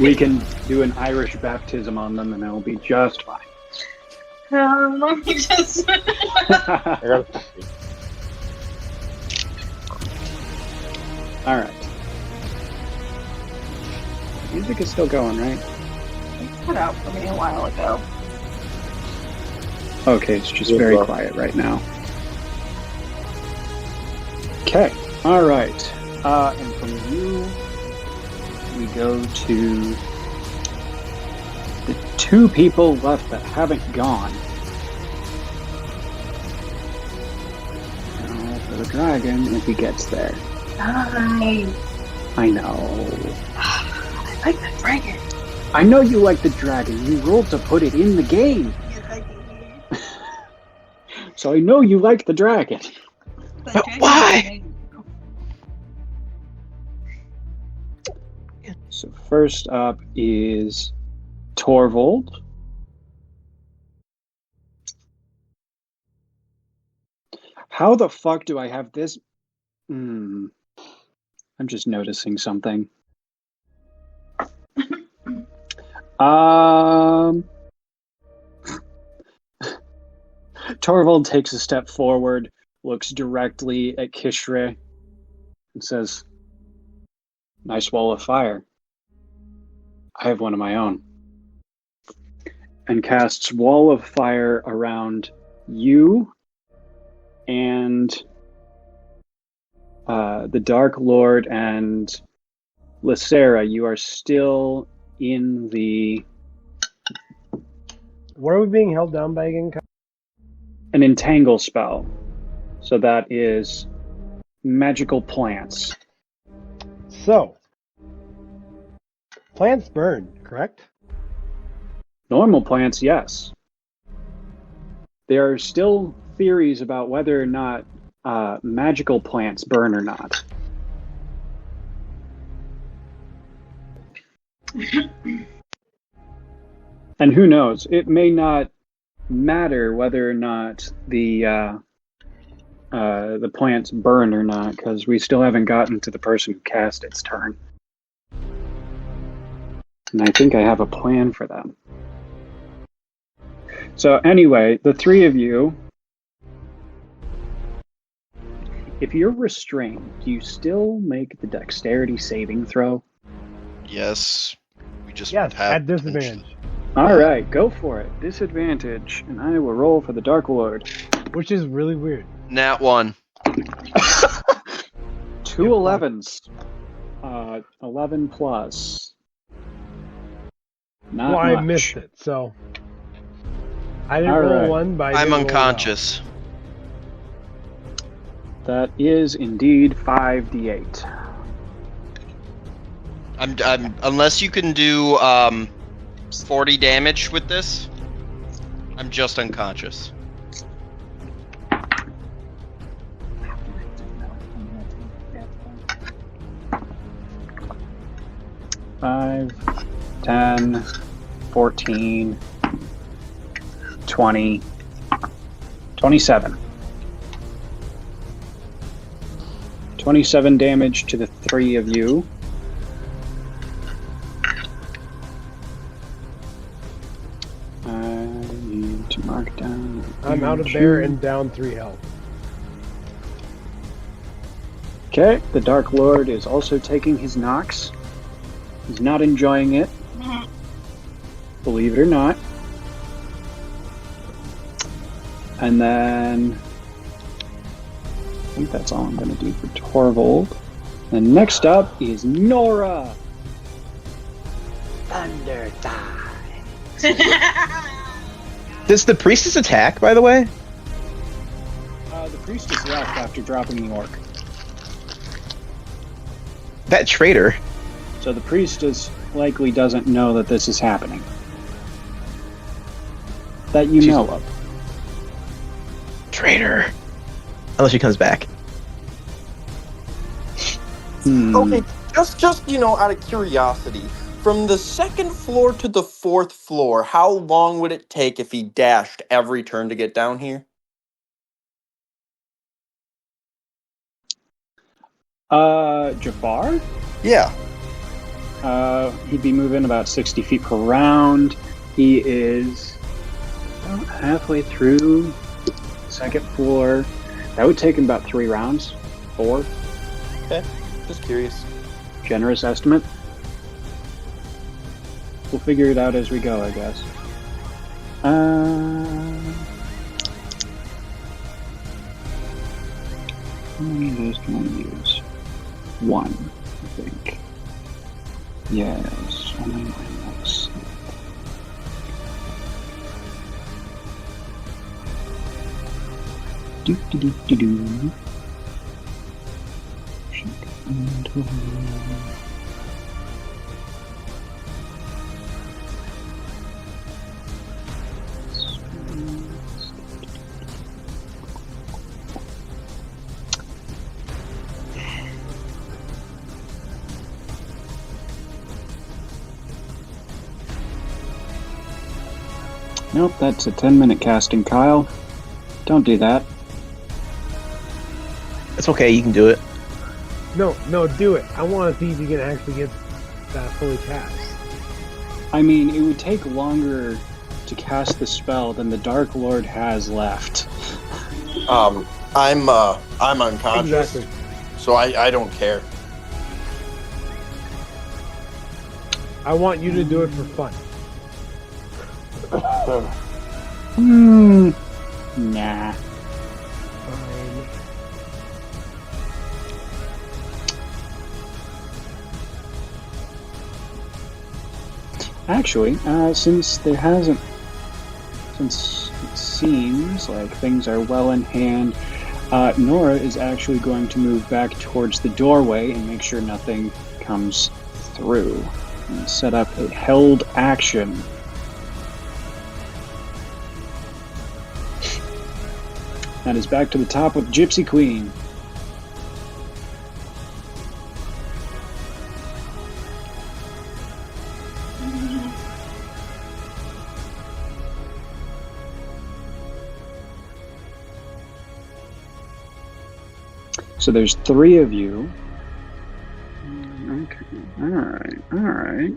B: We can do an Irish baptism on them and it'll be just fine.
H: Let me just...
B: Alright. Music is still going, right?
H: It's cut out for me a while ago.
B: Okay, it's just very quiet right now. Okay, alright. And from you, we go to the 2 people left that haven't gone. Now for the dragon, if he gets there.
H: Nice.
B: I know.
H: I like that dragon.
B: I know you like the dragon. You rolled to put it in the game.
H: Yes, I did.
B: So I know you like the dragon.
H: But
A: why?
B: So first up is Torvald. How the fuck do I have this? I'm just noticing something. Torvald takes a step forward, looks directly at Kish're, and says, "Nice wall of fire. I have one of my own." And casts wall of fire around you and the Dark Lord and Lisera. You are still in the...
D: What are we being held down by again?
B: an entangle spell. So that is magical plants.
D: So, plants burn, correct?
B: Normal plants, yes. There are still theories about whether or not magical plants burn or not. And who knows? It may not matter whether or not the plants burn or not, because we still haven't gotten to the person who cast its turn. And I think I have a plan for them. So anyway, the three of you, if you're restrained, do you still make the dexterity saving throw?
E: Yes. We just
D: Yes,
E: have
D: at disadvantage.
B: All right, go for it. Disadvantage, and I will roll for the Dark Lord.
D: Which is really weird.
E: Nat 1.
B: 2 11s. 11 plus. Not
D: Well,
B: much.
D: I missed it, so I didn't
B: All
D: roll
B: right.
D: one, but I
E: I'm
D: did roll
E: unconscious.
B: That is indeed 5d8.
E: I'm unless you can do 40 damage with this, I'm just unconscious.
B: Five, 10, 14, 20, 27. 27 damage to the three of you. I need to mark down.
D: I'm out of there and down 3 health.
B: Okay, the Dark Lord is also taking his knocks. He's not enjoying it. Believe it or not. And then I think that's all I'm going to do for Torvald. And next up is Nora.
I: Thunder
A: Does the priestess attack, by the way?
B: The priestess left after dropping the orc.
A: That traitor.
B: So the priestess likely doesn't know that this is happening. That you know of.
A: Traitor. Unless she comes back.
J: Okay, just out of curiosity, from the second floor to the fourth floor, how long would it take if he dashed every turn to get down here?
B: Jafaaar?
J: Yeah.
B: He'd be moving about 60 feet per round. He is about halfway through the second floor. That would take him about 3 rounds. 4.
J: Okay, just curious.
B: Generous estimate. We'll figure it out as we go, I guess. How many of those can I use? 1, I think. Yes. Only minus. Do. Nope, that's a 10-minute casting, Kyle. Don't do that.
A: It's okay, you can do it.
D: No, do it. I want to see if you can actually get that fully cast.
B: I mean, it would take longer to cast the spell than the Dark Lord has left.
J: I'm unconscious,
D: Exactly.
J: so I don't care.
D: I want you to do it for fun.
B: Nah.
D: Fine.
B: Actually, since it seems like things are well in hand, Nora is actually going to move back towards the doorway and make sure nothing comes through. And set up a held action. That is back to the top with Gypsy Queen. So there's 3 of you. Okay. Alright.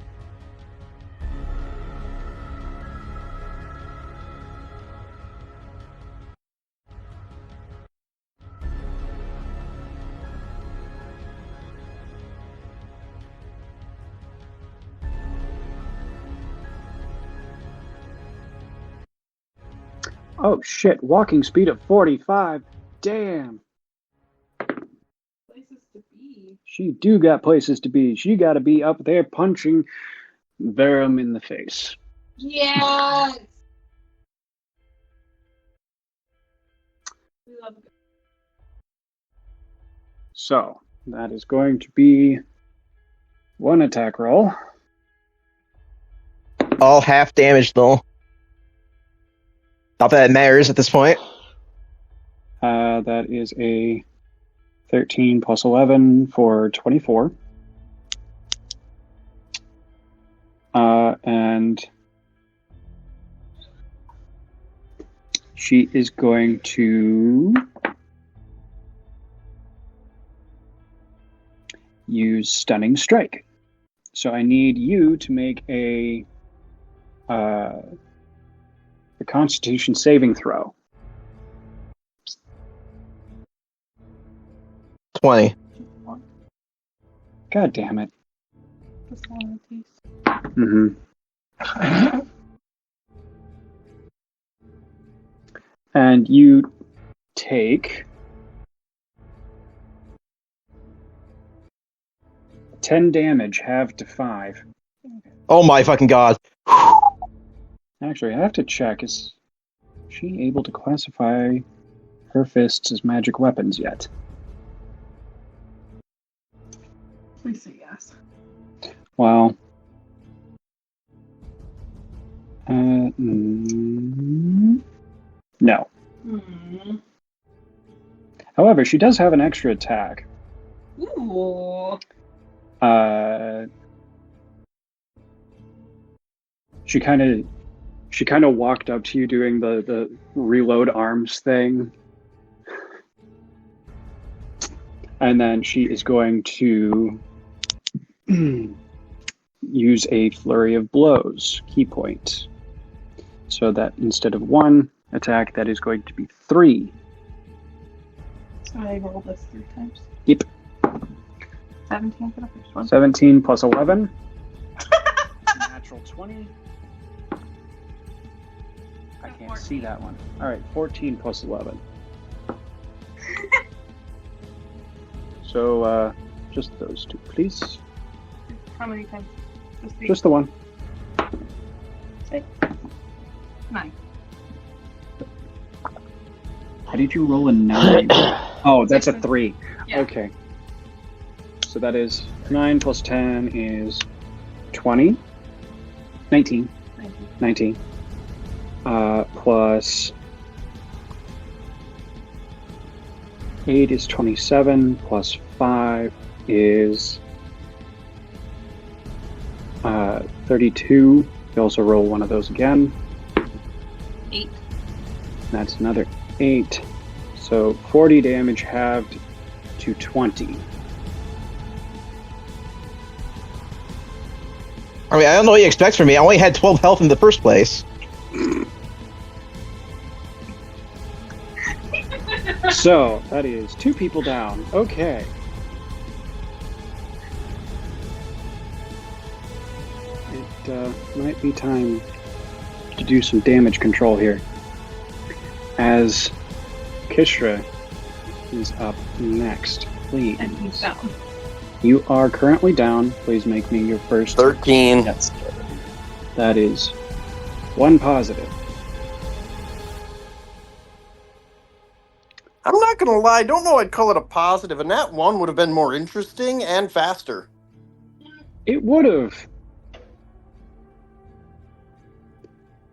B: Oh shit, walking speed of 45. Damn.
H: Places to be.
B: She do got places to be. She gotta be up there punching Belrim in the face.
H: Yes. We love it.
B: So, that is going to be 1 attack roll.
A: All half damage though. Not that it matters at this point.
B: That is a 13 plus 11 for 24. And she is going to use Stunning Strike. So I need you to make a Constitution saving throw.
A: 20.
B: God damn it.
H: Just one piece.
B: Mm-hmm. And you take 10 damage, halved to 5.
A: Oh my fucking god.
B: Actually, I have to check. Is she able to classify her fists as magic weapons yet?
H: Please say yes.
B: Well, no.
H: Hmm.
B: However, she does have an extra attack.
H: Ooh.
B: She kind of walked up to you doing the reload arms thing. And then she is going to use a flurry of blows, key point. So that instead of 1 attack, that is going to be 3.
H: So I rolled this 3 times.
B: Yep.
H: 17 for the first one.
B: 17 plus 11. Natural 20. I can't
H: 14.
B: see that one. Alright, 14 plus 11. So, just those 2, please.
H: How many times?
B: Just the 1.
H: 6. 9.
B: How did you roll a 9? Oh, that's a 3.
H: Yeah.
B: Okay. So that is 9 plus 10 is 20. 19. 19. Plus 8 is 27. Plus 5 is 32. You also roll one of those again.
H: 8.
B: That's another 8. So 40 damage halved to 20.
A: I mean, I don't know what you expect from me. I only had 12 health in the first place.
B: So that is 2 people down. Okay. It might be time to do some damage control here. As Kish're is up next, please.
H: And he's down.
B: You are currently down. Please make me your first.
J: 13.
B: Yes. That is 1 positive.
J: I'm not gonna lie, I don't know I'd call it a positive, and that one would have been more interesting and faster.
B: It would have.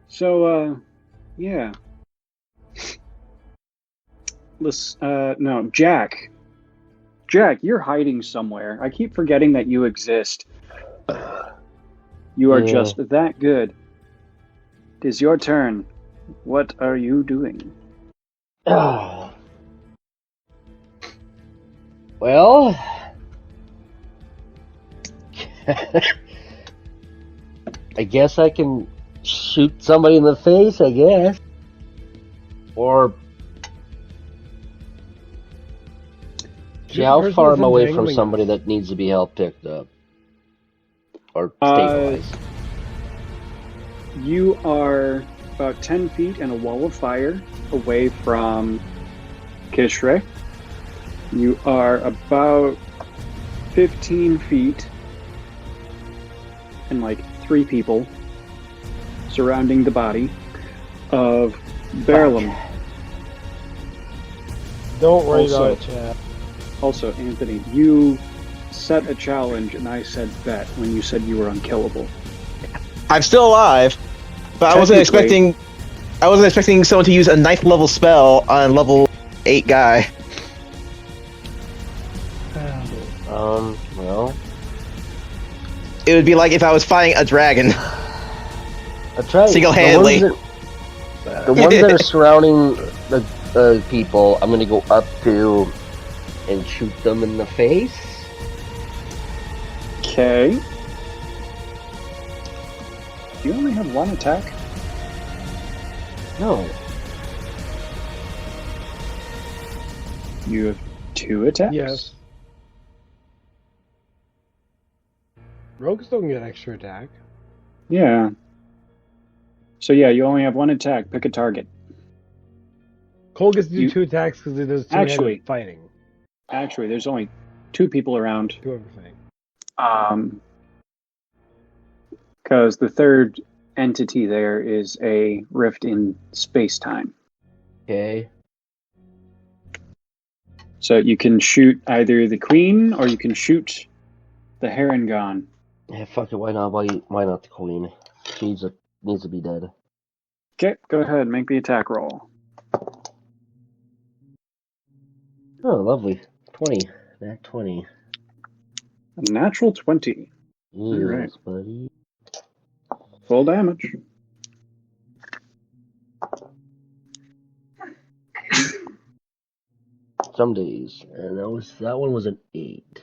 B: So, yeah. No, Jack. Jack, you're hiding somewhere. I keep forgetting that you exist. You are just that good. It is your turn. What are you doing?
I: Well, I guess I can shoot somebody in the face, I guess. Or see, how
D: Yours
I: far
D: was
I: am I away from
D: entangling
I: somebody
D: us.
I: that needs to be helped picked up? Or stabilized?
B: You are about 10 feet and a wall of fire away from Kish're. You are about 15 feet and like 3 people surrounding the body of Belrim.
D: Don't worry
B: Also-
D: about it, chat.
B: Also, Anthony, you set a challenge and I said bet when you said you were unkillable.
A: I'm still alive, but I wasn't
B: Technically-
A: expecting someone to use a knife level spell on level 8 guy.
I: Well,
A: It would be like if I was fighting a dragon.
I: I tried.
A: Single-handedly.
I: The ones that are surrounding the people, I'm gonna go up to and shoot them in the face.
B: Okay. Do you only have 1 attack?
I: No.
B: You have 2 attacks?
D: Yes. Rogues don't get extra attack.
B: Yeah. So yeah, you only have 1 attack. Pick a target.
D: Cole gets to do
B: You-
D: 2 attacks because it does
B: Actually-
D: two-handed fighting.
B: Actually, there's only 2 people around.
D: Do everything.
B: Because the third entity there is a rift in space-time.
I: Okay.
B: So you can shoot either the queen or you can shoot the Harengon.
I: Yeah, fuck it. Why not? Why not the queen? She needs to be dead.
B: Okay, go ahead, make the attack roll.
I: Oh, lovely. 20. That 20.
B: A natural 20.
I: Yes,
B: Alright.
I: buddy.
B: Full damage.
I: Some days, and that one was an 8.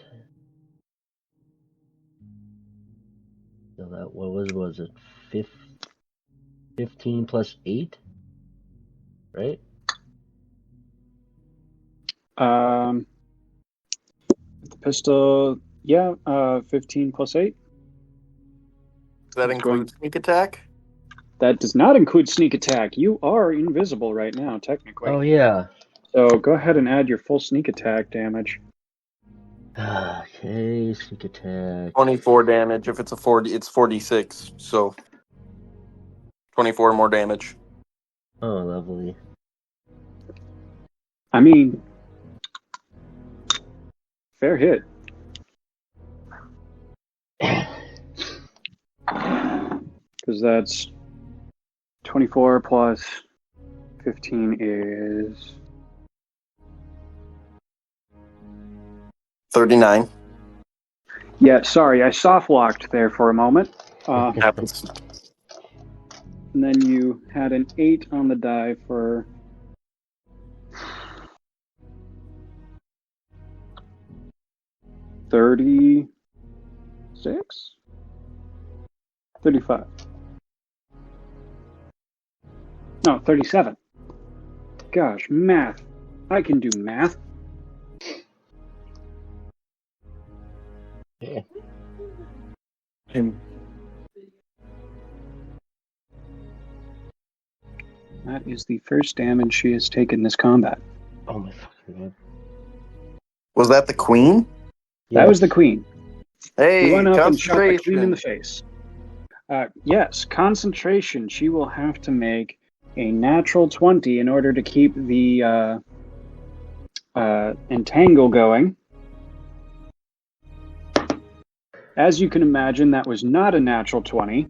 I: So that what was it? 15 plus 8, right?
B: The pistol, yeah, 15 plus 8.
J: Does that include sneak attack?
B: That does not include sneak attack. You are invisible right now, technically.
I: Oh yeah.
B: So go ahead and add your full sneak attack damage.
I: Okay, sneak attack.
J: 24 damage. If it's a 40, it's 46. So 24 more damage.
I: Oh, lovely.
B: I mean, fair hit. Because that's 24 plus 15 is
J: 39.
B: Yeah, sorry, I soft locked there for a moment.
J: Happens.
B: And then you had an 8 on the die for 36? 35. No, 37. Gosh, math. I can do math.
I: Yeah.
B: That is the first damage she has taken this combat.
I: Oh my fucking god.
J: Was that the queen?
B: That was the queen.
J: Hey,
B: He went up and shot the queen in
J: concentration.
B: the face. Yes, concentration. She will have to make a natural 20 in order to keep the entangle going. As you can imagine, that was not a natural 20.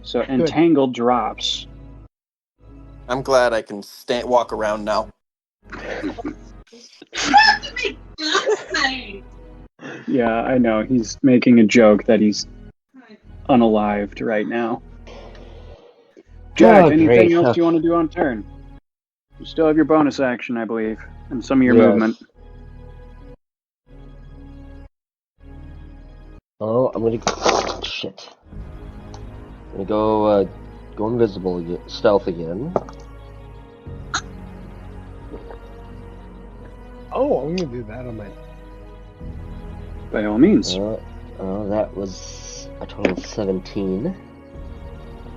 B: So entangle drops.
J: I'm glad I can walk around now.
B: Yeah, I know. He's making a joke that he's unalived right now. Jack,
I: Oh,
B: anything
I: great.
B: else you want to do on turn? You still have your bonus action, I believe, and some of your
I: Yes.
B: movement.
I: Oh, I'm gonna shit. I'm gonna go invisible again, stealth again.
D: Oh, I'm gonna do that on my.
B: By all means.
I: That was a total of 17.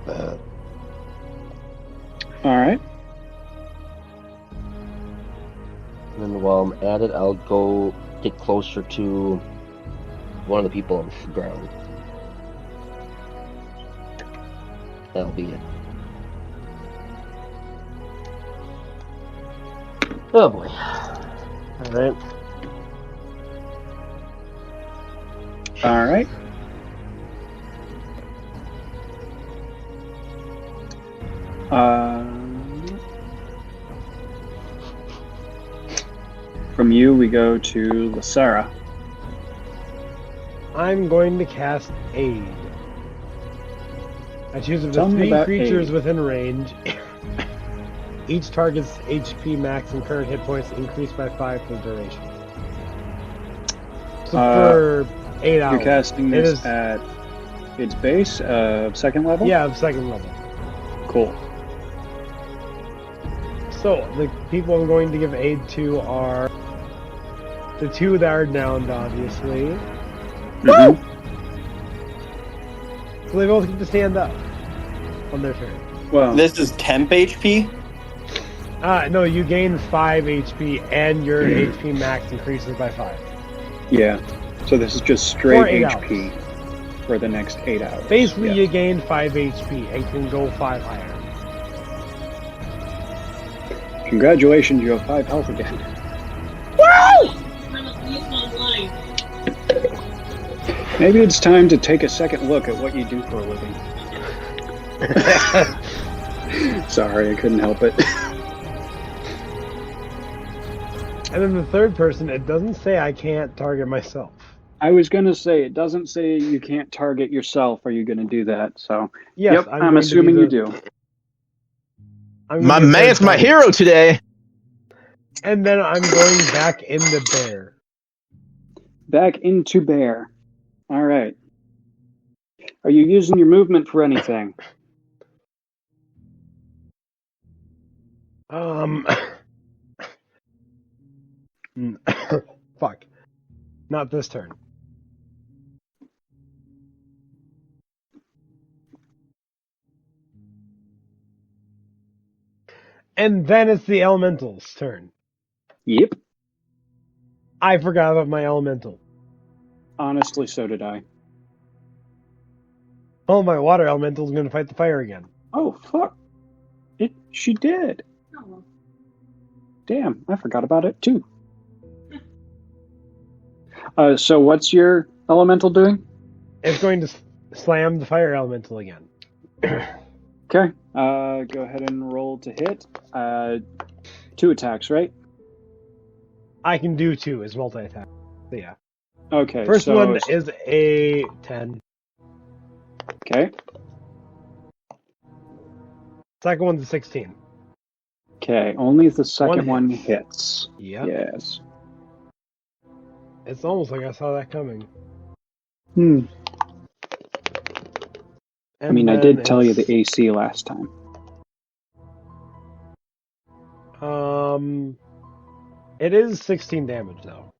B: All right.
I: And then while I'm at it, I'll go get closer to one of the people on the ground. That'll be it. Oh boy. Alright.
B: All right. From you, we go to Lisera.
D: I'm going to cast Aid. I choose up
B: Tell
D: to
B: me
D: 3
B: about
D: creatures
B: Aid.
D: within range. Each target's HP max and current hit points increase by 5 for the duration. So for 8 hours.
B: You're casting
D: It
B: this
D: is-
B: at its base, second level?
D: Yeah, second level.
B: Cool.
D: So, the people I'm going to give aid to are the 2 that are downed, obviously.
B: Mhm.
D: So they both get to stand up on their turn.
B: Well,
J: This is temp HP?
D: No, you gain 5 HP and your HP max increases by 5.
B: yeah. So this is just straight
D: For 8
B: HP for the next 8 hours.
D: Basically,
B: Yeah.
D: you gain 5 HP and can go 5 higher.
B: Congratulations, you have 5 health again. Maybe it's time to take a second look at what you do for a living. Sorry, I couldn't help it.
D: And then the third person, it doesn't say I can't target myself.
B: I was gonna say, it doesn't say you can't target yourself. Are you gonna do that? So,
D: Yes,
B: yep,
D: I'm
B: I'm
D: going to
B: assuming
D: be
B: you
D: the-
B: do.
D: I'm
A: My
D: gonna be a
A: man's
D: third
A: my
D: party.
A: hero today.
D: And then I'm going back into bear.
B: Back into bear. All right. Are you using your movement for anything?
D: Fuck. Not this turn. And then it's the elemental's turn.
B: Yep.
D: I forgot about my elemental.
B: Honestly, so did I.
D: Oh, my water elemental's going to fight the fire again.
B: Oh, fuck. She did. Damn, I forgot about it too. So what's your elemental doing?
D: It's going to slam the fire elemental again.
B: Okay. Go ahead and roll to hit. 2 attacks, right?
D: I can do 2 as multi-attack. So yeah.
B: Okay.
D: First
B: so
D: one is a 10.
B: Okay.
D: Second one's a 16.
B: Okay. Only the second
D: One
B: one hits.
D: Yep.
B: Yes.
D: It's almost like I saw that coming.
B: I
D: And
B: mean, I
D: then
B: did tell you
D: it's-
B: the AC last time.
D: It is 16 damage though.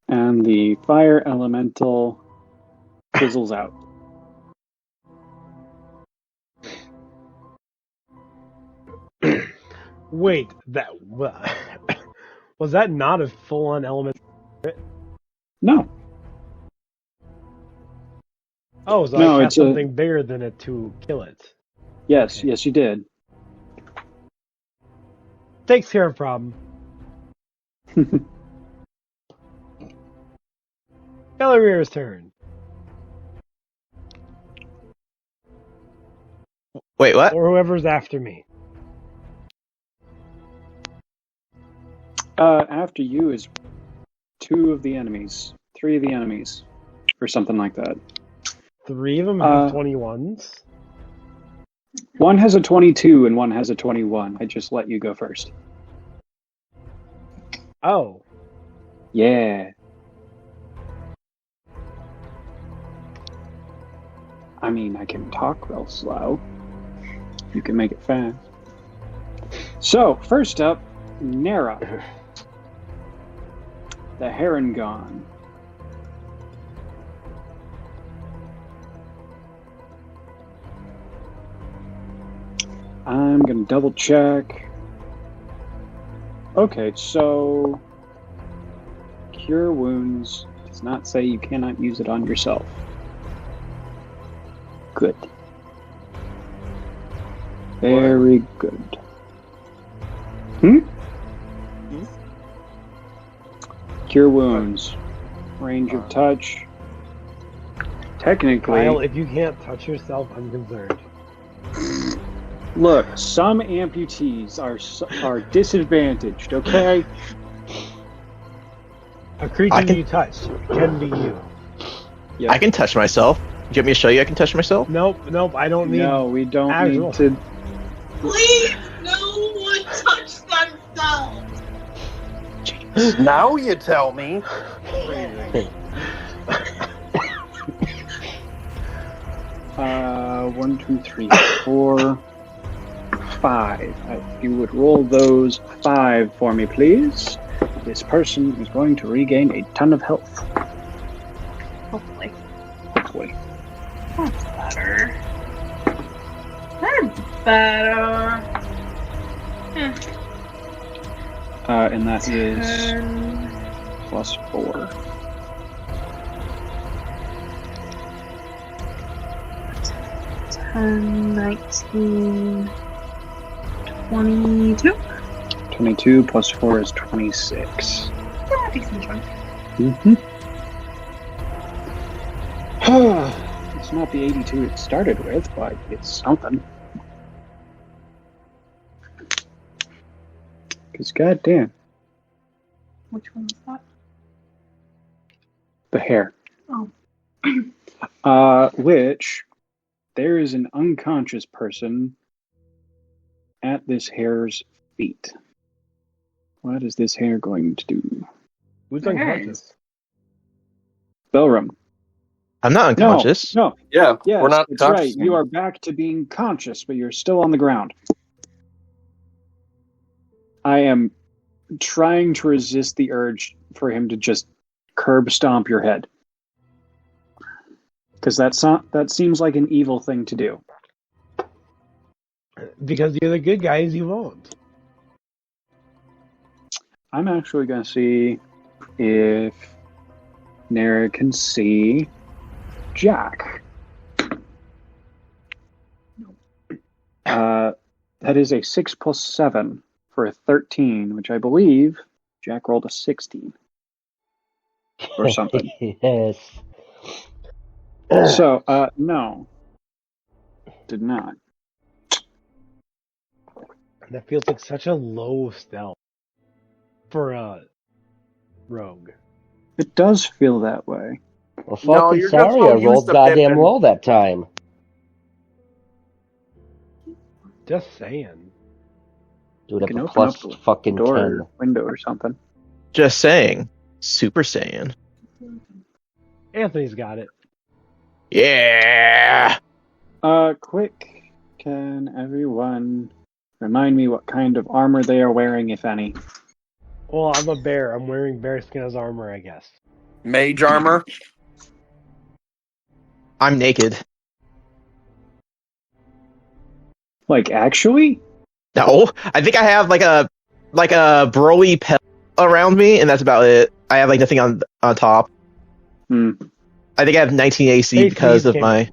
B: And the fire elemental fizzles out.
D: Wait, that was that not a full-on element?
B: No.
D: Oh, so
B: No,
D: I
B: it's
D: cast
B: a-
D: something bigger than it to kill it.
B: Yes,
D: Okay.
B: yes, you did.
D: Takes care of problem. Belrim's turn.
A: Wait, what?
D: Or whoever's after me.
B: After you is 2 of the enemies. 3 of the enemies. Or something like that.
D: 3 of them have 21s.
B: One has a 22 and one has a 21. I just let you go first.
D: Oh.
B: Yeah. I mean, I can talk real slow. You can make it fast. So, first up, Nera. The Heron. I'm gonna double check. Okay, so Cure Wounds does not say you cannot use it on yourself. Good. Very good. Cure Wounds. Range of touch. Technically...
D: Kyle, if you can't touch yourself, I'm concerned.
B: Look, some amputees are disadvantaged, okay?
D: A creature you touch can be you.
A: I can touch myself. Do you want me to show you I can touch myself?
D: Nope, I don't need...
B: No, we don't
D: actual.
B: need to...
H: Please, no one touch themselves.
J: Now you tell me.
B: 1, 2, 3, 4, 5. If you would roll those 5 for me, please. This person is going to regain a ton of health.
H: Hopefully.
B: Hopefully.
H: That's better. That's better.
B: And that is
H: 10.
B: plus 4.
H: 10, 19, 22.
B: 22 plus 4 is 26.
H: Yeah, decent chunk.
B: It's not the 82 it started with, but it's something. Because goddamn.
H: Which one was that?
B: The hair.
H: Oh.
B: Which there is an unconscious person at this hare's feet. What is this hare going to do?
D: Who's unconscious?
B: Belrim.
A: I'm not unconscious.
B: No.
J: Yeah,
B: Yes,
J: we're not
B: that's right.
J: conscious
B: You are back to being conscious, but you're still on the ground. I am trying to resist the urge for him to just curb stomp your head. Because that seems like an evil thing to do.
D: Because you're the good guys, you won't.
B: I'm actually going to see if Nera can see Jack. That is a 6 plus 7 for a 13, which I believe Jack rolled a 16. Or something.
I: Yes.
B: So, no. Did not.
D: That feels like such a low stealth for a rogue.
B: It does feel that way.
I: Well,
J: No,
I: fucking
J: you're just
I: sorry,
J: so
I: I
J: used
I: rolled
J: to
I: goddamn
J: pimping.
I: well that time.
D: Just saying.
I: Dude,
B: You
I: I
B: can
I: have a
B: open
I: plus
B: up the
I: fucking
B: door
I: 10.
B: or window or something.
A: Just saying. Super Saiyan.
D: Anthony's got it.
A: Yeah.
B: Quick. Can everyone remind me what kind of armor they are wearing, if any?
D: Well, I'm a bear. I'm wearing bearskin as armor, I guess.
J: Mage armor.
A: I'm naked.
B: Like, actually?
A: No, I think I have like a broy pelt around me, and that's about it. I have like nothing on top. I think I have 19 AC
D: Hey,
A: because
D: please,
A: of
D: Kim.
A: my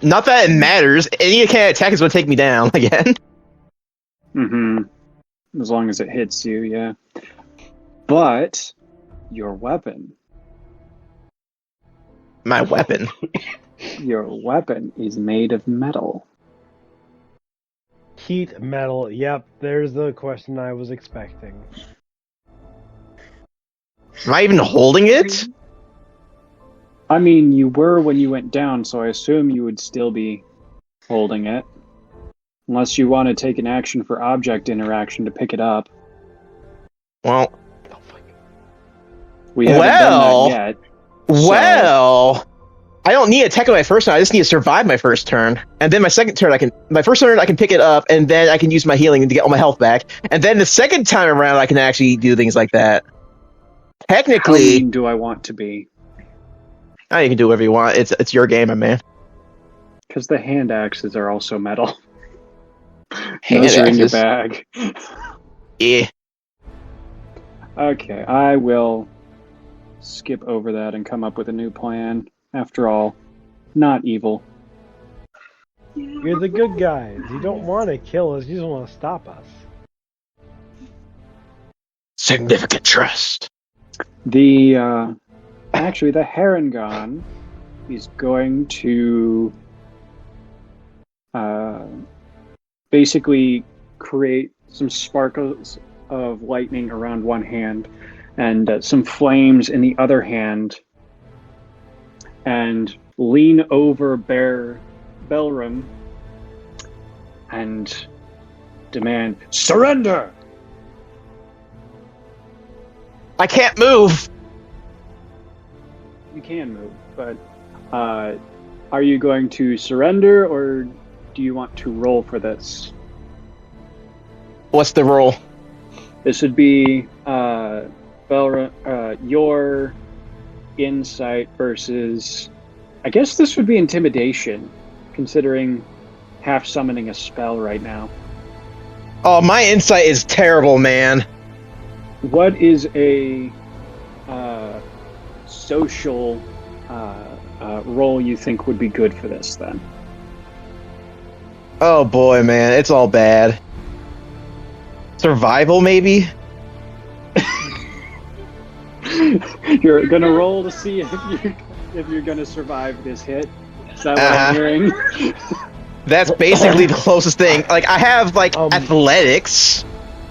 A: Not that it matters. Any kind of attack is going to take me down again.
B: As long as it hits you, yeah. But your weapon.
A: My weapon.
B: Your weapon is made of metal.
D: Heat metal. Yep, there's the question I was expecting.
A: Am I even holding it?
B: I mean, you were when you went down, so I assume you would still be holding it. Unless you want to take an action for object interaction to pick it up.
A: Well,
B: We haven't done that yet.
A: Well, I don't need to attack on my first turn. I just need to survive my first turn, and then my second turn my first turn I can pick it up, and then I can use my healing to get all my health back, and then the second time around I can actually do things like that.
B: How
A: Technically,
B: mean do I want to be?
A: you can do whatever you want. It's your game, my man.
B: Because the hand axes are also metal.
A: Hand
B: Those are in your
A: axes.
B: bag.
A: Yeah.
B: Okay, I will skip over that and come up with a new plan. After all, not evil.
D: You're the good guys. You don't want to kill us. You just want to stop us.
A: Significant trust.
B: The actually the Harangon is going to basically create some sparkles of lightning around one hand and some flames in the other hand, and lean over Belrim and demand surrender.
A: I can't move.
B: You can move, but are you going to surrender, or do you want to roll for this?
A: What's the roll?
B: This would be your insight versus... I guess this would be intimidation, considering half summoning a spell right now.
A: Oh, my insight is terrible, man.
B: What is a social role you think would be good for this, then?
A: Oh boy, man, it's all bad. Survival, maybe?
B: You're gonna roll to see if you're gonna survive this hit. Is that what I'm hearing?
A: That's basically the closest thing. Like, I have, athletics.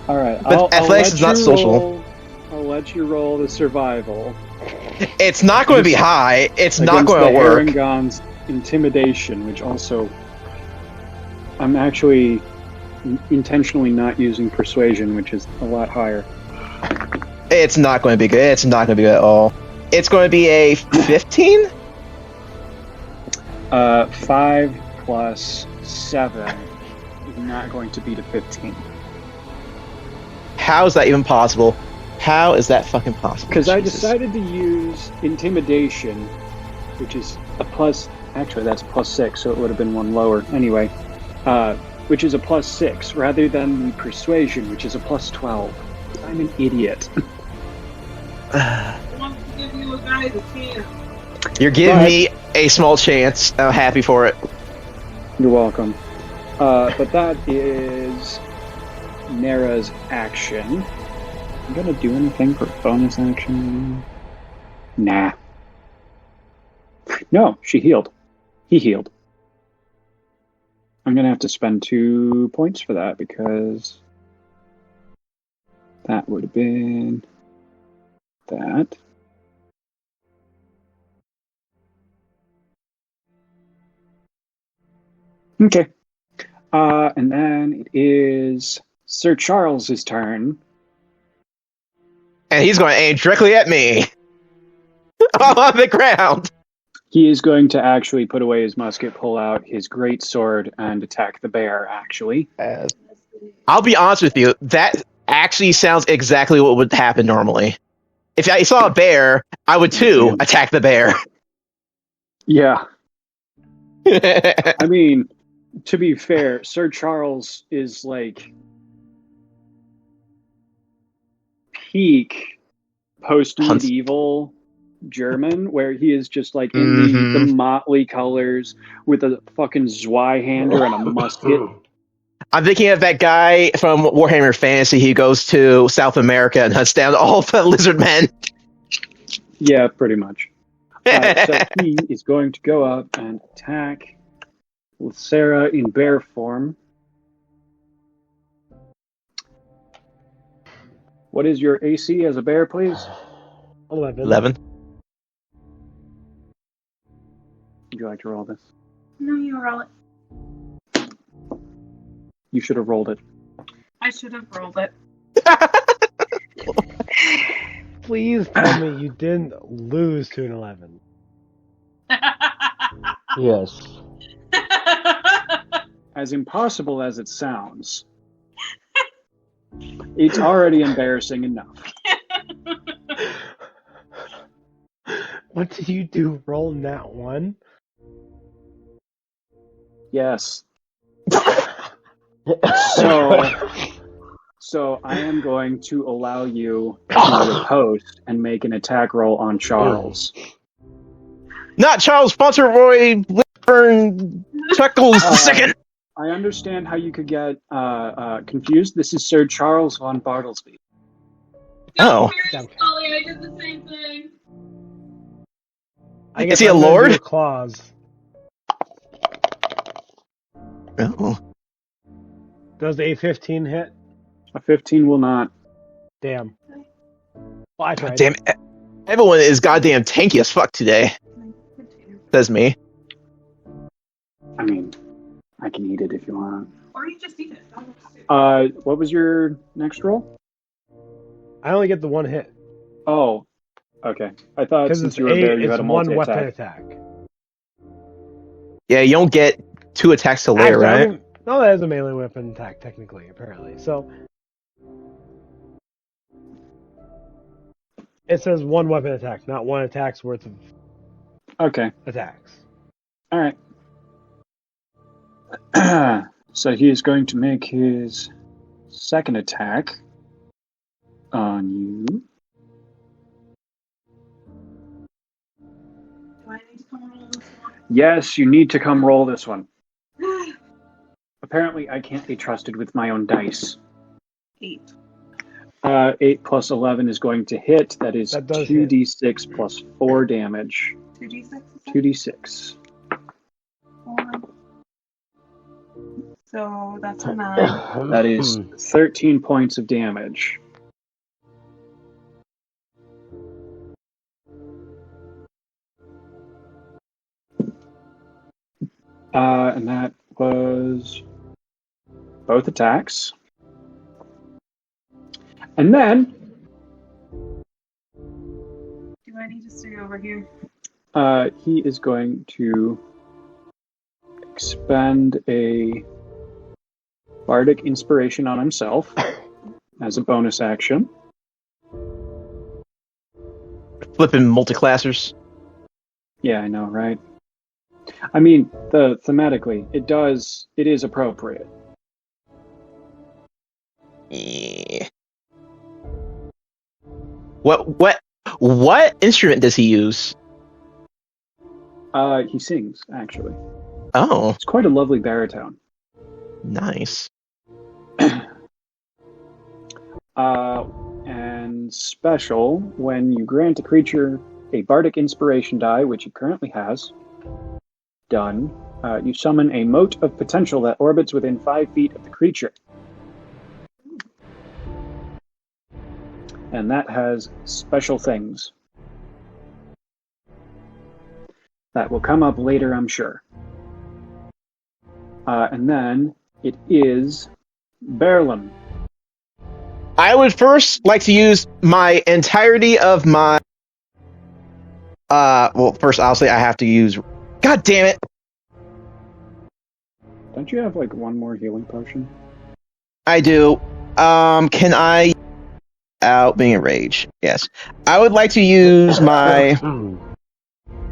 B: Alright,
A: But athletics is not social.
B: I'll let you roll the survival.
A: It's not going to be high. It's not
B: against
A: going to
B: the
A: work.
B: Harangon's intimidation, which also... I'm actually intentionally not using persuasion, which is a lot higher.
A: It's not going to be good. It's not going to be good at all. It's going to be a 15?
B: 5 plus 7 is not going to beat a 15.
A: How is that even possible? How is that fucking possible?
B: Because I
A: Jesus.
B: decided to use intimidation, which is a plus... Actually, that's plus 6, so it would have been one lower. Anyway, which is a plus 6, rather than the persuasion, which is a plus 12. I'm an idiot.
H: I want to give you a guys a chance.
A: You're giving me a small chance. I'm happy for it.
B: You're welcome. But that is Nera's action. I'm gonna do anything for bonus action? Nah. No, she healed. He healed. I'm gonna have to spend 2 points for that, because that would have been that. Okay. And then it is Sir Charles's turn.
A: And he's going to aim directly at me. On the ground.
B: He is going to actually put away his musket, pull out his great sword, and attack the bear, actually.
A: I'll be honest with you. That actually sounds exactly what would happen normally. If I saw a bear, I would too attack the bear.
B: Yeah. I mean, to be fair, Sir Charles is like peak post-medieval German, where he is just like in the motley colors with a fucking Zweihander and a musket.
A: I'm thinking of that guy from Warhammer Fantasy. He goes to South America and hunts down all the lizard men.
B: Yeah, pretty much. So he is going to go up and attack Lisera in bear form. What is your AC as a bear, please?
D: 11.
B: Would you like to roll this?
H: No, you roll it.
B: You should have rolled it.
H: I should have rolled it.
D: Please tell me you didn't lose to an 11.
I: Yes.
B: As impossible as it sounds, it's already embarrassing enough.
D: What did you do? Roll nat 1?
B: Yes. So I am going to allow you to riposte and make an attack roll on Charles.
A: Not Charles Sponsor Roy Blackburn Chuckles II.
B: I understand how you could get confused. This is Sir Charles von Bartlesby.
A: Oh.
H: Don't worry, Sully, I did the same thing.
D: I guess
A: Is he a
D: I'm gonna
A: lord?
D: do a clause.
A: Oh.
D: Does a 15 hit?
B: A 15 will not.
D: Damn. Well, I tried.
A: Damn it. Everyone is goddamn tanky as fuck today. Says me.
B: I mean, I can eat it if you want.
H: Or you just eat it.
B: What was your next roll?
D: I only get the one hit.
B: Oh, okay. I thought
D: Because
B: since
D: it's,
B: you were there, you
D: it's
B: had a
D: one
B: multi-attack.
D: weapon attack.
A: Yeah, you don't get 2 attacks to layer,
D: Actually,
A: right?
D: No, that is a melee weapon attack, technically, apparently. So, it says one weapon attack, not one attack's worth of
B: Okay.
D: attacks.
B: All right. So he is going to make his second attack on you.
H: Do I need to come roll this one?
B: Yes, you need to come roll this one. Apparently, I can't be trusted with my own dice.
H: 8.
B: 8 plus 11 is going to hit. That is
D: That does
B: 2d6 plus 4 damage.
H: 2d6?
B: 2d6.
H: 4. So that's a 9.
B: That is 13 points of damage. And that was both attacks. And then
H: Do I need to stay over here?
B: he is going to expend a bardic inspiration on himself as a bonus action.
A: Flipping multiclassers.
B: Yeah, I know, right? I mean, thematically, it is appropriate.
A: Yeah. What instrument does he use?
B: He sings, actually.
A: Oh,
B: It's quite a lovely baritone.
A: nice.
B: And special, when you grant a creature a bardic inspiration die, which it currently has, done, you summon a mote of potential that orbits within 5 feet of the creature. And that has special things. That will come up later, I'm sure. And then it is Belrim.
A: I would first like to use my entirety of my. Well, first, obviously, I have to use. God damn it!
B: Don't you have like one more healing potion?
A: I do. Can I? Out being a rage. Yes. I would like to use my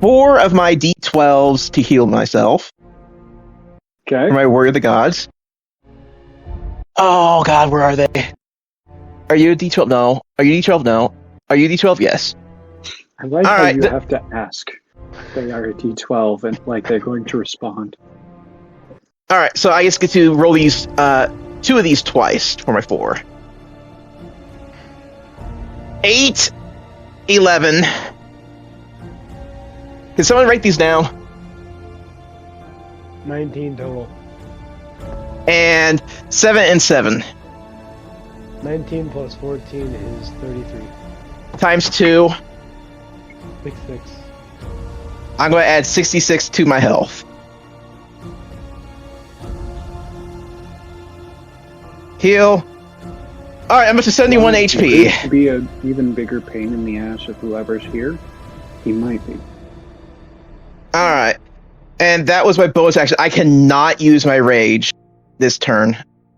A: 4 of my D12s to heal myself.
B: Okay.
A: For my Warrior of the Gods. Oh God, where are they? Are you a D12? No. Are you D12? No. Are you D12? Yes.
B: I like
A: All
B: how
A: right,
B: you have to ask if they are a D12 and like they're going to respond.
A: All right, so I just get to roll these 2 of these twice for my 4. 8, 11. Can someone write these down?
D: 19 total.
A: And 7 and 7
D: 19 plus 14 is 33.
A: times 2.
D: 66.
A: I'm going to add 66 to my health. Heal. All right, I'm up to 71 HP.
B: To be an even bigger pain in the ass of whoever's here, he might be.
A: All right, and that was my bonus action. I cannot use my rage this turn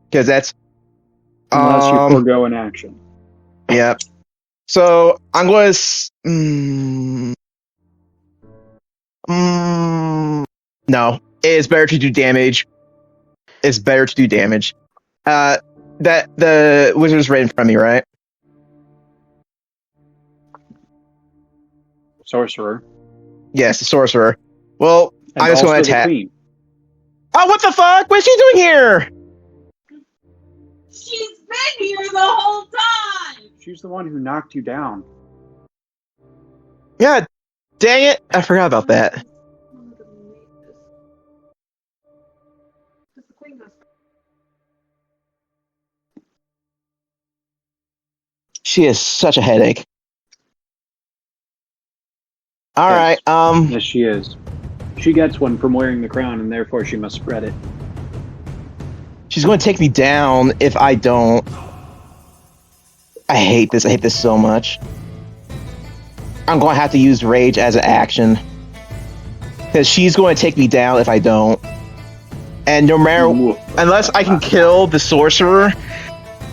A: because that's
B: Unless you forego an action.
A: Yep. So I'm going to. No, it's better to do damage. It's better to do damage. That the wizard's right in front of me, right?
B: Sorcerer.
A: Yes, the sorcerer. Well,
B: And
A: I'm just going to
B: also the
A: attack.
B: queen.
A: Oh, what the fuck? What's she doing here?
H: She's been here the whole time!
B: She's the one who knocked you down.
A: Yeah, dang it! I forgot about that. She is such a headache. All right.
B: Yes, she is. She gets one from wearing the crown, and therefore she must spread it.
A: She's going to take me down if I don't. I hate this. I hate this so much. I'm going to have to use rage as an action. Because she's going to take me down if I don't. And no matter... Unless I can kill the sorcerer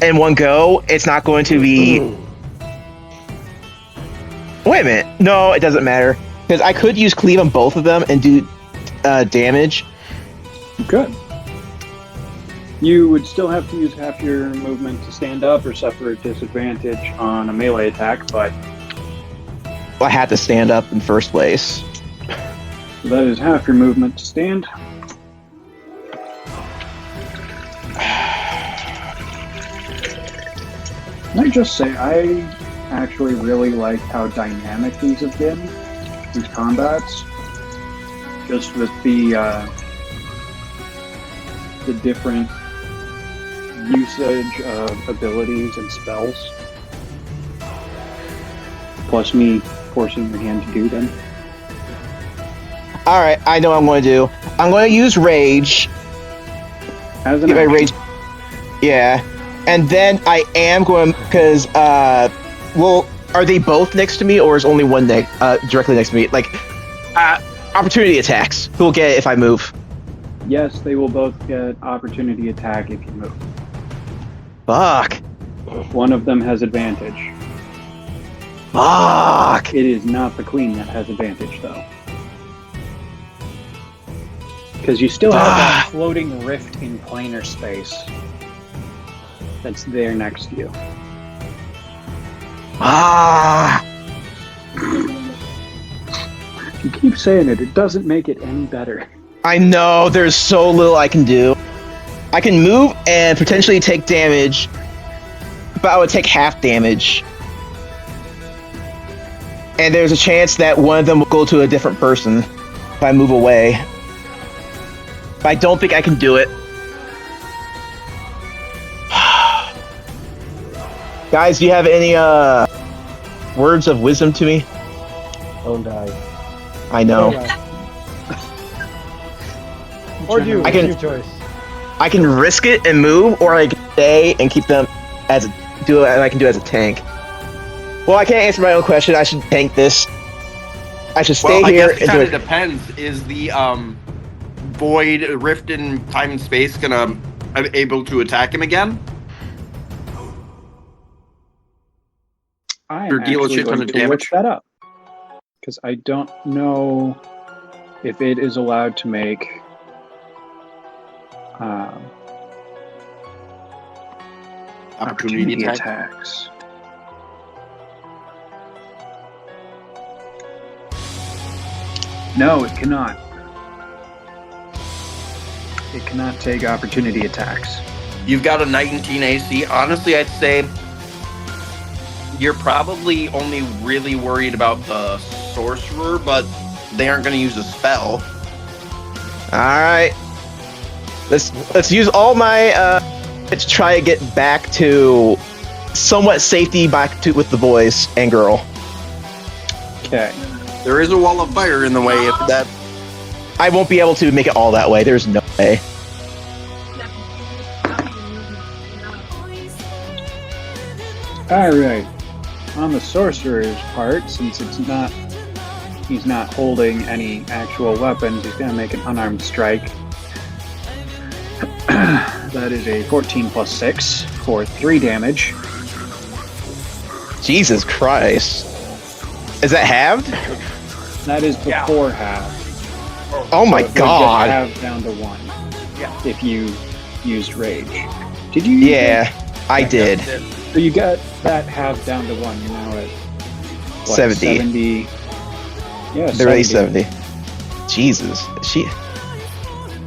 A: in one go, it's not going to be... Wait a minute. No, it doesn't matter. Because I could use cleave on both of them and do damage.
B: Good. You would still have to use half your movement to stand up or suffer a disadvantage on a melee attack, but...
A: I had to stand up in first place.
B: So that is half your movement to stand. Can I just say, I actually really like how dynamic these have been, these combats. Just with the different usage of abilities and spells. Plus me forcing your hand to do them.
A: Alright, I know what I'm going to do. I'm going to use rage.
B: As an
A: Get my
B: action.
A: rage. Yeah. And then I am going, because, well, are they both next to me, or is only one directly next to me? Like, opportunity attacks. Who will get it if I move?
B: Yes, they will both get opportunity attack if you move.
A: Fuck.
B: One of them has advantage.
A: Fuck.
B: It is not the queen that has advantage, though. Because you still have that floating rift in planar space that's there next to you. You keep saying it, it doesn't make it any better.
A: I know, there's so little I can do. I can move and potentially take damage, but I would take half damage. And there's a chance that one of them will go to a different person if I move away. But I don't think I can do it. Guys, do you have any words of wisdom to me?
I: Don't die.
A: I know.
D: Or do.
A: I can-
D: It's your choice.
A: I can risk it and move, or I can stay and keep them as a, do it, and I can do it as a tank. Well, I can't answer my own question. I should tank this. I should stay
J: Well,
A: here
J: I guess it
A: and
J: kind
A: do
J: of
A: it.
J: depends. Is the void rift in time and space gonna be able to attack him again?
B: I
J: Or
B: am
J: deal a
B: actually
J: shit ton
B: going
J: of
B: to
J: damage?
B: look that up. Because I don't know if it is allowed to make opportunity attacks. No, it cannot. It cannot take opportunity attacks.
J: You've got a 19 AC. Honestly, I'd say you're probably only really worried about the sorcerer, but they aren't going to use a spell.
A: All right. Let's use all my to try to get back to somewhat safety back to with the boys and girl.
B: Okay.
J: There is a wall of fire in the way. If that
A: I won't be able to make it all that way. There's no way.
B: Alright. On the sorcerer's part, since he's not holding any actual weapons, he's gonna make an unarmed strike. That is a 14 plus 6 for 3 damage.
A: Jesus Christ. Is that halved?
B: That is before half.
A: Oh my
B: So it would
A: god.
B: get halved down to 1.
F: Yeah.
B: If you used rage. Did you?
A: Yeah, I did.
B: So you got that halved down to 1. You're now at what,
A: 70.
B: 70. Yeah,
A: They're really 70. Jesus.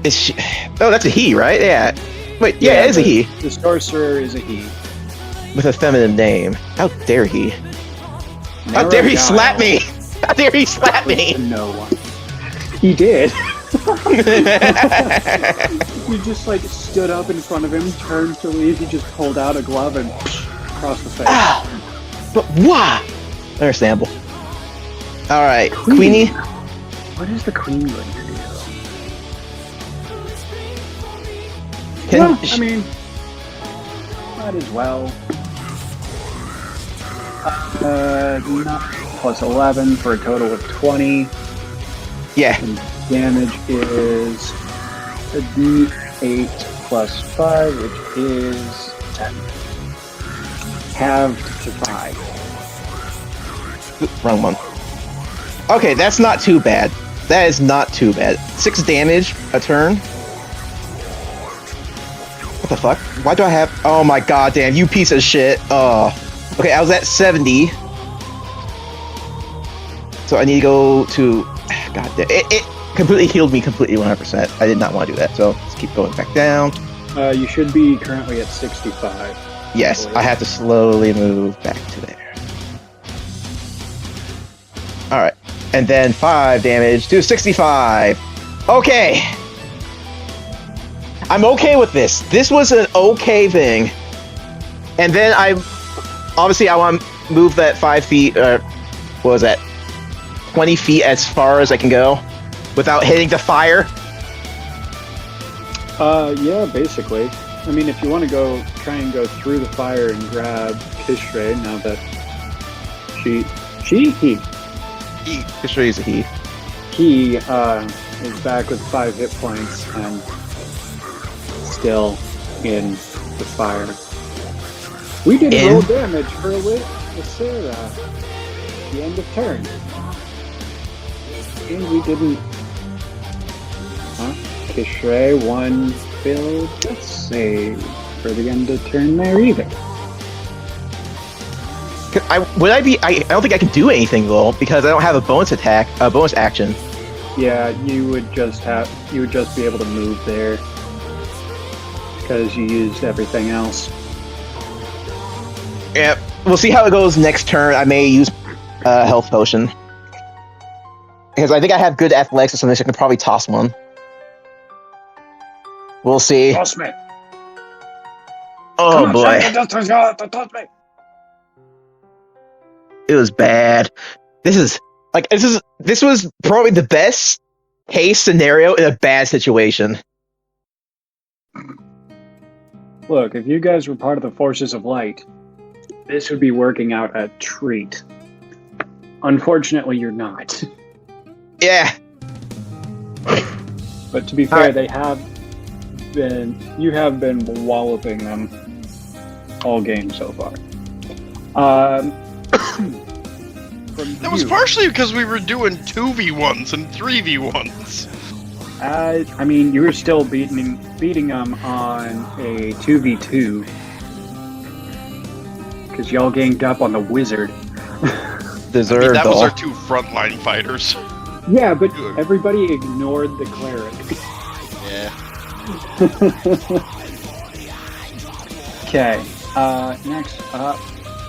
A: Is she? Oh, that's a he, right? Yeah. Wait, yeah, it is a he.
B: The sorcerer is a he.
A: With a feminine name. How dare he? How dare he slap me? How dare he slap me?
B: No one. He did. You just like stood up in front of him, turned to leave, he just pulled out a glove and across the face.
A: Ow! But why? Understandable. Alright, Queenie.
B: What is the queen going to do?
A: Can
B: I mean, might as well. 9 plus 11 for a total of 20.
A: Yeah.
B: And damage is a d8 plus 5, which is 10. Halved to 5.
A: Wrong one. Okay, that's not too bad. That is not too bad. 6 damage a turn. What the fuck? Why do I have... Oh my god damn, you piece of shit. Oh. Okay, I was at 70. So I need to go to... God damn. It completely healed me completely 100%. I did not want to do that, so let's keep going back down.
B: You should be currently at 65.
A: Yes, I have to slowly move back to there. Alright. And then 5 damage to 65. Okay. I'm okay with this. This was an okay thing. And then I want to move that 5 feet, what was that? 20 feet as far as I can go without hitting the fire.
B: Yeah, basically. I mean, if you want to try and go through the fire and grab Kish're, now that he
A: Kish're is a he.
B: He is back with 5 hit points and still in the fire. We did roll damage for Lisera at the end of turn. And we didn't. Kish're 1 failed death save for the end of turn there either.
A: I don't think I can do anything though because I don't have a bonus action.
B: Yeah, you would just be able to move there because you used everything else.
A: Yeah, we'll see how it goes next turn. I may use a health potion because I think I have good athletics or something, so I can probably toss one. We'll see.
B: Toss me.
A: Oh boy.
B: Toss me.
A: It was bad. This was probably the best case scenario in a bad situation.
B: Look, if you guys were part of the Forces of Light, this would be working out a treat. Unfortunately, you're not.
A: Yeah.
B: But to be fair, you have been walloping them all game so far.
E: That was partially because we were doing 2v1s and 3v1s.
B: I mean, you were still beating them on a 2v2 because y'all ganged up on the wizard.
A: Deserved.
E: That was our 2 frontline fighters.
B: Yeah, but everybody ignored the cleric.
E: Yeah.
B: Okay. Next up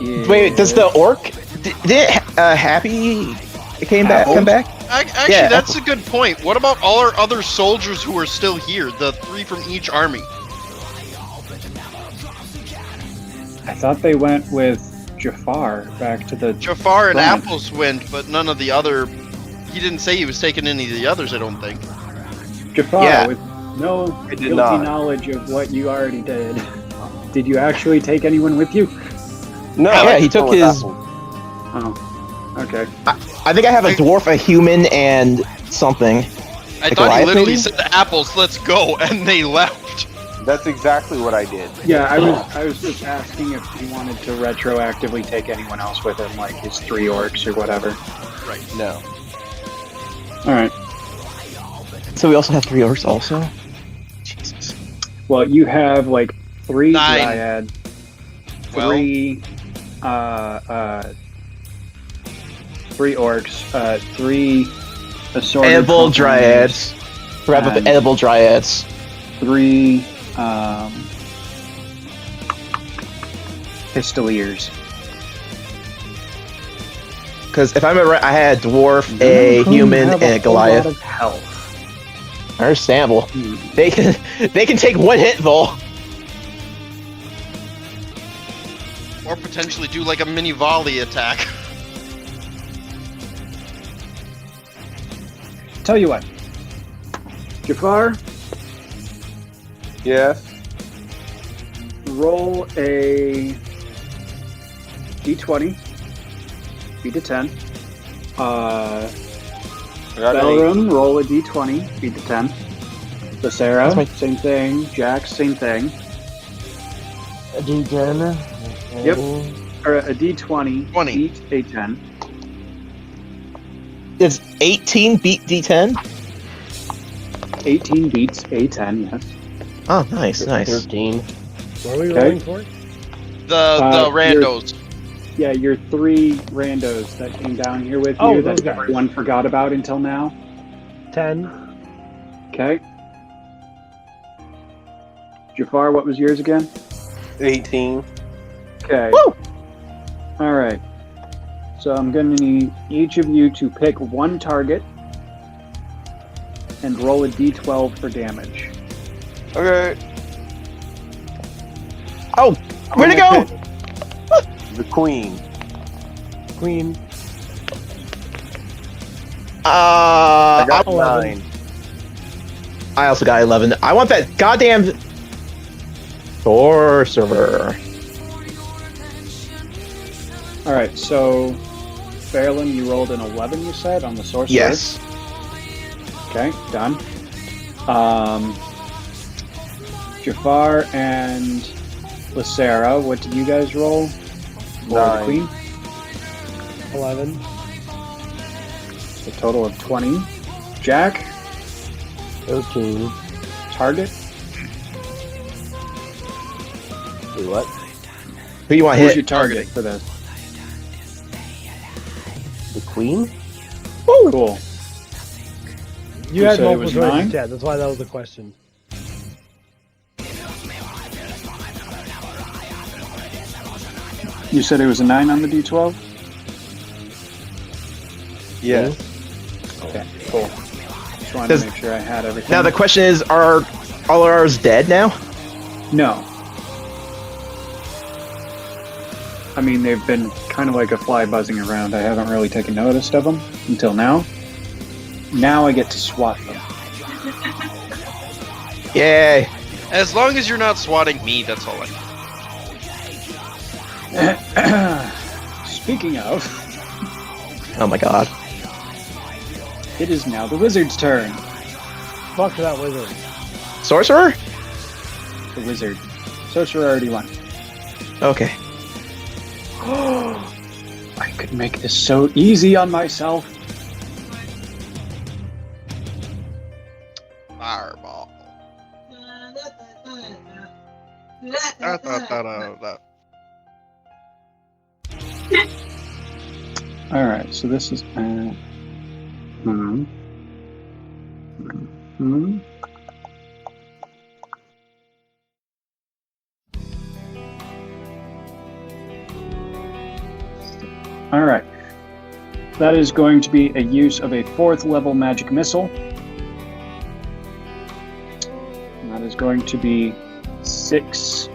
B: is...
A: Wait, does the orc? Did Happy come back?
E: Actually, yeah. That's a good point. What about all our other soldiers who are still here? The 3 from each army.
B: I thought they went with Jafaaar back to the...
E: Jafaaar and
B: front.
E: Apples went, but none of the other... He didn't say he was taking any of the others, I don't think.
B: Jafaaar, with no guilty knowledge of what you already did. Did you actually take anyone with you?
F: No,
A: Yeah, he took his.
B: Oh, okay.
A: I think I have a dwarf, a human, and something.
E: I
A: Like
E: thought he
A: Goliath,
E: literally
A: maybe?
E: said to apples, let's go, and they left.
F: That's exactly what I did.
B: Yeah, I was just asking if he wanted to retroactively take anyone else with him, like his 3 orcs or whatever.
E: Right.
F: No.
B: All right.
A: So we also have 3 orcs, also. Jesus.
B: Well, you have like 3
E: 9.
B: dryad,
E: Well.
B: 3 3 orcs, 3 assorted
A: Edible
B: companies,
A: dryads. Grab up
B: And-
A: edible dryads.
B: 3 pistoliers.
A: Because if I remember right, I had a dwarf,
B: None
A: a
B: of whom
A: human,
B: have
A: and a
B: whole lot
A: Goliath.
B: of health.
A: Understandable.
B: Hmm.
A: They can take 1 hit though.
E: Or potentially do like a mini volley attack.
B: Tell you what, Jafaaar,
F: Yes.
B: roll a d20, beat a 10.
F: I got an 8.
B: Belrim, roll a d20, beat the 10. Lisera,
A: That's my-
B: same thing. Jack, same thing.
I: A D10.
B: Yep. Or a d20,
E: 20.
B: beat a 10.
A: Does 18 beat D10?
B: 18 beats a 10, yes.
A: Oh, nice.
I: 13.
D: What are we
B: Okay.
D: rolling for?
E: The randos.
B: Yeah, your 3 randos that came down here with
D: Oh,
B: you
D: those
B: that
D: guys.
B: everyone forgot about until now.
D: 10.
B: Okay. Jafaaar, what was yours again?
F: 18.
B: Okay.
A: Woo!
B: All right. So I'm going to need each of you to pick 1 target and roll a d12 for damage.
F: Okay.
A: Oh, where'd it go?
F: The queen.
D: Queen.
F: I got
D: 11.
F: 9.
A: I also got 11. I want that goddamn sorcerer.
B: All right. So, Belrim, you rolled an 11. You said on the sorcerer.
A: Yes.
B: Okay. Done. Jafaaar and Lisera, what did you guys roll? For the
F: 9.
B: queen.
D: 11.
B: A total of 20. Jack,
I: 13.
B: target.
I: Do what?
A: Who you want
B: Who's
A: hit?
B: your target for this?
I: The queen?
B: Cool.
D: You
B: You
D: had
B: said it
D: multiple
B: was
D: choice
B: 9?
D: instead. That's why that was the question.
B: You said it was a 9 on the d12?
F: Yes.
B: Okay, cool. Just wanted
A: Does-
B: to make sure I had everything.
A: Now the question is, are all ours dead now?
B: No. I mean, they've been kind of like a fly buzzing around. I haven't really taken notice of them until now. Now I get to swat them.
A: Yay.
E: As long as you're not swatting me, that's all I need.
B: Speaking of,
A: Oh my god.
B: it is now the wizard's turn.
D: Fuck that wizard.
A: Sorcerer?
B: The wizard. Sorcerer already won.
A: Okay.
B: I could make this so easy on myself.
E: Fireball. Da-da-da-da-da.
B: All right, so this is. All right. That is going to be a use of a 4th level magic missile. And that is going to be 6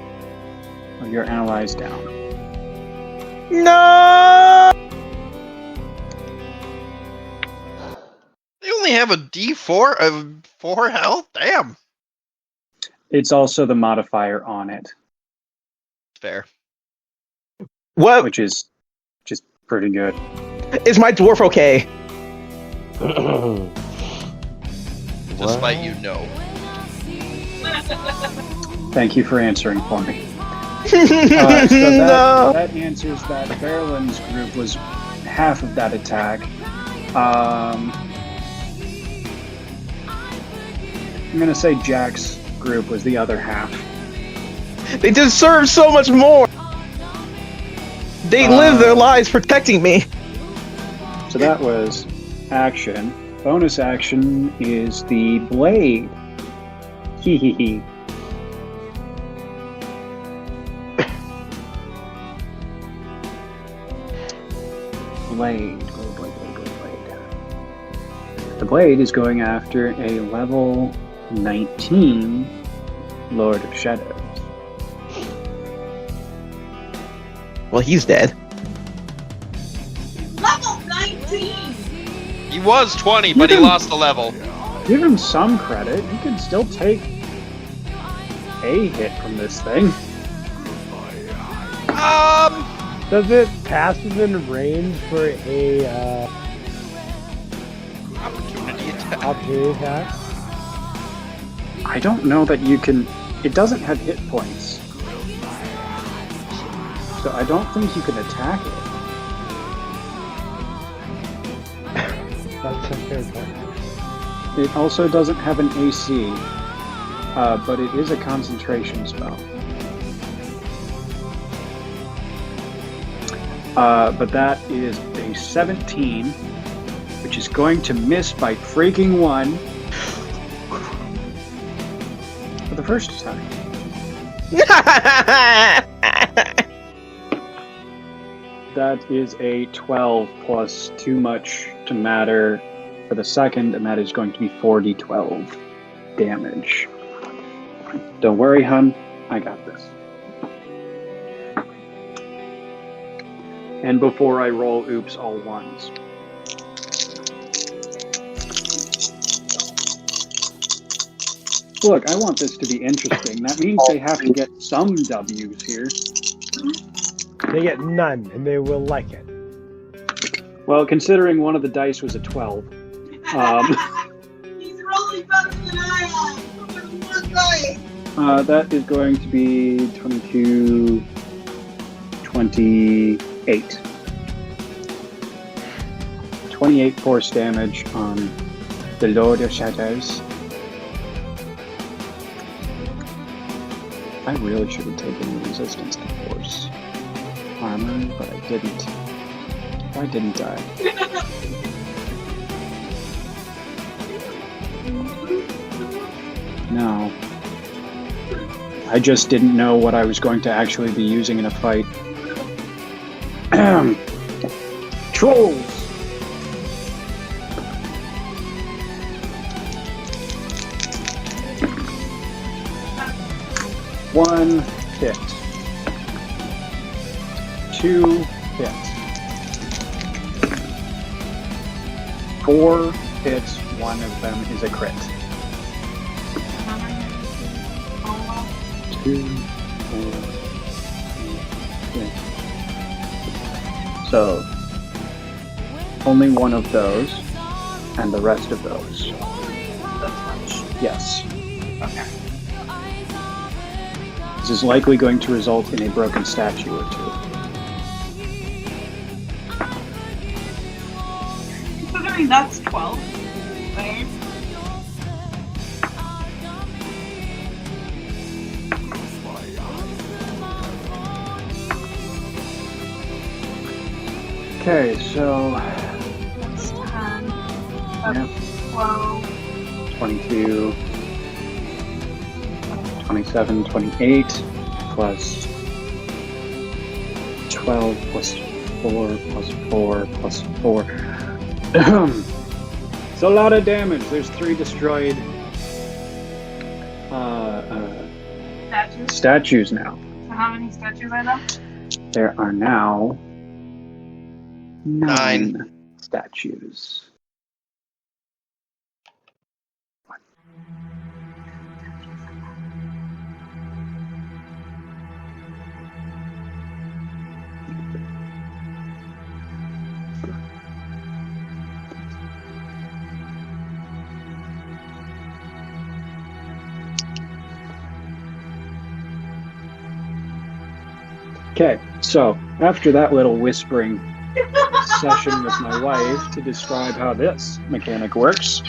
B: of your allies down.
A: No!
E: They only have a D4 of 4 health? Damn.
B: It's also the modifier on it.
E: Fair.
A: What
B: which is just pretty good.
A: is my dwarf okay?
E: Despite you know.
B: Thank you for answering for me.
A: No.
B: That answers that Berlin's group was half of that attack. I'm gonna say Jack's group was the other half.
A: They deserve so much more. They live their lives protecting me.
B: So that was action. Bonus action is the blade. Hee hee hee. Blade. The blade is going after a level 19 Lord of Shadows.
A: Well, he's dead.
H: Level 19!
E: He was 20, but he lost the level.
B: Give him some credit. He could still take a hit from this thing.
D: Does it pass within range for a
E: Opportunity attack.
D: opportunity attack?
B: I don't know that you can... It doesn't have hit points. So I don't think you can attack it.
D: That's a fair point.
B: It also doesn't have an AC, but it is a concentration spell. But that is a 17, which is going to miss by freaking 1 for the first time. That is a 12 plus too much to matter for the second, and that is going to be 4d12 damage. Don't worry, hun. I got this. And before I roll, oops, all ones. Look, I want this to be interesting. That means they have to get some W's here.
D: They get none, and they will like it.
B: Well, considering one of the dice was a 12.
H: He's rolling better than I am! With one dice!
B: That is going to be 22, 28. 28 force damage on the Lord of Shadows. I really should have taken resistance to force armor, but I didn't. Why didn't I? No. I just didn't know what I was going to actually be using in a fight. Trolls! One hit. 2 hits. 4 hits, 1 of them is a crit. 2, 4, 6. So, only 1 of those, and the rest of those. Yes.
H: Okay.
B: This is likely going to result in a broken statue or 2.
H: Considering that's 12, right?
B: Okay, so
H: That's 10. That's
B: Yep.
H: 12.
B: 22, 27, 28, plus 12, plus 4, plus 4, plus 4. It's a lot of damage. There's 3 destroyed
H: Statues.
B: statues now.
H: So how many statues are there?
B: There are now 9
E: 9.
B: statues. Okay, so after that little whispering session with my wife to describe how this mechanic works,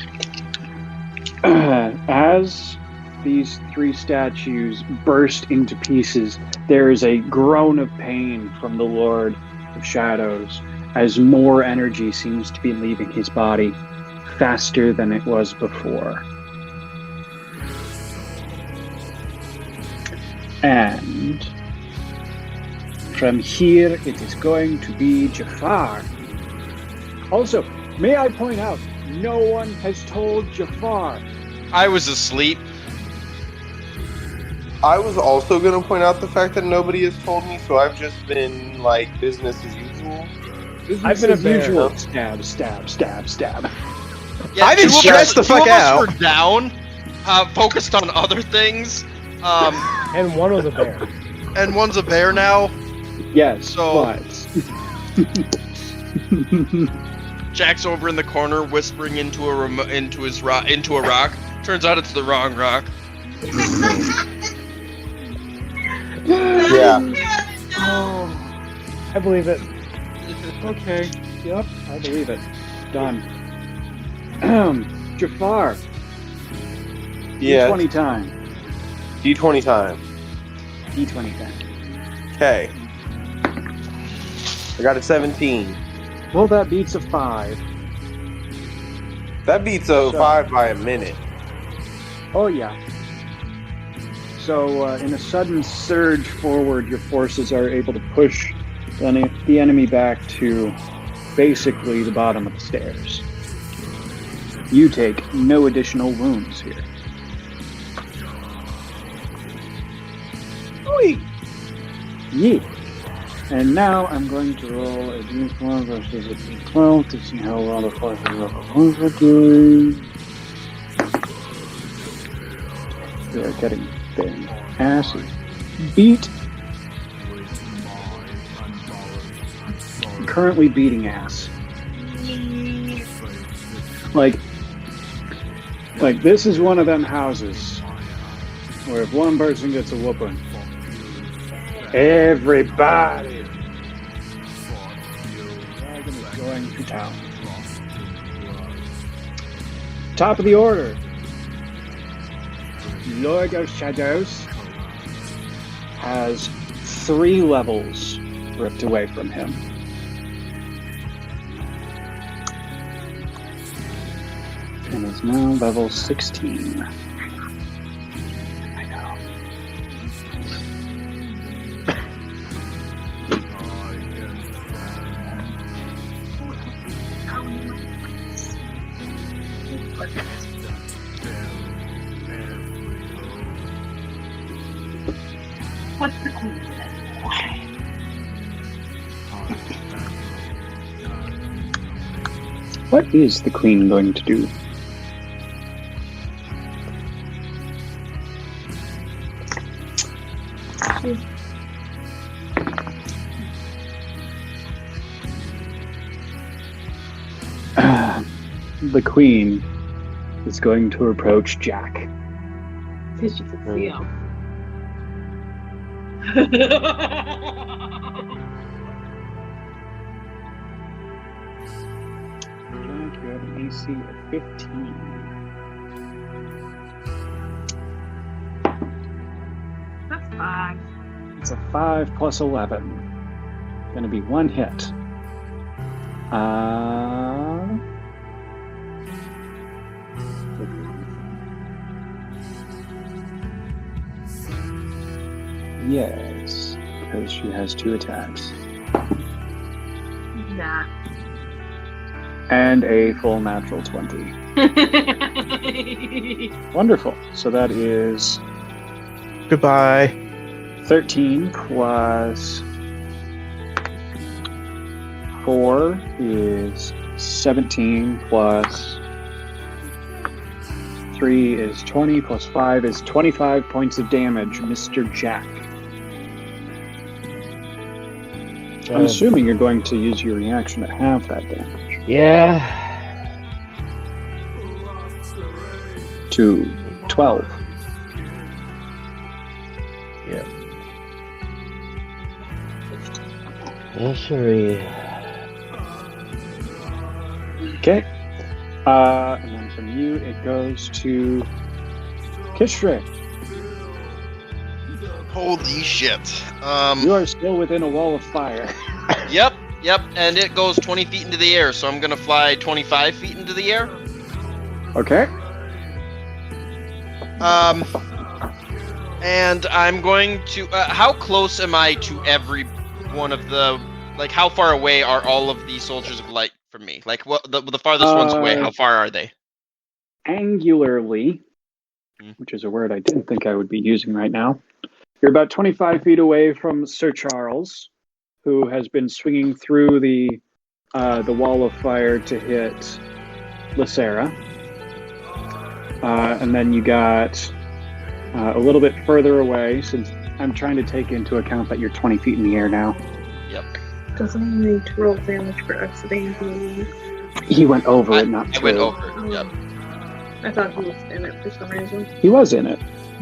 B: as these three statues burst into pieces, there is a groan of pain from the Lord of Shadows as more energy seems to be leaving his body faster than it was before. And from here, it is going to be Jafaaar. Also, may I point out, no one has told Jafaaar.
E: I was asleep.
C: I was also going to point out the fact that nobody has told me, so I've just been like business as usual.
D: I've been a bear.
B: Usual. Stab, stab, stab, stab.
E: Yeah,
A: I've been stressed the fuck out.
E: Two of us were down, focused on other things.
D: And one was a bear.
E: And one's a bear now.
B: Yes,
E: So-
B: but...
E: Jack's over in the corner whispering into a rock. Turns out it's the wrong rock.
C: Yeah.
B: Oh,
D: I believe it.
B: okay. Yep, I believe it. Done. Jafaaar.
C: Yeah.
B: D20 time.
C: D20 time.
B: D20 time.
C: Okay. I got a 17.
B: Well, that beats a 5.
C: That beats a 5 by a minute.
B: Oh, yeah. So, in a sudden surge forward, your forces are able to push the enemy back to basically the bottom of the stairs. You take no additional wounds here.
D: Sweet.
B: Yeah. And now I'm going to roll a D4 versus a D12 to see how well the forces of the wounds are doing. They are getting their asses beat. Currently beating ass. Like this is one of them houses where if one person gets a whooping, everybody is going to town. Top of the order. Lord of Shadows has 3 levels ripped away from him. And is now level 16. I know.
H: What's the queen?
B: What is the queen going to do? The queen is going to approach Jack.
H: Because she's a CEO.
B: Jack, you have an AC of 15.
H: That's 5.
B: It's a 5 plus 11. Gonna be 1 hit. Yes, because she has 2 attacks.
H: Nah.
B: And a full natural 20. Wonderful. So that is
A: Goodbye.
B: 13 plus 4 is 17 plus 3 is 20 plus 5 is 25 points of damage, Mr. Jack. I'm assuming you're going to use your reaction to halve that damage.
D: Yeah.
B: To 12.
D: Yeah.
I: Kish're.
B: Okay. And then from you, it goes to Kish're.
E: Holy shit.
B: You are still within a wall of fire.
E: Yep, and it goes 20 feet into the air, so I'm gonna fly 25 feet into the air.
B: Okay.
E: And I'm going to. How close am I to every one of the? Like, how far away are all of the soldiers of light from me? Like, what the farthest ones away? How far are they?
B: Angularly, which is a word I didn't think I would be using right now. You're about 25 feet away from Sir Charles, who has been swinging through the wall of fire to hit Lisera. And then you got a little bit further away, since I'm trying to take into account that you're 20 feet in the air now.
E: Yep.
H: Doesn't he need to roll damage for exiting?
B: He went over it, not
E: I
B: through.
E: went over. Yep.
H: I thought he was in it for some reason.
B: He was in it,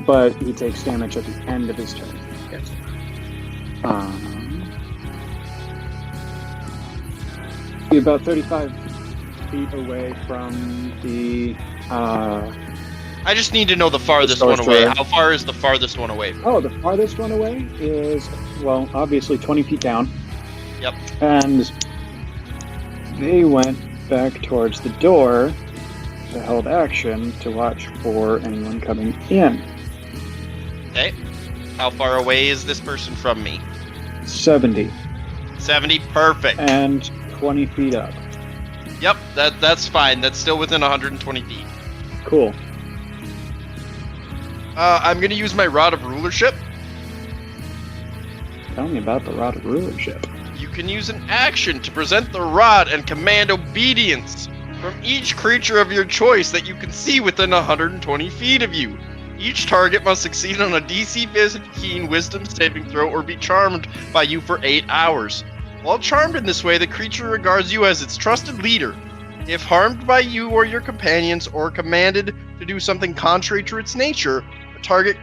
B: but he takes damage at the end of his turn.
H: Yes.
B: Be about 35 feet away from the.
E: I just need to know the farthest one away. How far is the farthest one away?
B: Oh, the farthest one away is, well, obviously 20 feet down.
E: Yep.
B: And they went back towards the door to held action to watch for anyone coming in.
E: Okay. How far away is this person from me?
B: 70.
E: 70, perfect.
B: And 20 feet up.
E: Yep, that's fine. That's still within 120 feet.
B: Cool.
E: I'm gonna use my Rod of Rulership.
B: Tell me about the Rod of Rulership.
E: You can use an action to present the rod and command obedience from each creature of your choice that you can see within 120 feet of you. Each target must succeed on a DC 15 Wisdom saving throw or be charmed by you for 8 hours. While charmed in this way, the creature regards you as its trusted leader. If harmed by you or your companions or commanded to do something contrary to its nature, a target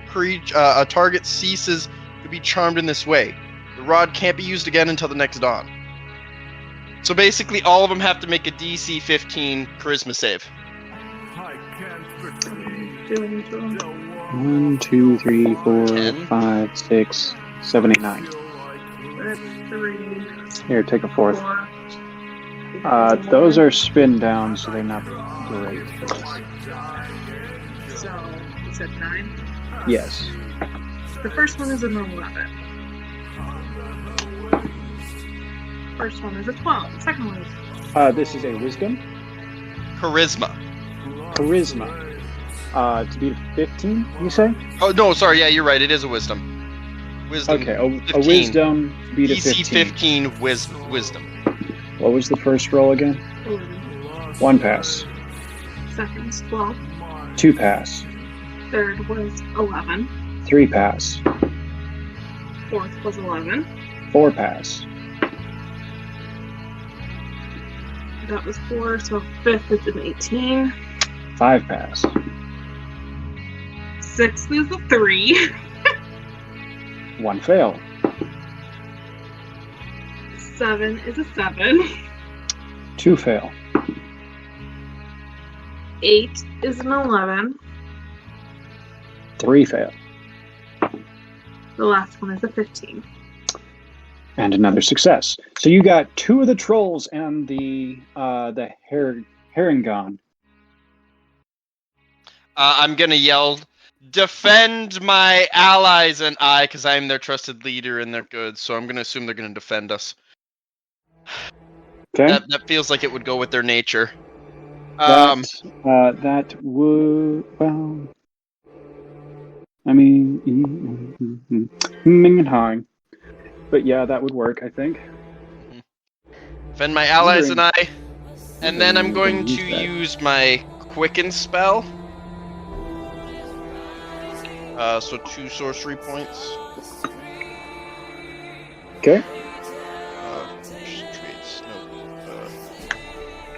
E: ceases to be charmed in this way. The rod can't be used again until the next dawn. So basically, all of them have to make a DC 15 Charisma save.
B: 1, 2, 3, 4,
E: 10.
B: 5, 6, 7, 8, 9.
H: That's 3.
B: Here, take a fourth.
H: 4.
B: Those are spin down, so they're not great.
H: So, you said 9?
B: Yes.
H: The first one is an 11. First one is a 12. The second one is...
B: This is a Wisdom.
E: Charisma.
B: To be 15, you say?
E: Oh, no, sorry, yeah, you're right, it is a Wisdom. Wisdom.
B: Okay, a
E: 15.
B: Wisdom beat a
E: DC
B: 15.
E: 15 Wisdom.
B: What was the first roll again?
H: 11.
B: 1 pass.
H: Second was 12.
B: 2 pass.
H: Third was 11.
B: 3 pass.
H: Fourth was 11.
B: 4 pass.
H: That was 4, so fifth is an 18.
B: 5 pass.
H: Sixth is a 3.
B: 1 fail.
H: 7 is a 7.
B: 2 fail.
H: 8 is an 11.
B: 3 fail.
H: The last one is a 15.
B: And another success. So you got 2 of the trolls and the Herringon.
E: I'm gonna yell, defend my allies and I, because I'm their trusted leader and they're good, so I'm gonna assume they're gonna defend us.
B: Okay.
E: That feels like it would go with their nature.
B: That would, well, I mean, hard. But yeah, that would work, I think.
E: Defend my allies and I, and then I'm going to use my Quicken spell. So 2 sorcery points.
B: Okay.
E: Traits, no,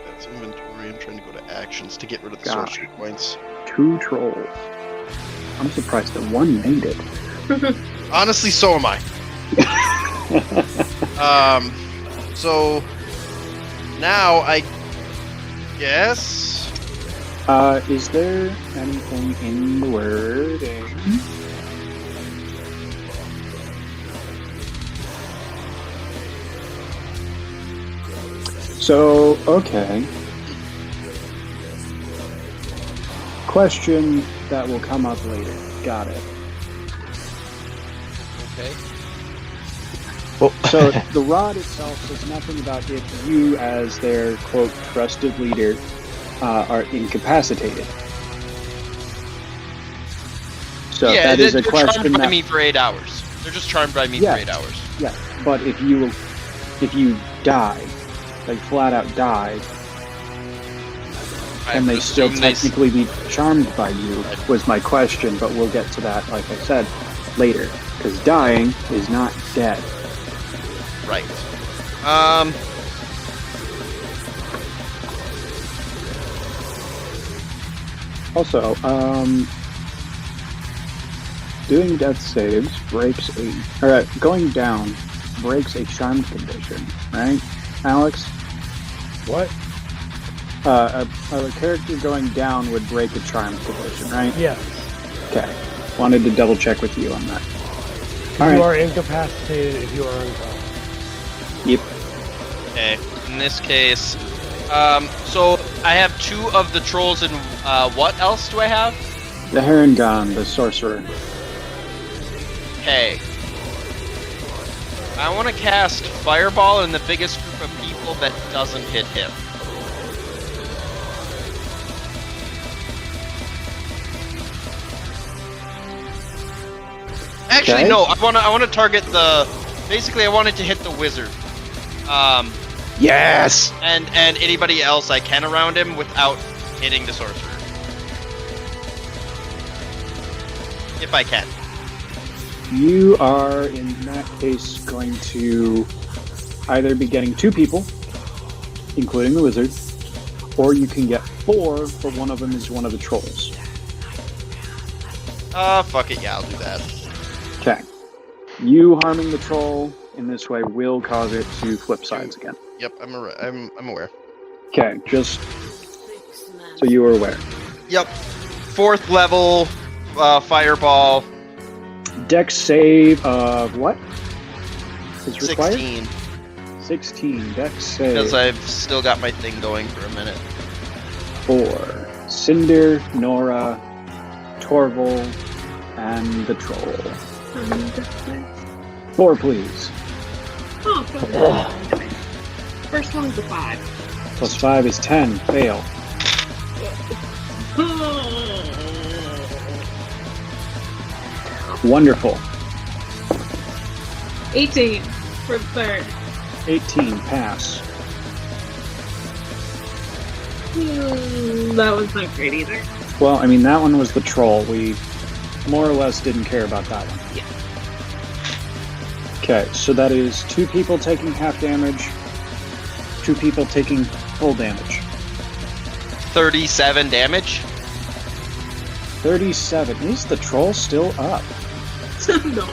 E: that's inventory. I'm trying to go to actions to get rid of the sorcery points.
B: 2 trolls. I'm surprised that 1 made it.
E: Honestly, so am I. So now I guess.
B: Is there anything in the wording? So, okay. Question that will come up later. Got it.
E: Okay.
A: Well,
B: So the rod itself says nothing about if you, as their quote trusted leader, are incapacitated. So
E: yeah,
B: that is
E: they're
B: a question
E: charmed by
B: that
E: me for 8 hours. They're just charmed by me
B: Yeah.
E: for 8 hours.
B: yeah. But if you die, like flat out die,
E: I
B: can they
E: would
B: still
E: assume they
B: technically be charmed by you? Was my question, but we'll get to that, like I said, later. Because dying is not dead.
E: Right.
B: Also, doing death saves breaks going down breaks a charmed condition, right, Alex?
D: What?
B: A character going down would break a charmed condition, right?
D: Yes.
B: Okay. Wanted to double check with you on that.
D: If
B: All
D: you
B: right.
D: are incapacitated, if you are unconscious.
B: Yep.
E: Okay. In this case, so I have 2 of the trolls, and what else do I have?
B: The Herongon, the sorcerer.
E: Okay. I want to cast Fireball in the biggest group of people that doesn't hit him. Actually,
B: Okay.
E: no. I want to target the. Basically, I wanted to hit the wizard.
A: yes.
E: And anybody else I can around him without hitting the sorcerer. If I can.
B: You are, in that case, going to either be getting 2 people, including the wizard, or you can get 4, but one of them is one of the trolls.
E: Fuck it. Yeah, I'll do that.
B: Okay. You harming the troll in this way will cause it to flip sides again.
E: Yep, I'm aware.
B: Okay, just so you are aware.
E: Yep. 4th level, fireball.
B: Dex save of what? Is required?
E: 16.
B: 16. Dex save.
E: Because I've still got my thing going for a minute.
B: 4. Cinder, Nora, Torval, and the troll. 4, please.
H: Oh, first one's a 5.
B: Plus 5 is 10. Fail. Wonderful.
H: 18 for the third.
B: 18. Pass.
H: That was not great either.
B: Well, I mean, that one was the troll. We more or less didn't care about that one.
H: Yeah.
B: Okay, so that is 2 people taking half damage, 2 people taking full damage.
E: 37 damage.
B: 37. Is the troll still up?
H: No.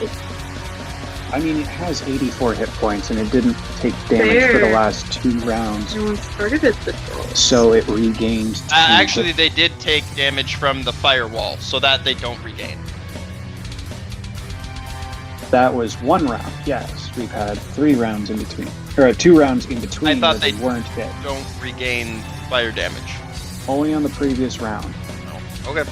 B: I mean, it has 84 hit points, and it didn't take damage for the
H: Fair.
B: last 2 rounds.
H: No one started at the troll.
B: So it regained 2.
E: Actually, they did take damage from the firewall, so that they don't regain.
B: That was 1 round. Yes, we've had 3 rounds in between. Or 2 rounds in between
E: I thought
B: where
E: they
B: weren't hit.
E: Don't regain fire damage.
B: Only on the previous round.
E: Okay.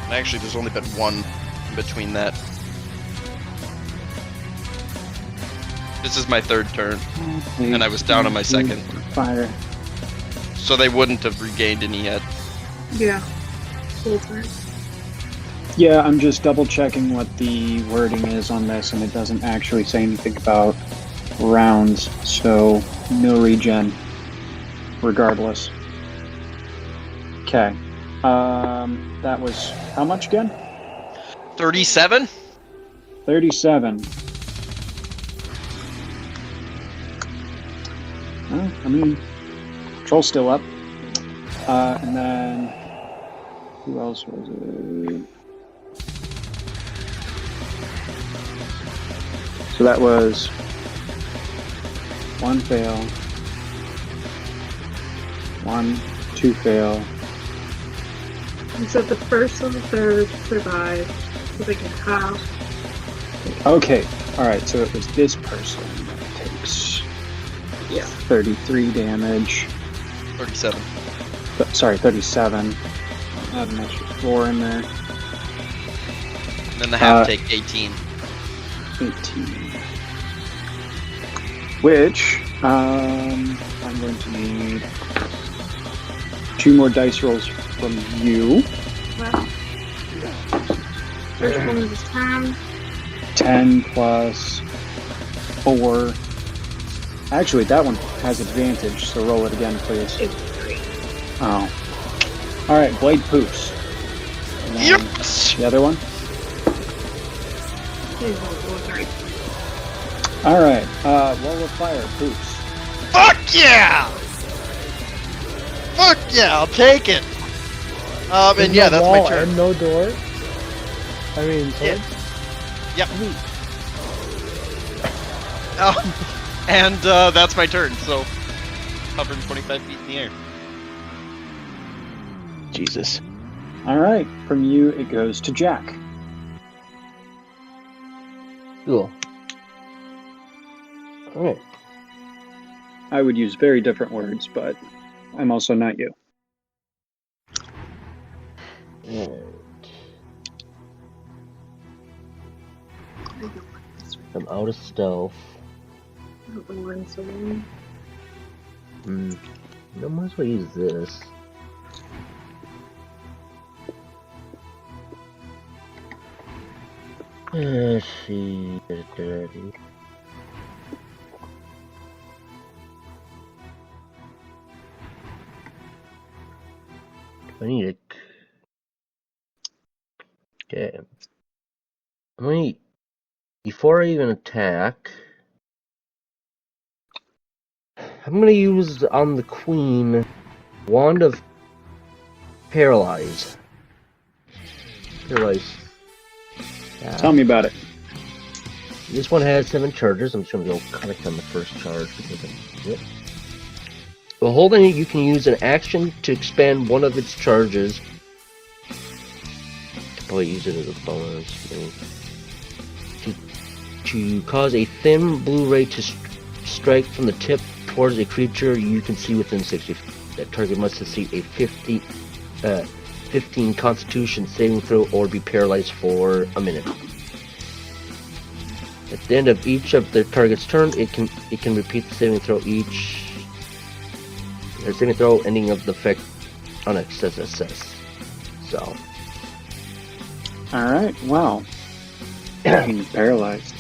E: Actually, there's only been 1 in between that. This is my 3rd turn, and I was down on my 2nd.
B: Fire.
E: So they wouldn't have regained any yet.
H: Yeah. Full turn.
B: Yeah, I'm just double checking what the wording is on this, and it doesn't actually say anything about rounds, so no regen, regardless. Okay. That was how much again?
E: 37?
B: 37. Well, I mean, Troll's still up. And then, who else was it? So that was 1 fail, 1, 2 fail.
H: You said the first and the third survive. So they get half.
B: Okay, alright, so it was this person that takes 33 damage.
E: 37.
B: Sorry, 37. Add an extra 4 in there.
E: And then the half take 18.
B: 18. Which, I'm going to need 2 more dice rolls from you.
H: Well, first one is 10.
B: 10 plus 4. Actually, that one has advantage, so roll it again, please.
H: It's 3.
B: Oh. Alright, Blade Poofs. And then
E: Yep!
B: The other one?
H: Please roll 3.
B: Alright, Wall of Fire, Poofs.
E: Fuck yeah! Fuck yeah, I'll take it! And yeah, that's my turn.
D: And no door? I mean,
E: Yeah. Yep. And that's my turn, so 125 feet in the air.
A: Jesus.
B: Alright, from you it goes to Jack.
I: Cool. Alright.
B: I would use very different words, but I'm also not you.
I: Alright. I'm out of stealth.
H: I don't know why I'm so low.
I: I might as well use this. Let's see. I need it. Okay. Before I even attack, I'm gonna use on the queen Wand of Paralyze.
B: Tell me about it.
I: This one has 7 charges. I'm just gonna go collect on the first charge because yep. While holding it, you can use an action to expand one of its charges. Probably use it as a bonus. To cause a thin blue ray to strike from the tip towards a creature you can see within 60 feet. That target must succeed a 15 Constitution saving throw or be paralyzed for a minute. At the end of each of the target's turn, it can repeat the saving throw saving throw ending of the effect on a success. So.
B: Alright, wow. He's paralyzed.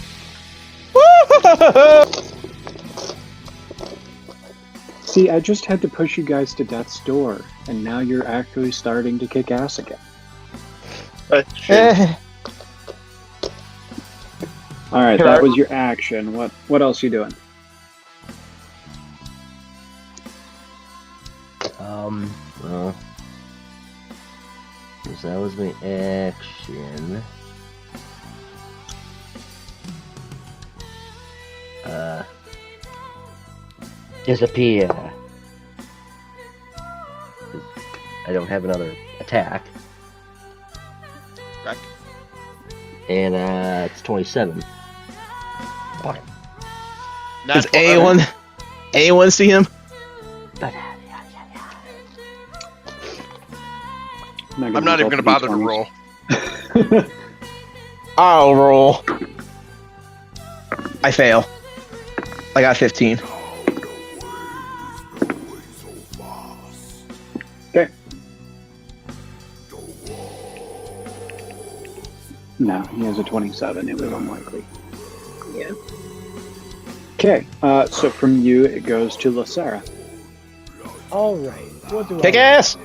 B: See, I just had to push you guys to death's door, and now you're actually starting to kick ass again. Alright, that was your action. What else you doing?
I: Well, since that was my action. Disappear. I don't have another attack.
E: Right.
I: And it's 27. What?
A: Does anyone see him?
E: I'm not even going to bother to roll.
A: I'll roll. I fail. I got 15.
B: Okay. No, he has a 27. It was unlikely.
H: Yeah.
B: Okay, so from you it goes to Lisera.
D: Alright, what do
A: Kick
D: I
A: ass!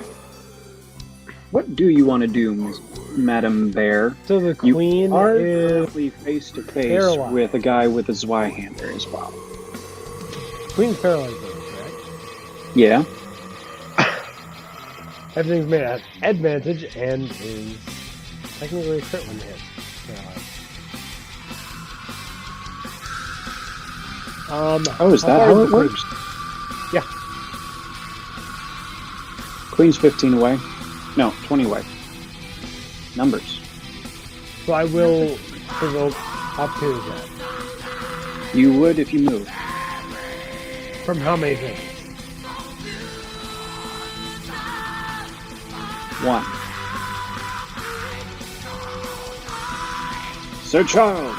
B: What do you want to do, Madam Bear?
D: So the queen
B: You are
D: is
B: currently face to face
D: paralyzed.
B: with a guy with a Zweihander as well.
D: Queen's paralyzed, correct?
B: Yeah.
D: Everything's made at advantage and is technically a crit when hit.
B: Oh, is that how it works?
D: Yeah.
B: Queen's 15 away. No, 20 away. Numbers.
D: So I will provoke opportunity attack.
B: You would if you move.
D: From how many things?
B: 1. Sir Charles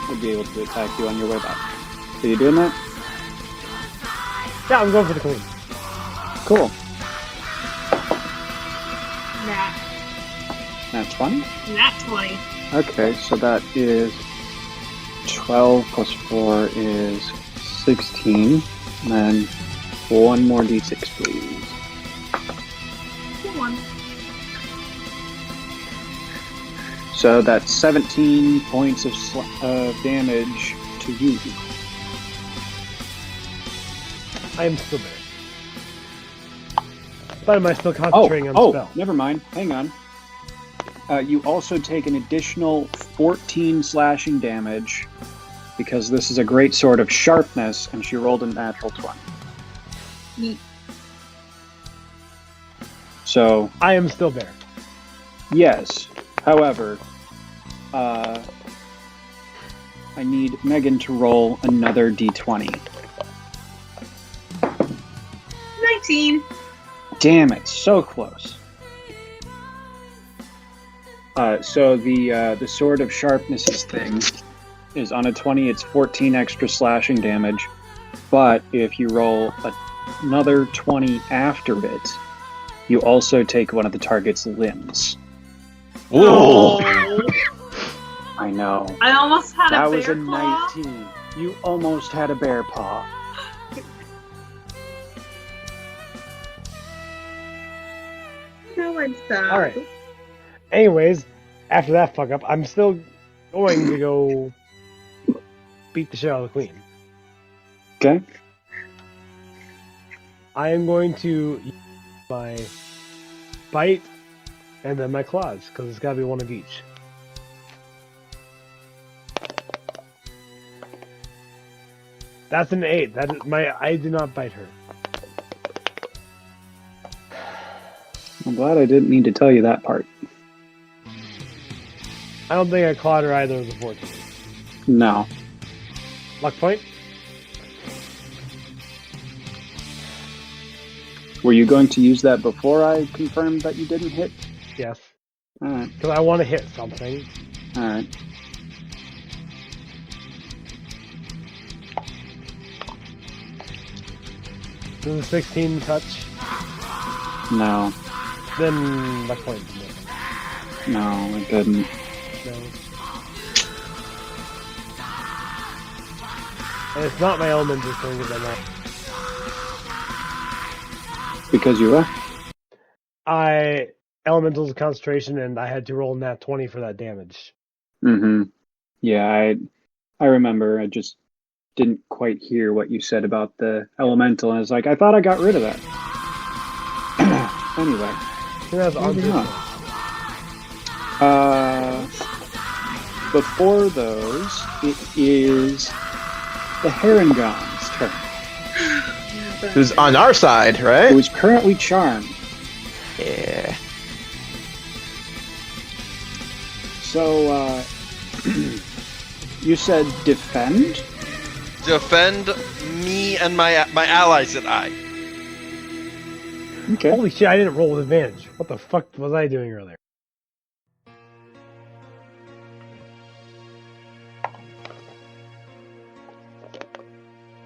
B: would be able to attack you on your way back. Are you doing that?
D: Yeah, I'm going for the queen.
B: Cool.
H: Nat
B: 20?
H: Nat 20.
B: Okay, so that is 12 plus 4 is 16. And then one more d6, please.
H: 1.
B: So that's 17 points of damage to you.
D: I am still there. But am I still concentrating on the spell?
B: Never mind. Hang on. You also take an additional 14 slashing damage because this is a great sword of sharpness, and she rolled a natural 20.
H: Neat.
B: So
D: I am still there.
B: yes. However, I need Megan to roll another d20.
H: 19.
B: Damn it! So close. So the sword of sharpness's thing is on a 20. It's 14 extra slashing damage, but if you roll another 20 after it, you also take one of the target's limbs.
A: Whoa!
B: I know.
H: I almost had
B: That
H: a bear
B: was a
H: claw.
B: 19. You almost had a bear paw.
H: No, I'm sad.
D: Alright. Anyways, after that fuck up, I'm still going to go beat the shit out of the queen.
B: Okay.
D: I am going to use my bite and then my claws, because it's got to be one of each. That's an 8. That is I did not bite her.
B: I'm glad I didn't need to tell you that part.
D: I don't think I clawed her either of the 14.
B: No.
D: Luck point?
B: Were you going to use that before I confirmed that you didn't hit?
D: Yes.
B: Alright.
D: Because I want to hit something.
B: Alright.
D: Does a 16 touch?
B: No.
D: Then luck point.
B: No, it didn't.
D: No. And it's not my elemental thing because I'm not.
B: Because you were?
D: Elemental's concentration, and I had to roll nat 20 for that damage.
B: Mm-hmm. Yeah, I remember. I just didn't quite hear what you said about the elemental. I was like, I thought I got rid of that. Anyway.
D: That's
B: moving on. Before those, it is the Harengon's turn.
A: Who's on our side, right?
B: Who is currently charmed.
A: Yeah.
B: So, you said defend?
E: Defend me and my allies and I.
B: Okay.
D: Holy shit, I didn't roll with advantage. What the fuck was I doing earlier?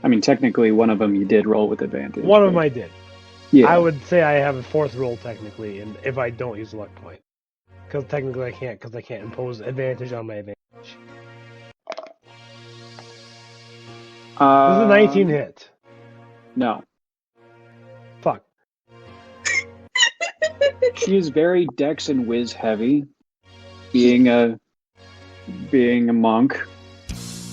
B: I mean, technically, one of them you did roll with advantage.
D: One of them I did.
B: Yeah.
D: I would say I have a fourth roll technically, and if I don't use a luck point. Because technically I can't, because I can't impose advantage on my advantage. This is a 19 hit.
B: No.
D: Fuck.
B: She is very dex and whiz heavy, being a monk.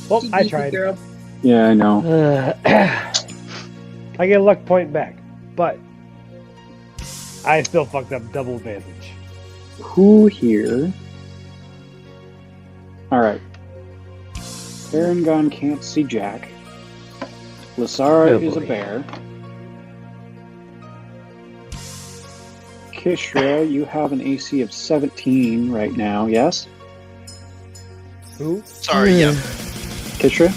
D: Well, I tried.
H: Girl.
B: Yeah, I know.
D: I get a luck point back, but I still fucked up double advantage.
B: Who here? All right. Erangel can't see Jack. Lisera
I: Oh,
B: is a
I: boy.
B: bear. Kish're, you have an AC of 17 right now, yes?
D: Who?
E: Sorry, yep.
B: Kish're,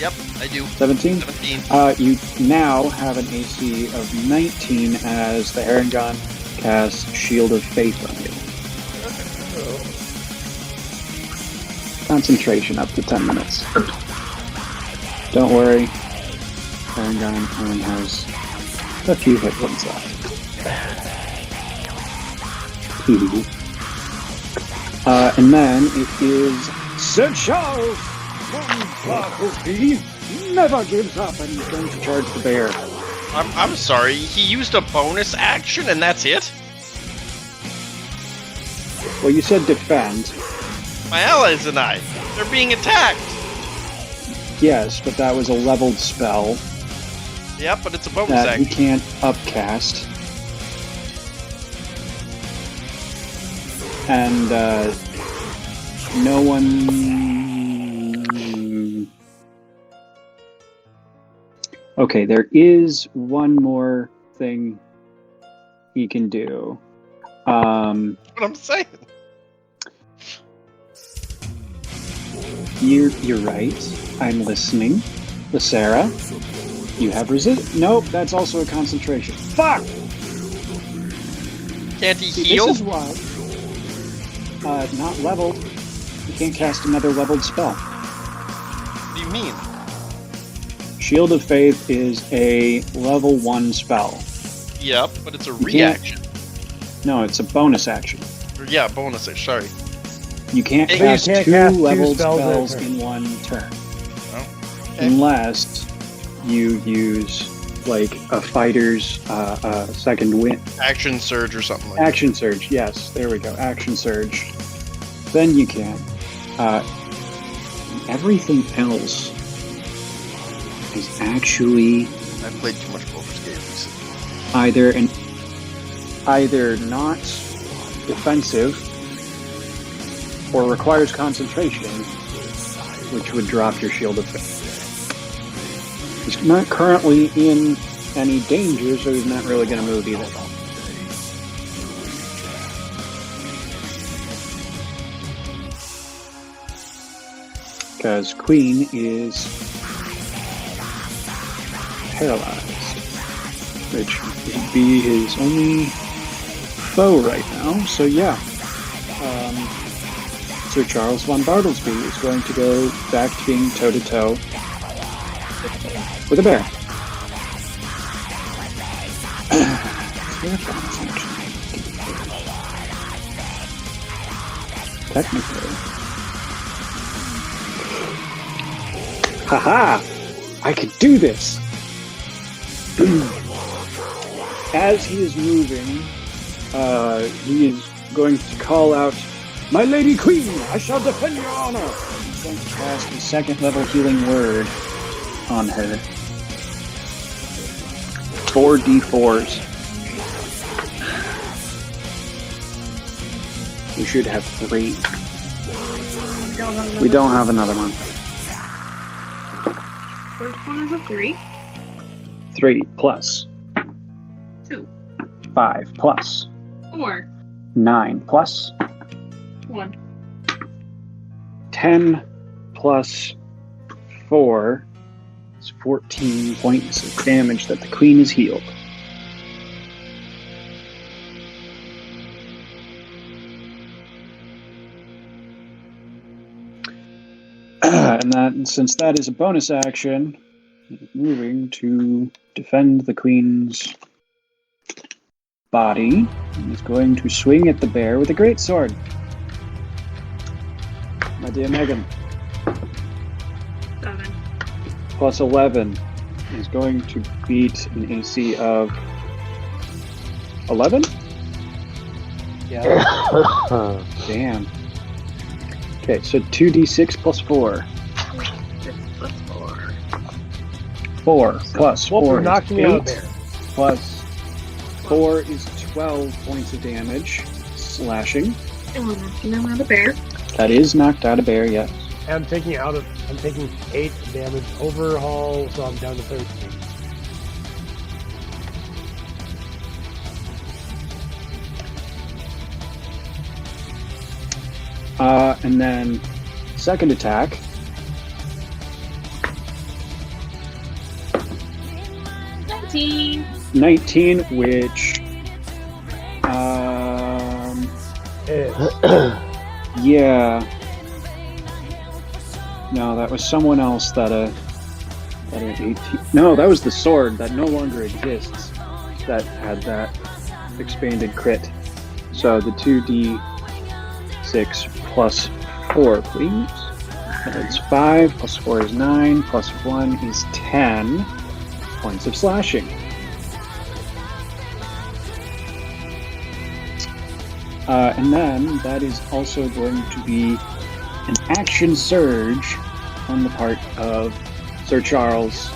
E: Yep, I do.
B: 17?
E: 17.
B: You now have an AC of 19 as the Erangel casts Shield of Faith on you. Concentration up to 10 minutes. Don't worry, Erangel only has a few hit points left. And then it is Sir Charles from Bartleby never gives up, and he's going to charge the bear.
E: I'm sorry, he used a bonus action and that's it?
B: Well, you said defend.
E: My allies and I, they're being attacked.
B: Yes, but that was a leveled spell
E: Yep, but it's a bonus
B: that he
E: action.
B: can't upcast. And no one... Okay, there is one more thing he can do.
E: What I'm saying.
B: You're right. I'm listening. Lisera, you have resist. Nope, that's also a concentration. Fuck!
E: Can't he
B: See,
E: heal?
B: this is why. Not leveled. You can't cast another leveled spell.
E: What do you mean?
B: Shield of Faith is a level 1 spell.
E: Yep, but it's a
B: can't-
E: reaction.
B: No, it's a bonus action.
E: Or, yeah, bonus action, sorry.
B: You can't
E: You
B: cast
D: can't
B: two
D: cast two
B: leveled
D: spells
B: spells
D: in a
B: in one turn.
E: Okay.
B: Unless you use, like, a fighter's second wind.
E: Action surge or something like that.
B: Action Surge, yes. There we go. Action Surge. Then you can. Everything else is actually
E: I played too much Baldur's Gate recently.
B: either not defensive or requires concentration, which would drop your Shield of Faith. He's not currently in any danger, so he's not really going to move either. Because Queen is paralyzed, which would be his only foe right now. So yeah, Sir Charles von Bartleby is going to go back to being toe-to-toe with a bear. Technically. Haha! I could do this! As he is moving, he is going to call out, "My Lady Queen, I shall defend your honor!" He's going to cast a second level healing word on her. 4d4s. We should have 3. We don't have another one.
H: First one is a 3.
B: 3 plus
H: 2.
B: 5 plus
H: 4.
B: 9 plus
H: 1.
B: 10 plus 4 is 14 points of damage that the queen is healed. And that, since that is a bonus action, moving to defend the queen's body, he's going to swing at the bear with a greatsword. My dear Megan.
H: 7.
B: Plus 11 is going to beat an AC of 11?
D: Yeah.
B: Damn. Okay, so 2d6 plus 4.
H: 6 plus 4.
B: 4 plus 4
D: Wolfer
B: is
D: knocked me
B: 8,
D: out there.
B: plus 4 is 12 points of damage, slashing.
H: And we're knocking him out of bear.
B: That is knocked out a bear, yes.
D: And I'm taking out of I'm taking 8 damage overhaul, so I'm down to 13.
B: And then second attack. 19, which yeah. No, that was someone else that an 18. No, that was the sword that no longer exists that had that expanded crit. So the 2d6 plus 4, please. That's 5 plus 4 is 9 plus 1 is 10 points of slashing. And then that is also going to be an action surge on the part of Sir Charles.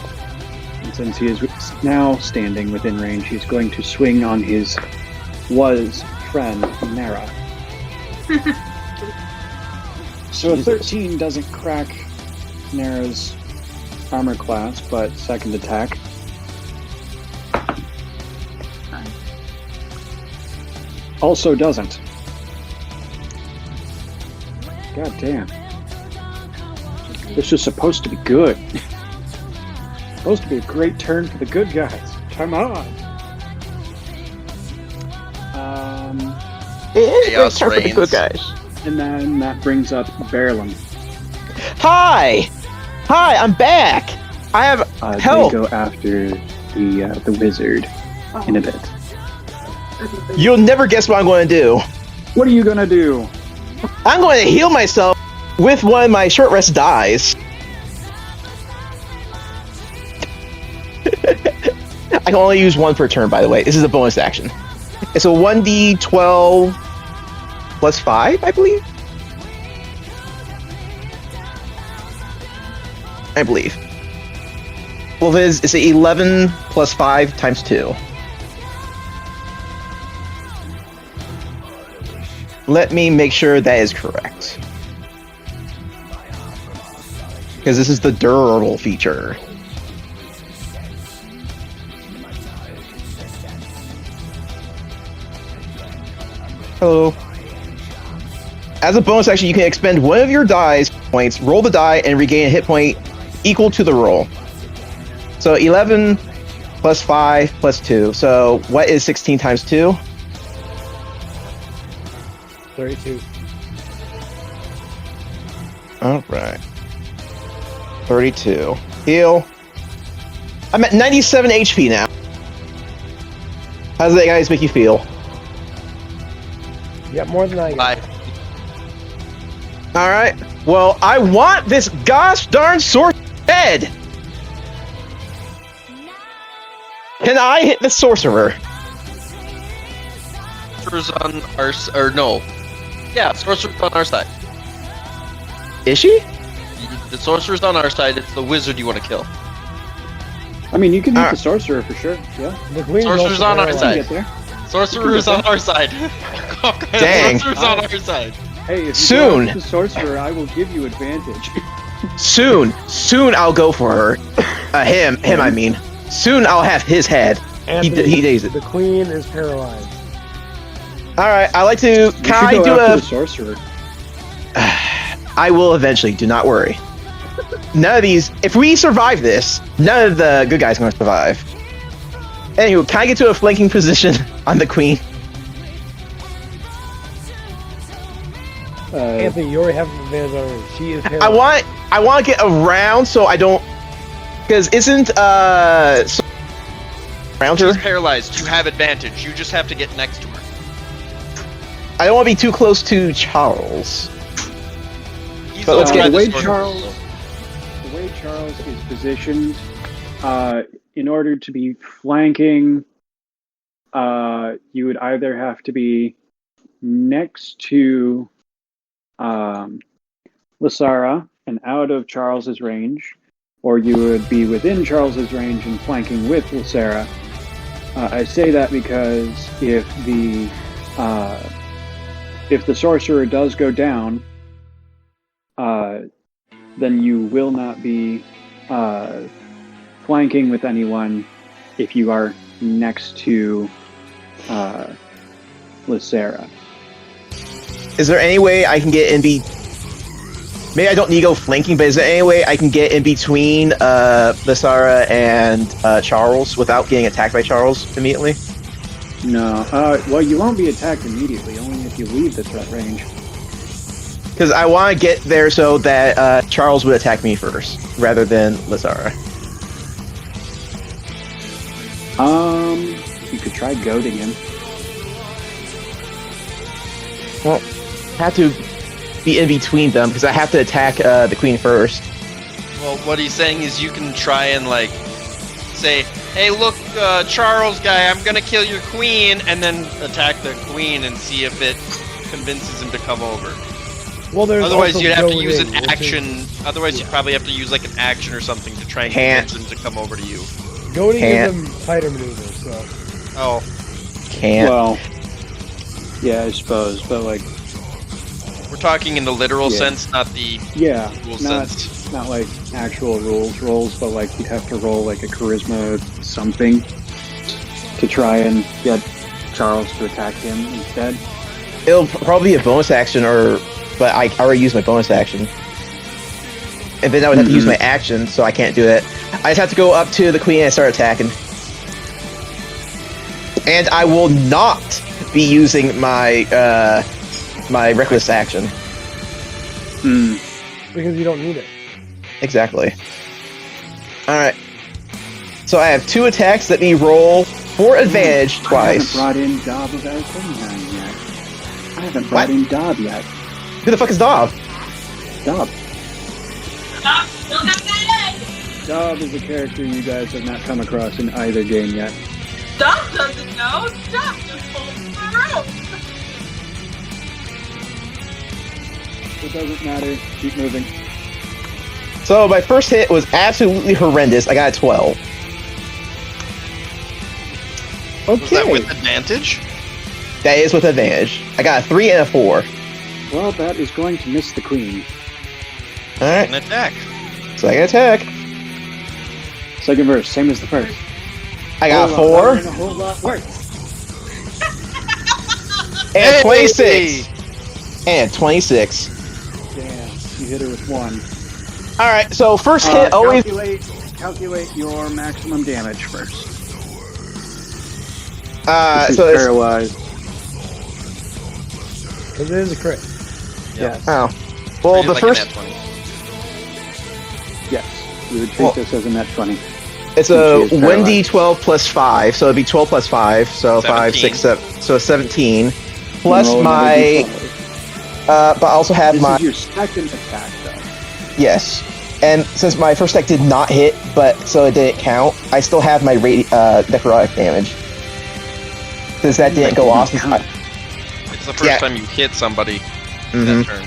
B: And since he is now standing within range, he's going to swing on his friend, Nara. So a 13 doesn't crack Nara's armor class, but second attack. Also doesn't. God damn. This is supposed to be good. Supposed to be a great turn for the good guys. Come on.
A: It is a great
E: Chaos
A: turn for the
E: reigns.
A: good guys.
B: And then that brings up Belrim.
A: Hi, I'm back. I have
B: They
A: help.
B: go after the wizard in a bit.
A: You'll never guess what I'm going to do.
B: What are you gonna do?
A: I'm going to heal myself with one of my short rest dies. I can only use one per turn, by the way. This is a bonus action. It's a 1d12 plus 5, I believe. Well, it's 11 plus 5 times 2. Let me make sure that is correct. Because this is the durable feature. Hello. As a bonus action, you can expend one of your dice points, roll the die, and regain a hit point equal to the roll. So 11 plus 5 plus 2. So what is 16 times 2?
D: 32.
A: Alright. 32. Heal. I'm at 97 HP now. How does that guys make you feel?
D: You got more than I got.
E: 5.
A: Alright. Well, I want this gosh darn sorcerer dead! Can I hit the sorcerer?
E: Sorcerer's on our or no. Yeah, sorcerer's on our side.
A: Is she?
E: The sorcerer's on our side, it's the wizard you want to kill.
B: I mean, you can hit the sorcerer for sure. Yeah.
D: The queen's
E: Sorcerer's
D: also
E: on our
D: paralyzed.
E: side.
B: Get there.
E: Sorcerer's on our side.
A: Dang.
E: Sorcerer's on our side.
B: Hey, if you
A: Soon.
B: go after the sorcerer, I will give you advantage.
A: Soon I'll go for her. Him, I mean. Soon I'll have his head.
D: Anthony,
A: He days it.
D: The queen is paralyzed.
A: Alright, I like to.
B: You
A: Can
B: should
A: I
B: go
A: do
B: after
A: a.
B: the sorcerer.
A: I will eventually, do not worry. None of these. If we survive this, none of the good guys are going to survive. Anywho, can I get to a flanking position on the queen?
D: Anthony, you already have an advantage on her. She is paralyzed.
A: I want to get around so I don't. Because isn't. Around her?
E: She's paralyzed. You have advantage. You just have to get next to her.
A: I don't want to be too close to Charles.
E: He's
A: But let's
E: over
A: get-
E: by
B: the way
E: sword.
B: Charles is positioned, in order to be flanking, you would either have to be next to Lisera and out of Charles's range, or you would be within Charles's range and flanking with Lisera. I say that because if the sorcerer does go down, then you will not be flanking with anyone if you are next to Lisera.
A: Is there any way I can get in maybe I don't need to go flanking, but is there any way I can get in between Lisera and Charles without getting attacked by Charles immediately?
B: No. Well, you won't be attacked immediately, only if you leave the threat range.
A: Because I want to get there so that Charles would attack me first, rather than Lisera.
B: You could try goading him.
A: Well, I have to be in between them, because I have to attack the queen first.
E: Well, what he's saying is you can try and, like, say, hey, look, Charles guy, I'm gonna kill your queen, and then attack the queen and see if it convinces him to come over.
D: Well, there's
E: Otherwise,
D: also
E: you'd have to use
D: goading,
E: an
D: which
E: action.
D: is-
E: Otherwise, you'd probably have to use, like, an action or something to try and convince him to come over to you.
D: Goading
A: Can't.
D: is a fighter maneuver, so.
E: Oh.
A: Can't.
B: Well, yeah, I suppose, but like,
E: We're talking in the literal
B: Yeah.
E: sense, not the
B: yeah,
E: rule
B: not
E: sense.
B: not like actual rolls, but like you'd have to roll like a charisma something to try and get Charles to attack him instead.
A: It'll probably be a bonus action, but I already used my bonus action. And then I would have to use my action, so I can't do it. I just have to go up to the queen and start attacking. And I will not be using my my reckless action.
D: Because you don't need it.
A: Exactly. Alright. So I have 2 attacks that me roll for advantage twice.
B: I haven't brought in Dob of Alconian yet. I haven't brought in Dob yet.
A: Who the fuck is Dob?
B: Dob.
H: Stop! Don't have that egg!
B: Dob is a character you guys have not come across in either game yet.
H: Stop doesn't know! Stop just falls in the room!
B: It doesn't matter. Keep moving.
A: So my first hit was absolutely horrendous. I got a 12.
B: Okay.
E: Was that with advantage?
A: That is with advantage. I got a 3 and a 4.
B: Well, that is going to miss the queen.
A: Alright,
E: An attack.
A: second attack.
B: Second verse, same as the first.
A: I got a
B: Whole lot
A: 4
B: better and a whole lot worse.
A: and 26. And 26.
B: Damn, you hit her with 1.
A: Alright, so first hit always...
B: Calculate your maximum damage first.
A: so
B: She's
A: it's...
B: paralyzed.
D: Because it is a crit.
B: Yes.
A: Oh. Well,
E: Treat it
A: the
E: like
A: first...
E: a nat 20.
B: Yes. You would treat this as a net 20.
A: It's a 1d12 plus 5, so it'd be 12 plus 5, so 5, 6, 7, so 17. Plus
B: Roll
A: my...
B: another D12.
A: but I also have
B: This
A: my...
B: is your second attack, though.
A: Yes. And since my first attack did not hit, but so it didn't count, I still have my necrotic damage. Since that didn't go off.
E: It's the first time you hit somebody that turn.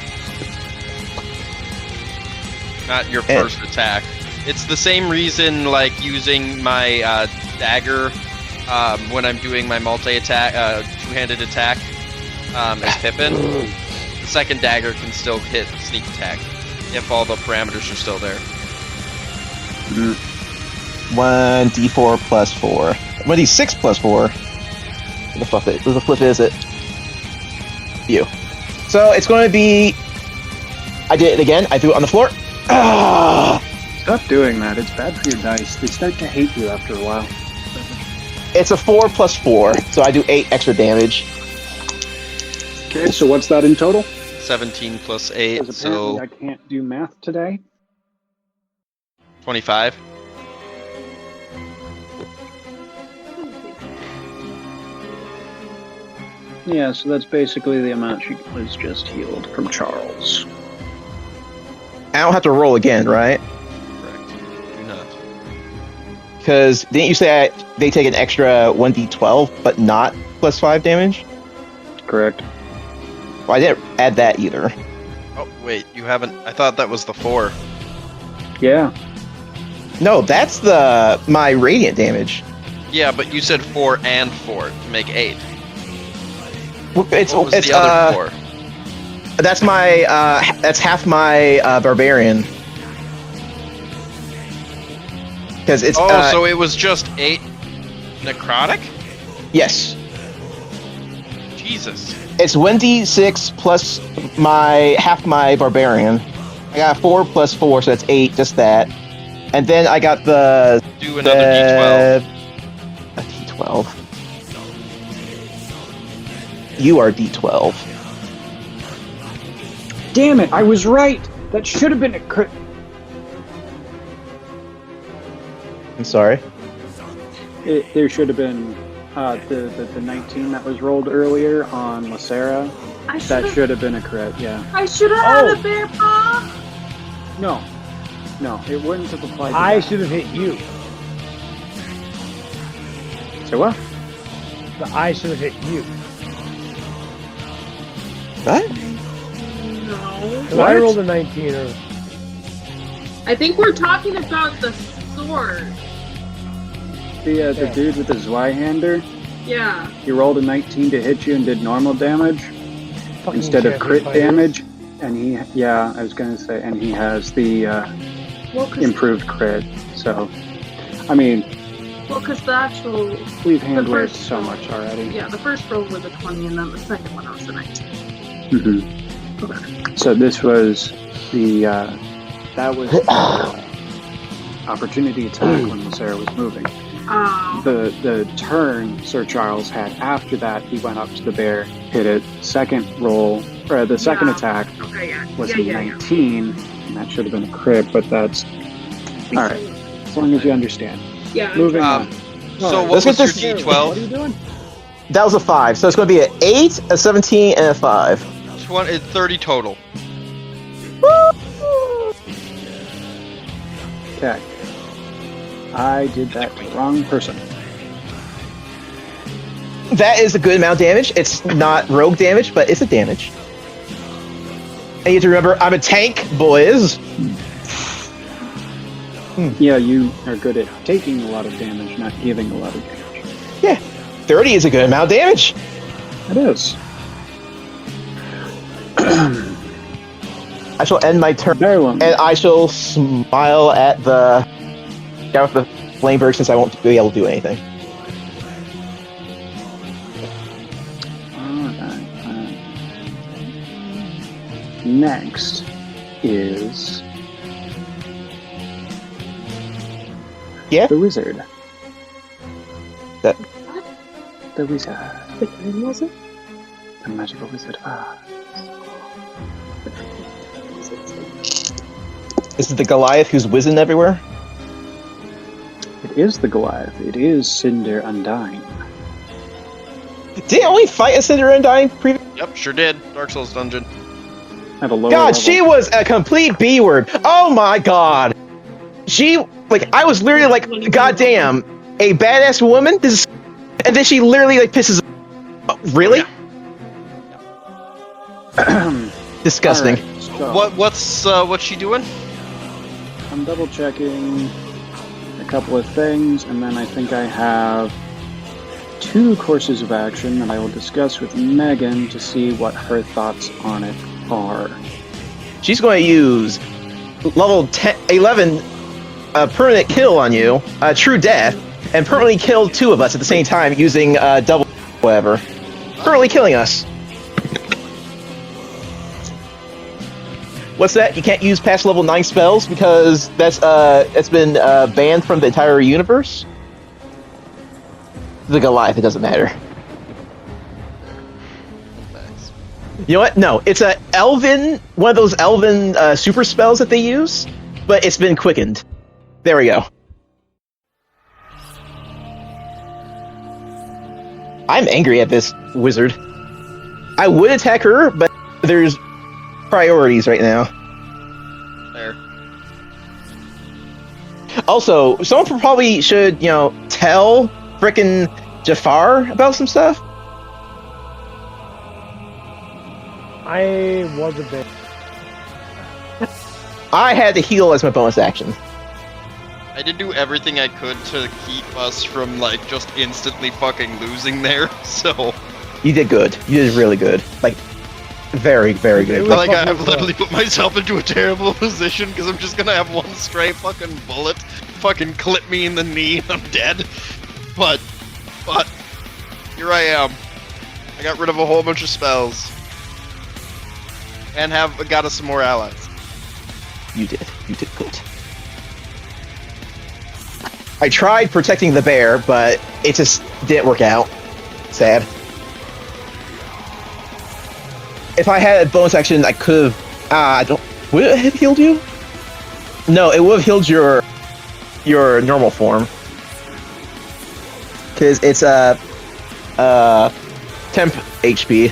E: Not your first attack. It's the same reason, like, using my dagger when I'm doing my multi-attack, two-handed attack as Pippin. The second dagger can still hit sneak attack if all the parameters are still there.
A: 1d4 plus 4. 1d6 plus 4. Who the flip is it? You. So it's going to be... I did it again. I threw it on the floor.
B: Stop doing that. It's bad for your dice. They start to hate you after a while.
A: It's a 4 plus 4, so I do 8 extra damage.
B: Okay, so what's that in total?
E: 17 plus 8,
B: Because apparently
E: so
B: I can't do math today.
E: 25.
B: Yeah, so that's basically the amount she was just healed from Charles.
A: I don't have to roll again, right?
E: Correct. Do not.
A: Because didn't you say they take an extra 1d12, but not plus 5 damage?
B: Correct.
A: Well, I didn't add that either.
E: Oh, wait, you haven't... I thought that was the 4.
B: Yeah.
A: No, that's my radiant damage.
E: Yeah, but you said 4 and 4 to make 8.
A: It's
E: What was
A: it's
E: the other 4?
A: that's my that's half my barbarian. because it's
E: so it was just 8 necrotic?
A: yes.
E: Jesus.
A: It's 1d6 plus half my barbarian. I got 4 plus 4, so that's 8, just that. And then I got the...
E: Do another D12.
A: A D12. You are D12.
B: Damn it, I was right! That should have been a crit.
A: I'm sorry.
B: There should have been the 19 that was rolled earlier on Lisera. That should have been a crit, yeah.
H: I should have had a bear paw.
B: No, it wouldn't have applied to
D: I
B: that.
D: should have hit you.
B: So what?
D: I should have hit you.
A: What?
H: No.
D: Because I rolled a 19 or...
H: I think we're talking about the sword.
B: The dude with the Zweihander,
H: Yeah.
B: he rolled a 19 to hit you and did normal damage
D: Fucking
B: instead of crit
D: fighter.
B: damage. And he has the
H: Well, cause,
B: improved crit. So, I mean,
H: because the actual...
B: we've hand waved
H: first
B: so
H: roll-
B: much already.
H: Yeah, the first roll was a 20, and then the second one was a 19.
B: Mm-hmm.
H: Okay.
B: So this was the opportunity attack when Lisera was moving. The turn Sir Charles had after that, he went up to the bear, hit it. Second roll, or the second attack
H: Okay, yeah.
B: was
H: yeah,
B: a
H: yeah,
B: 19, and that should have been a crit, but that's
H: yeah.
B: all right. As long as you understand.
H: Yeah.
B: Moving on.
E: So
B: Alright.
E: what
A: Let's
E: was
A: get
E: your
A: this-
B: What are
E: D12?
B: you doing?
A: That was a 5, so it's going to be an 8, a 17, and a 5.
E: 30 total.
B: Okay. I did that to the wrong person.
A: That is a good amount of damage. It's not rogue damage, but it's a damage. And you have to remember, I'm a tank, boys.
B: Yeah, you are good at taking a lot of damage, not giving a lot of damage.
A: Yeah, 30 is a good amount of damage.
B: It is.
A: I shall end my turn,
B: Belrim.
A: and I shall smile at the guy with the flamberg since I won't be able to do anything.
B: Alright. Next is
A: Yeah?
B: the wizard.
A: That-
B: The wizard.
H: The green was it?
B: The magical wizard.
A: This is the Goliath who's whizzing everywhere.
B: It is the Goliath. It is Cinder Undyne.
A: Didn't we fight a Cinder Undyne previously?
E: Yep, sure did. Dark Souls dungeon.
B: At a lower
A: God,
B: level.
A: she was a complete B word. Oh my god. She, like, I was literally like, goddamn, a badass woman? This is, and then she literally, like, pisses. Oh, really? Disgusting.
B: Alright, so
E: What's she doing?
B: I'm double checking a couple of things, and then I think I have 2 courses of action that I will discuss with Megan to see what her thoughts on it are.
A: She's going to use level 11 permanent kill on you, true death, and permanently kill 2 of us at the same time using double whatever. Permanently killing us. What's that? You can't use past level 9 spells because it's been banned from the entire universe? The Goliath, it doesn't matter. You know what? No, it's a elven, one of those elven super spells that they use, but it's been quickened. There we go. I'm angry at this wizard. I would attack her, but there's priorities right now.
E: There.
A: Also, someone probably should, tell frickin' Jafaaar about some stuff.
D: I was a bit.
A: I had to heal as my bonus action.
E: I did do everything I could to keep us from, just instantly fucking losing there, so...
A: You did good. You did really good. Like, Very, very
D: It
A: good.
D: was
E: Like
D: fucking
E: I've
D: cool.
E: literally put myself into a terrible position because I'm just gonna have one stray fucking bullet fucking clip me in the knee and I'm dead. But here I am. I got rid of a whole bunch of spells. And got us some more allies.
A: You did good. I tried protecting the bear, but it just didn't work out. Sad. If I had a bonus action, I could have. I don't. Would it have healed you? No, it would have healed your normal form. Because it's temp HP.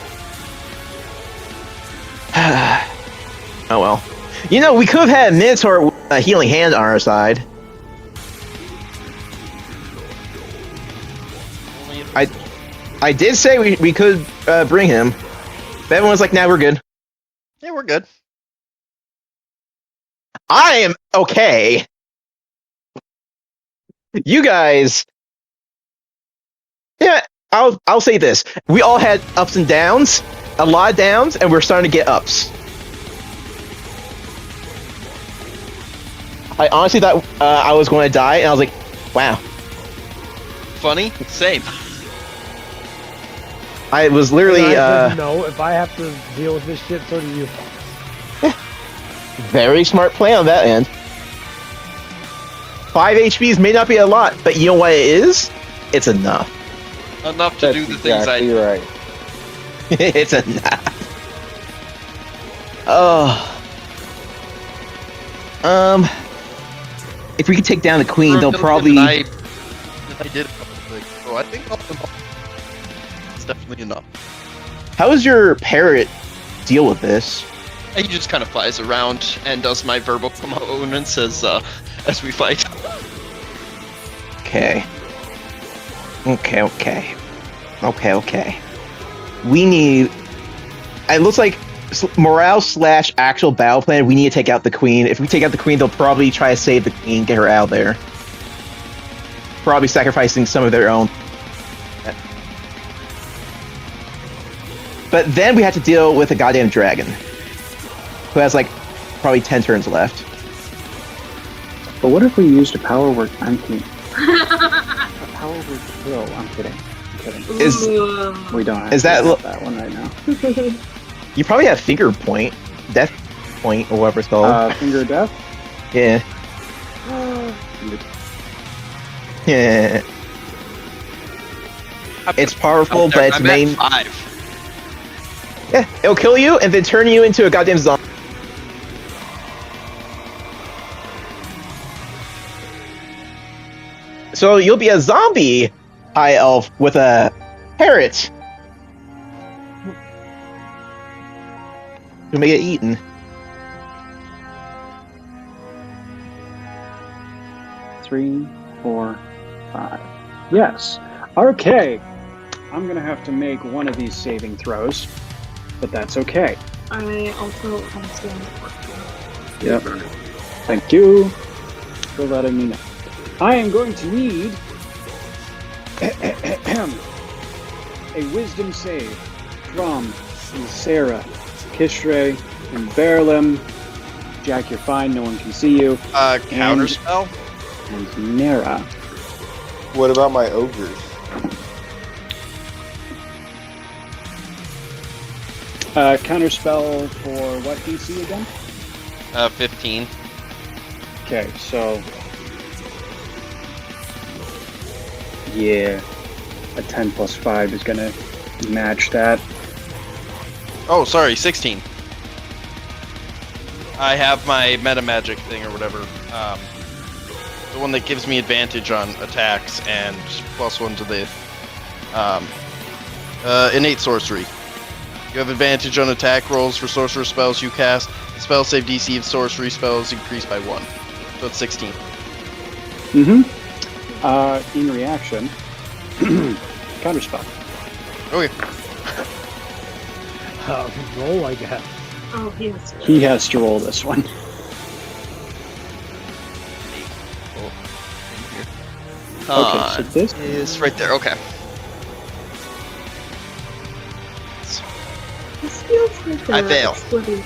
A: Oh well. You know, we could have had a Minotaur with a healing hand on our side. I did say we could bring him. But everyone's like, nah, we're good.
E: Yeah, we're good.
A: I am okay. You guys. Yeah, I'll say this. We all had ups and downs, a lot of downs, and we're starting to get ups. I honestly thought I was going to die, and I was like, wow.
E: Funny? Same.
A: I was literally
D: no, if I have to deal with this shit, so do you.
A: very smart play on that end. 5 HPs may not be a lot, but you know what it is? It's enough.
E: Enough to do the things I do.
F: Right.
A: It's enough. Oh. If we could take down the queen, they'll probably.
E: I did a couple of things, so I think it's definitely enough.
A: How does your parrot deal with this?
E: He just kind of flies around and does my verbal components as we fight.
A: Okay. We need. It looks like morale / actual battle plan. We need to take out the queen. If we take out the queen, they'll probably try to save the queen, get her out of there. Probably sacrificing some of their own. But then we have to deal with a goddamn dragon, who has like probably 10 turns left.
B: But what if we used a power word? I'm kidding. A power word kill. I'm kidding. We don't have that one right now.
A: You probably have finger point, death point, or whatever it's called.
B: Finger of death?
A: Yeah. Yeah. It's powerful, but its main.
E: At 5.
A: Yeah, it'll kill you and then turn you into a goddamn zombie. So you'll be a zombie high elf with a parrot. You may get eaten.
B: Three, 4, 5. Yes. Okay. I'm gonna have to make one of these saving throws, but that's okay.
H: I also understand.
B: Yep. Thank you for letting me know. I am going to need a wisdom save from Lisera, Kish're, and Belrim. Jack, you're fine. No one can see you.
E: Counterspell?
B: And Nera.
C: What about my ogres?
B: Counterspell for what DC again?
E: 15.
B: Okay, so yeah, a 10 plus 5 is gonna match that.
E: Oh, sorry, 16. I have my meta magic thing or whatever. The one that gives me advantage on attacks and +1 to the innate sorcery. You have advantage on attack rolls for sorcerer spells you cast. The spell save DC of sorcery spells increased by 1. So it's 16.
B: In reaction, counterspell.
E: Okay.
D: Roll, I guess.
H: Oh, yes.
B: He has to roll this one. Okay, so this
E: is right there. Okay.
H: This Feels like
E: I fail.
H: exploding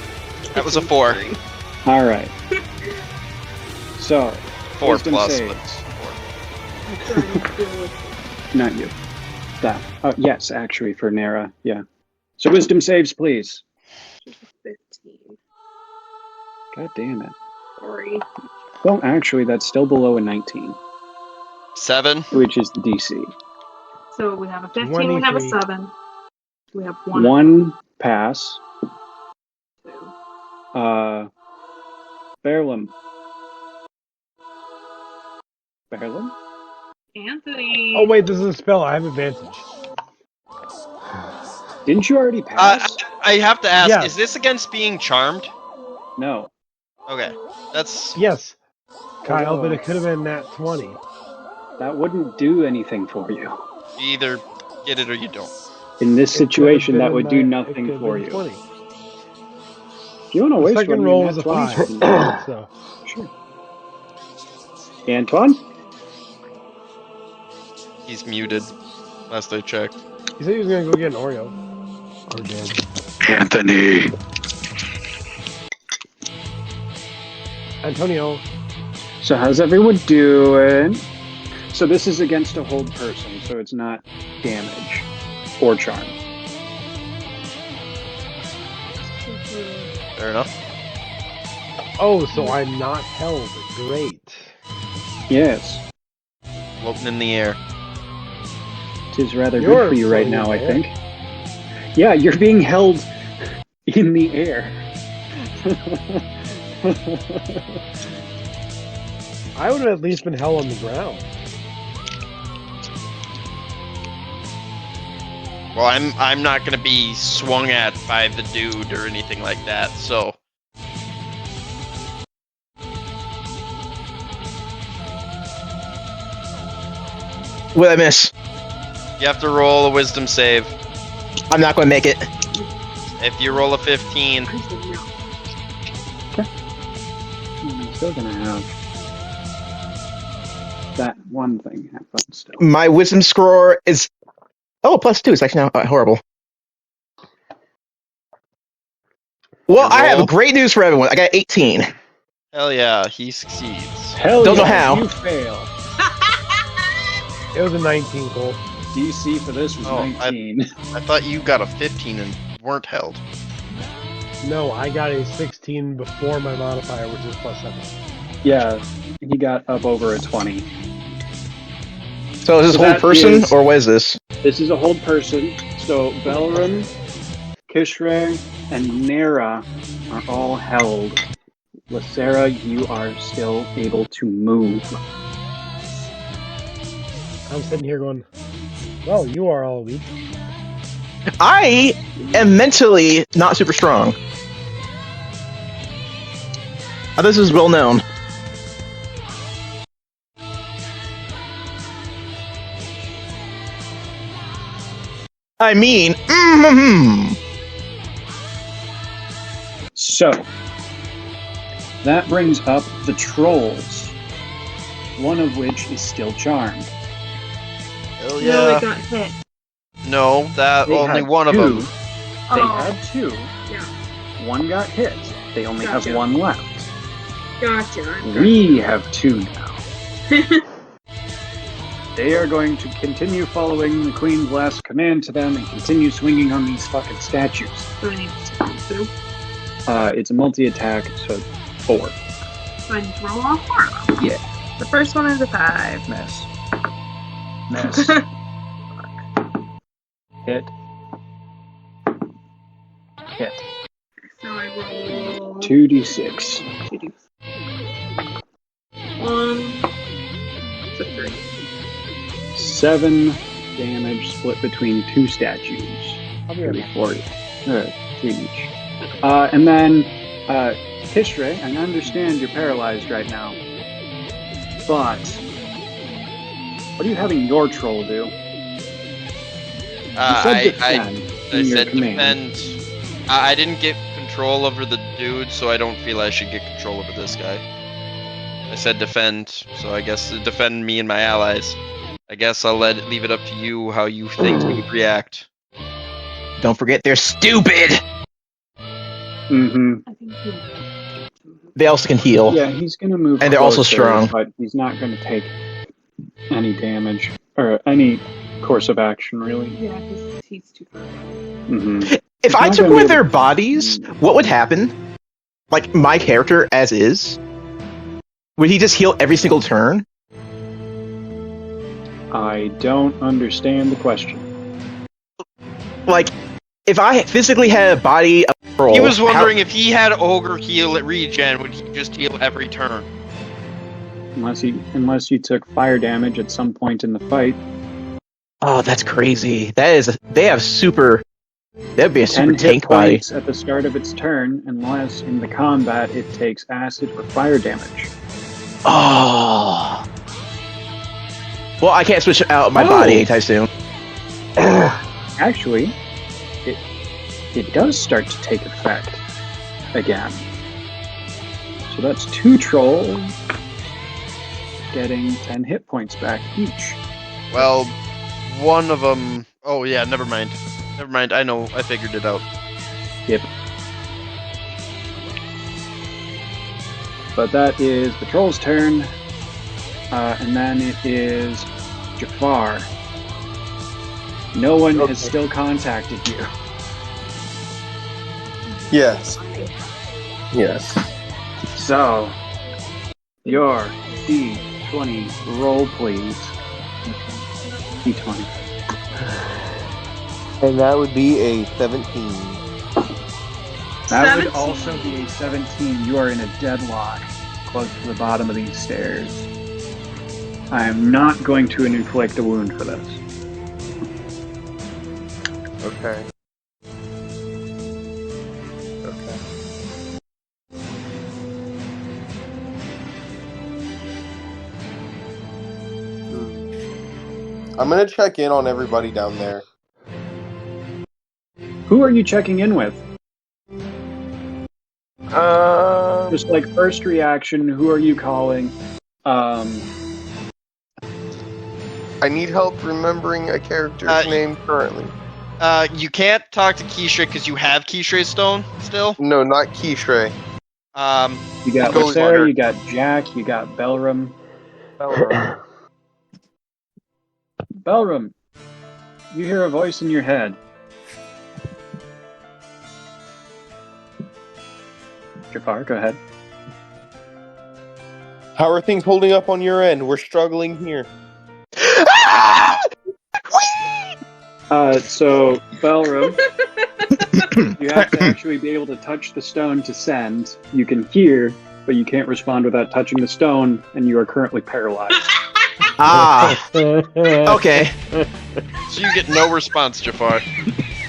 E: That was a 4.
B: All right. So
E: 4
B: wisdom
E: plus.
B: saves.
E: But 4.
H: I'm trying to deal with
B: Not you. That. Yes, actually, for Nara. Yeah. So wisdom saves, please.
H: 15.
B: God damn it.
H: Sorry.
B: Well, actually, that's still below a 19,
E: 7.
B: which is the DC.
H: So we have a 15, we have a
D: 23.
H: 7. We have one.
B: One pass.
H: Two.
B: Belrim. Belrim?
H: Anthony.
D: Oh wait, this is a spell. I have advantage.
B: Didn't you already pass?
E: I have to ask,
D: Yes.
E: is this against being charmed?
B: No.
E: Okay. That's
D: Yes, Kyle,
B: Oh.
D: but it could have been nat 20.
B: That wouldn't do anything for you.
E: you either get it or you don't.
B: In this
D: It could have
B: situation,
D: been
B: that would
D: a
B: do
D: nat- it
B: nothing
D: could have
B: for
D: been
B: you.
D: 20.
B: If you want to
D: The
B: waste
D: second
B: one,
D: roll
B: your
D: was a
B: nat
D: 5.
B: 20s.
D: So
B: Sure. Antoine?
E: He's muted. Last I checked.
D: he said he was gonna go get an Oreo. Or jam.
B: Anthony.
D: Antonio.
B: So how's everyone doing? So this is against a hold person, so it's not damage or charm.
E: Fair enough.
D: Oh, so I'm not held. Great.
B: Yes.
E: Floating in the air.
B: It is rather
D: You're
B: good for you right
D: floating
B: now, I
D: in the
B: think. Yeah, you're being held in the air.
D: I would have at least been held on the ground.
E: Well, I'm not gonna be swung at by the dude or anything like that, so
A: Will I miss?
E: you have to roll a wisdom save.
A: I'm not going to make it.
E: If you roll a 15,
B: I'm still gonna have that one thing happen still.
A: My wisdom score is +2. It's actually not horrible. Well,
E: Your
A: I have
E: roll?
A: great news for everyone. I got 18.
E: hell yeah, he succeeds.
B: Hell
A: Don't know
B: yeah,
A: how.
B: you fail.
D: It was a 19, Cole.
B: DC for this was
E: Oh,
B: 19.
E: I thought you got a 15 and weren't held.
D: No, I got a 16 before my modifier, which is +7.
B: Yeah, he got up over a 20.
A: So is this
B: So
A: whole
B: that
A: person,
B: is-
A: or what is this?
B: This is a hold person, so Belrim, Kish're, and Nara are all held. Lisera, you are still able to move.
D: I'm sitting here going, well, you are all weak.
A: I am mentally not super strong. This is well known. I mean,
B: So, that brings up the trolls, one of which is still charmed.
E: Hell
H: No,
E: yeah.
H: it got hit.
E: No, that
B: They
E: only
B: had
E: one of
B: two.
E: them.
B: They
H: Oh.
B: had two.
H: Yeah.
B: One got hit. They only
H: Gotcha.
B: have one left.
H: Gotcha.
B: We have two now. They are going to continue following the Queen's last command to them and continue swinging on these fucking statues.
H: So I need to come through.
B: It's a multi-attack, so 4.
H: So I need to roll all 4 of them.
B: Yeah.
H: The first one is a 5.
B: Miss. Miss. Hit. Hit.
H: So I roll
B: 2d6.
H: 2d. 1. So 3.
B: 7 damage split between 2 statues.
D: I'll be right back.
B: 3 each. And then, Kish're, I understand you're paralyzed right now, but what are you having your troll do? You said defend
E: I
B: in your
E: said
B: command.
E: defend. I didn't get control over the dude, so I don't feel I should get control over this guy. I said defend, so I guess defend me and my allies. I guess I'll leave it up to you how you think we would react.
A: don't forget they're stupid.
B: Mm-hmm.
G: I think he
A: They also can heal.
B: Yeah, he's going to move
A: And they're also
B: closer,
A: strong.
B: but he's not going to take any damage, or any course of action, really.
G: Yeah, because he's too far.
B: Mm-hmm.
A: If I took away their bodies, what would happen? Like, my character as is? Would he just heal every single turn?
B: I don't understand the question.
A: Like, if I physically had a body of Pearl,
E: He was wondering if he had Ogre heal at regen, would he just heal every turn?
B: Unless you took fire damage at some point in the fight.
A: Oh, that's crazy. They have super... That'd be a super
B: 10 hit
A: tank body.
B: points at the start of its turn, unless in the combat it takes acid or fire damage.
A: Oh. Well, I can't switch out my body anytime soon.
B: Actually, it does start to take effect again. So that's 2 trolls getting 10 hit points back each.
E: Well, one of them... Oh yeah, never mind. Never mind, I know, I figured it out.
B: Yep. But that is the troll's turn. And then it is Jafaaar. No one has still contacted you.
C: Yes. Yes.
B: So, your D20 roll, please. D20.
C: And that would be a 17.
B: That would
H: 17.
B: also be a 17. You are in a deadlock close to the bottom of these stairs. I am not going to inflict a wound for this.
C: Okay. Okay. I'm gonna check in on everybody down there.
B: Who are you checking in with? Just like first reaction, who are you calling?
C: I need help remembering a character's name currently.
E: You can't talk to Kish're because you have Kishre Stone still.
C: No, not Kishre.
B: You got
C: Go
B: Lisera,
C: Water.
B: you got Jack, you got Belrim. Belrim, you hear a voice in your head. Jafaaar, go ahead.
C: How are things holding up on your end? We're struggling here.
B: So, Belrim, you have to actually be able to touch the stone to send. You can hear, but you can't respond without touching the stone, and you are currently paralyzed.
A: Okay.
E: So you get no response, Jafaaar.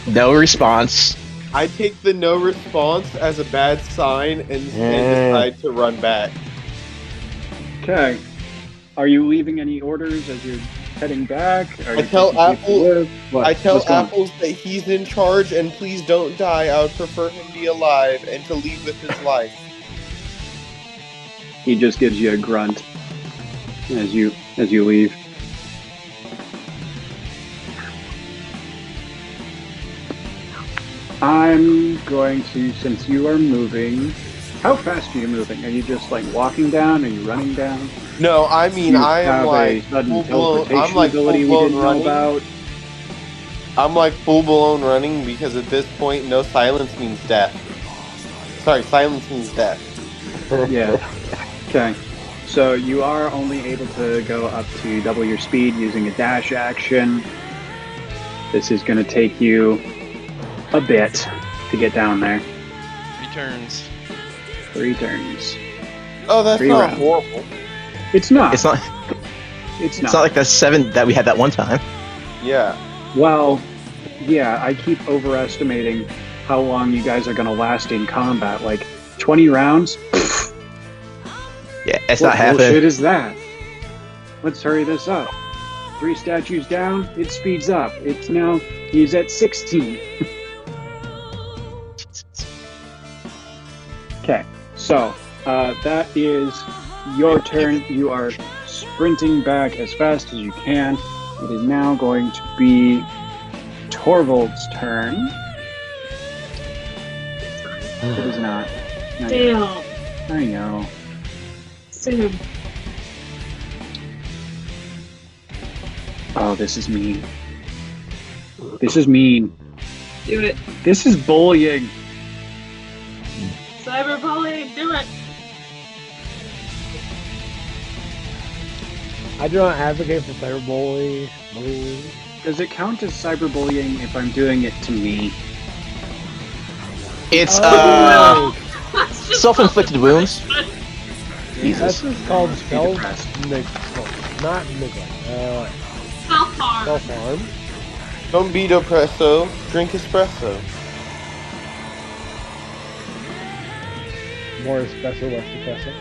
A: No response.
C: I take the no response as a bad sign and decide to run back.
B: Okay. Are you leaving any orders as you're heading back?
C: I tell Apples that he's in charge and please don't die. I would prefer him be alive and to leave with his life.
B: He just gives you a grunt as you leave. I'm going to, since you are moving, how fast are you moving? Are you just like walking down? Are you running down?
C: No, I mean I am like
B: full
C: full blown. I'm like full
B: ability we
C: blown
B: didn't know
C: running.
B: about.
C: I'm like full blown running because at this point, no silence means death. Sorry, silence means death.
B: Yeah. Okay. So you are only able to go up to double your speed using a dash action. This is going to take you a bit to get down there.
E: 3 turns.
B: 3 turns.
C: Oh, that's
B: 3
C: not
B: rounds.
C: horrible.
B: It's not.
A: It's not.
B: It's
A: It's not like the 7 that we had that one time.
C: Yeah.
B: Well, yeah, I keep overestimating how long you guys are going to last in combat. Like 20 rounds?
A: Yeah, it's
B: What
A: not happening.
B: bullshit is that? Let's hurry this up. 3 statues down, it speeds up. It's now, he's at 16. Okay, so that is your turn. You are sprinting back as fast as you can. It is now going to be Torvald's turn. It is not. Not yet.
H: Damn.
B: I know.
H: Soon.
B: Oh, this is mean. This is mean.
H: Do it.
B: This is bullying.
H: Cyberbullying, do it.
D: I do not advocate for cyberbullying.
B: Does it count as cyberbullying if I'm doing it to me?
A: It's
D: Oh,
H: That's just
A: self-inflicted wounds.
D: that's just called
B: Be depressed.
D: not neglect.
H: Self-harm.
D: Self-harm.
C: Don't be depresso. Drink espresso.
D: More espresso, less depressing.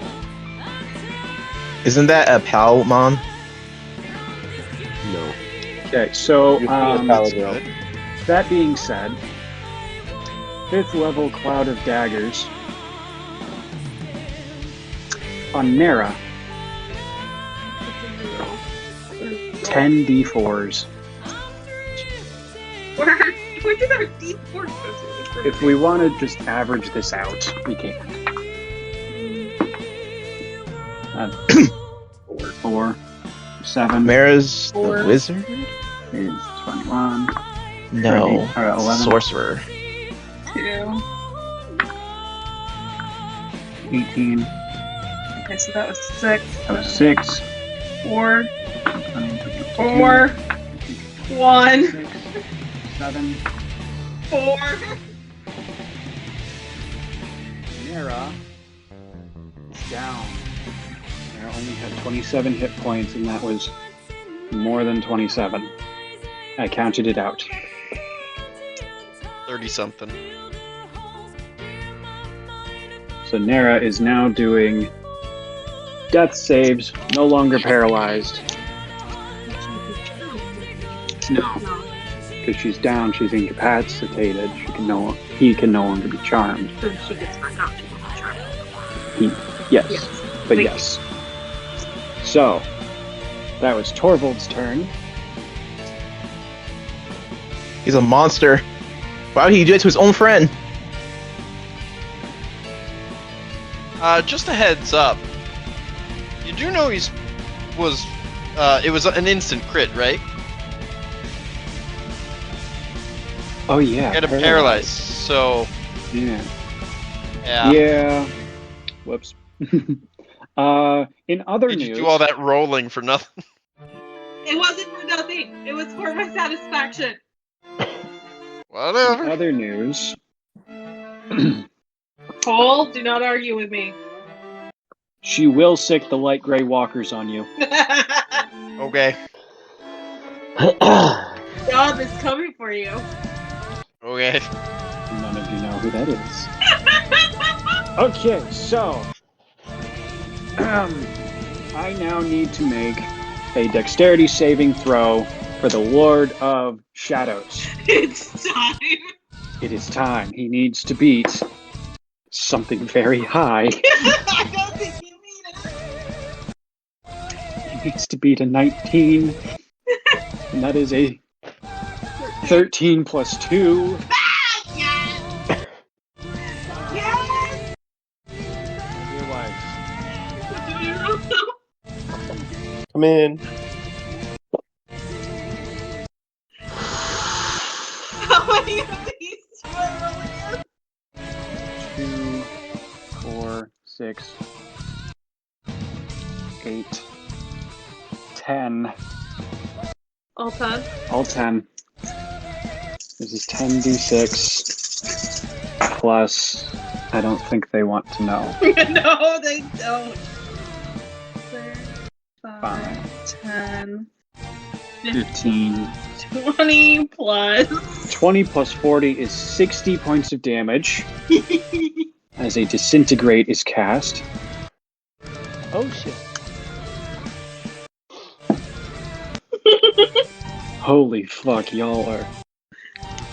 A: Isn't that a Palmon?
I: No.
B: Okay, so
C: That's good.
B: that being said, 5th level Cloud of Daggers on Nera, 10 d4s.
H: Where did our D4 go to?
B: If we want to just average this out, we can. 4, 7
A: Mara's the
H: Four.
A: wizard?
B: is 21.
A: No,
B: 11.
A: sorcerer.
H: 2.
B: 18.
H: Okay, so that was 6.
B: That was 6.
H: 4.
B: 22,
H: 4. 1.
B: 6, 7.
H: 4.
B: Nera is down. Nera only had 27 hit points, and that was more than 27. I counted it out.
E: 30-something.
B: So Nera is now doing death saves, no longer paralyzed. No, because she's down, she's incapacitated. He can no longer be charmed.
H: So she gets back up. She can try.
B: Yes,
H: Yes.
B: but
H: Thank
B: yes. So that was Torvald's turn.
A: He's a monster. Why would he do it to his own friend?
E: Just a heads up. You do know it was an instant crit, right?
B: Oh yeah,
E: You got him paralyzed, so
B: Yeah.
E: yeah.
B: Yeah. Whoops. In other
E: Did
B: news,
E: you do all that rolling for nothing?
H: It wasn't for nothing. It was for my satisfaction.
E: Whatever.
B: other news,
H: Paul, do not argue with me.
B: she will sick the light gray walkers on you.
E: Okay.
H: Job is coming for you.
E: Okay.
B: None of you know who that is. Okay, so I now need to make a dexterity saving throw for the Lord of Shadows.
H: It's time.
B: It is time. He needs to beat something very high.
H: I don't think you need it.
B: He needs to beat a 19. And that is a 13 plus 2.
H: Yes. Yes.
B: Your wife.
C: Come in.
H: How many of these do I roll
B: 2, 4, 6, 8, 10.
H: All 10.
B: All 10. This is 10d6 plus. I don't think they want to know.
H: No, they don't. 5, 10,
B: 15.
H: 20 plus.
B: 20 plus 40 is 60 points of damage as a disintegrate is cast.
D: Oh shit.
B: Holy fuck, y'all are.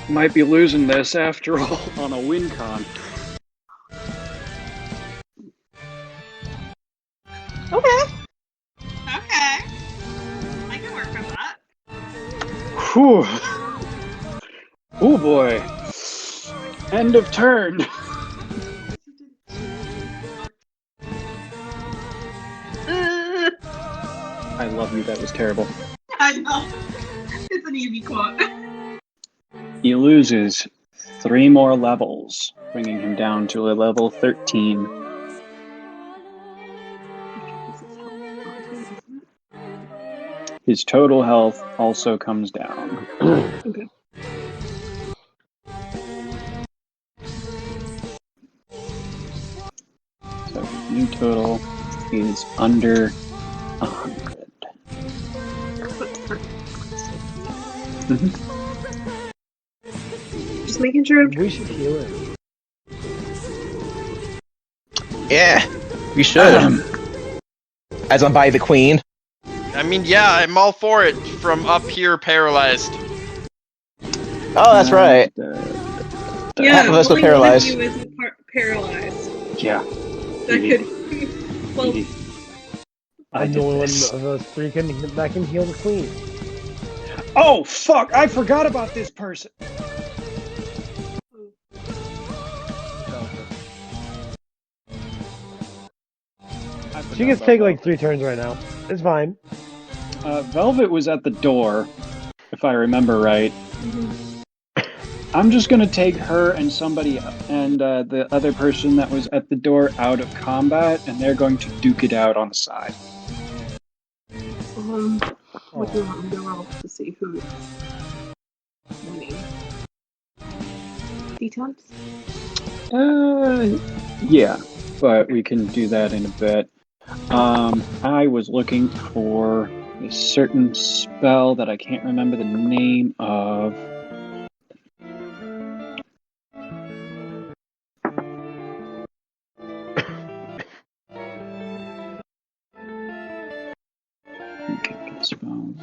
B: Might be losing this after all on a win con.
H: Okay. Okay. I can work with that.
B: Whew. Oh boy. End of turn. I love you. That was terrible.
H: I know. It's an easy quote.
B: He loses 3 more levels, bringing him down to a level 13. His total health also comes down.
H: Okay.
B: So his new total is under 100.
H: Just making sure.
D: We should heal him.
A: Yeah, we should. As I'm by the queen.
E: I mean, yeah, I'm all for it. From up here, paralyzed.
A: Oh, that's right.
H: Yeah,
A: Half of us are
H: only
A: paralyzed.
H: one of you is paralyzed.
B: Yeah.
H: That could. Well,
D: I'm the only one of us three that can heal the queen.
B: Oh, fuck! I forgot about this person!
D: She gets to take like 3 turns right now. It's fine.
B: Velvet was at the door, if I remember right. I'm just gonna take her and somebody and the other person that was at the door out of combat, and they're going to duke it out on the side.
H: what do you want me to roll to see who's winning? D10s?
B: Yeah, but we can do that in a bit. I was looking for a certain spell that I can't remember the name of. Okay, get spells.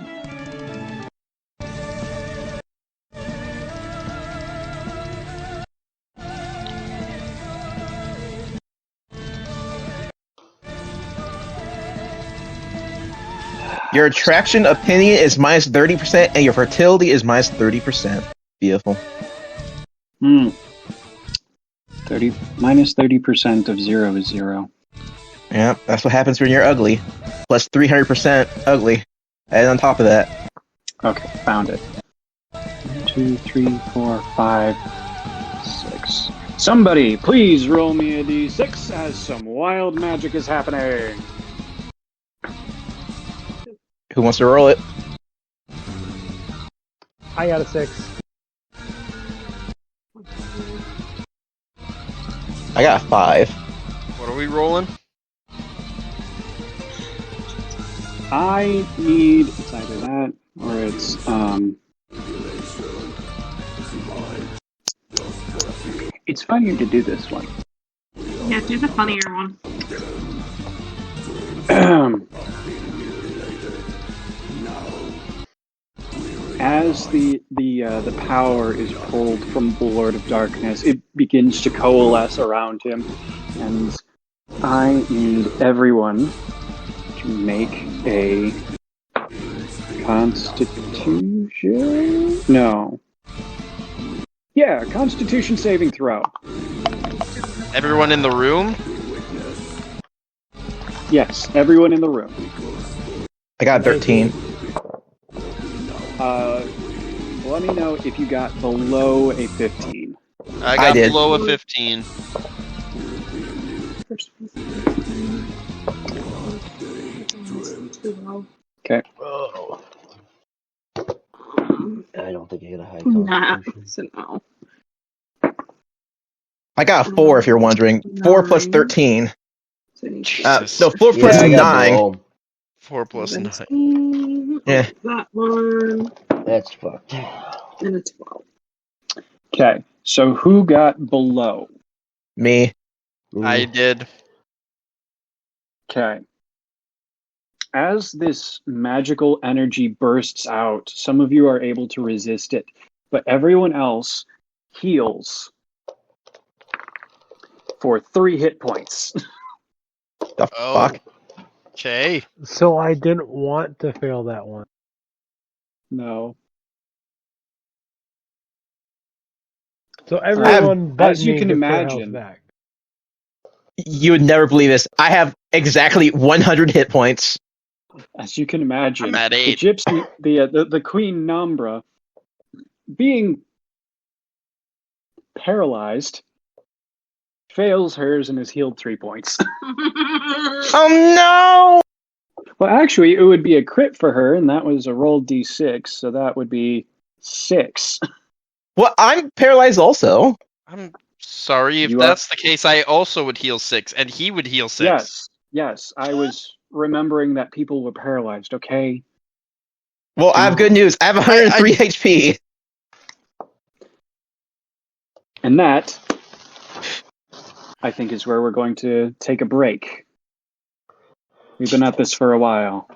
A: Your attraction opinion is minus 30%, and your fertility is minus 30%. Beautiful.
B: 30 minus 30% of 0 is 0.
A: Yeah, that's what happens when you're ugly. Plus 300% ugly. And on top of that.
B: Okay, found it. 1, 2, 3, 4, 5, 6. Somebody, please roll me a d6 as some wild magic is happening.
A: Who wants to roll it?
D: I got a 6.
A: I got a 5.
E: What are we rolling?
B: I need, it's either that or it's it's funnier to do this one.
H: Yeah, do the funnier one.
B: As the power is pulled from the Lord of Darkness, it begins to coalesce around him, and I need everyone to make a Constitution? No. Yeah, Constitution saving throw.
E: Everyone in the room?
B: Yes, everyone in the room.
A: I got 13.
B: Let me know if you got below a 15.
E: I got
A: did.
E: below a 15.
B: Okay.
I: Oh. I don't think I got a high
H: Nah,
I: constitution.
H: so no.
A: I got a 4 if you're wondering. 4 plus 13.
E: Jesus.
A: No, 4 plus
I: I got
A: 9.
I: below.
E: 4 plus 9.
A: Yeah.
H: That one.
I: That's fucked.
H: And a 12.
B: Okay, so who got below?
A: Me.
E: I did.
B: Okay. As this magical energy bursts out, some of you are able to resist it, but everyone else heals for 3 hit points.
A: The fuck?
E: Okay.
D: So I didn't want to fail that one.
B: No.
D: So everyone but
B: as you
D: me
B: can
D: gets their health
B: imagine,
D: back.
A: You would never believe this. I have exactly 100 hit points.
B: As you can imagine,
E: I'm at 8.
B: the gypsy, the Queen Nambra, being paralyzed, fails hers and is healed 3 points.
A: Oh
B: Well, actually, it would be a crit for her, and that was a roll d6, so that would be 6.
A: no! Well, I'm paralyzed also.
E: I'm sorry. If
B: You are-
E: that's the case, I also would heal 6, and he would heal 6.
B: Yes. I was remembering that people were paralyzed, okay?
A: Well, I have good news. I have 103 HP.
B: And that, I think, is where we're going to take a break. We've been at this for a while.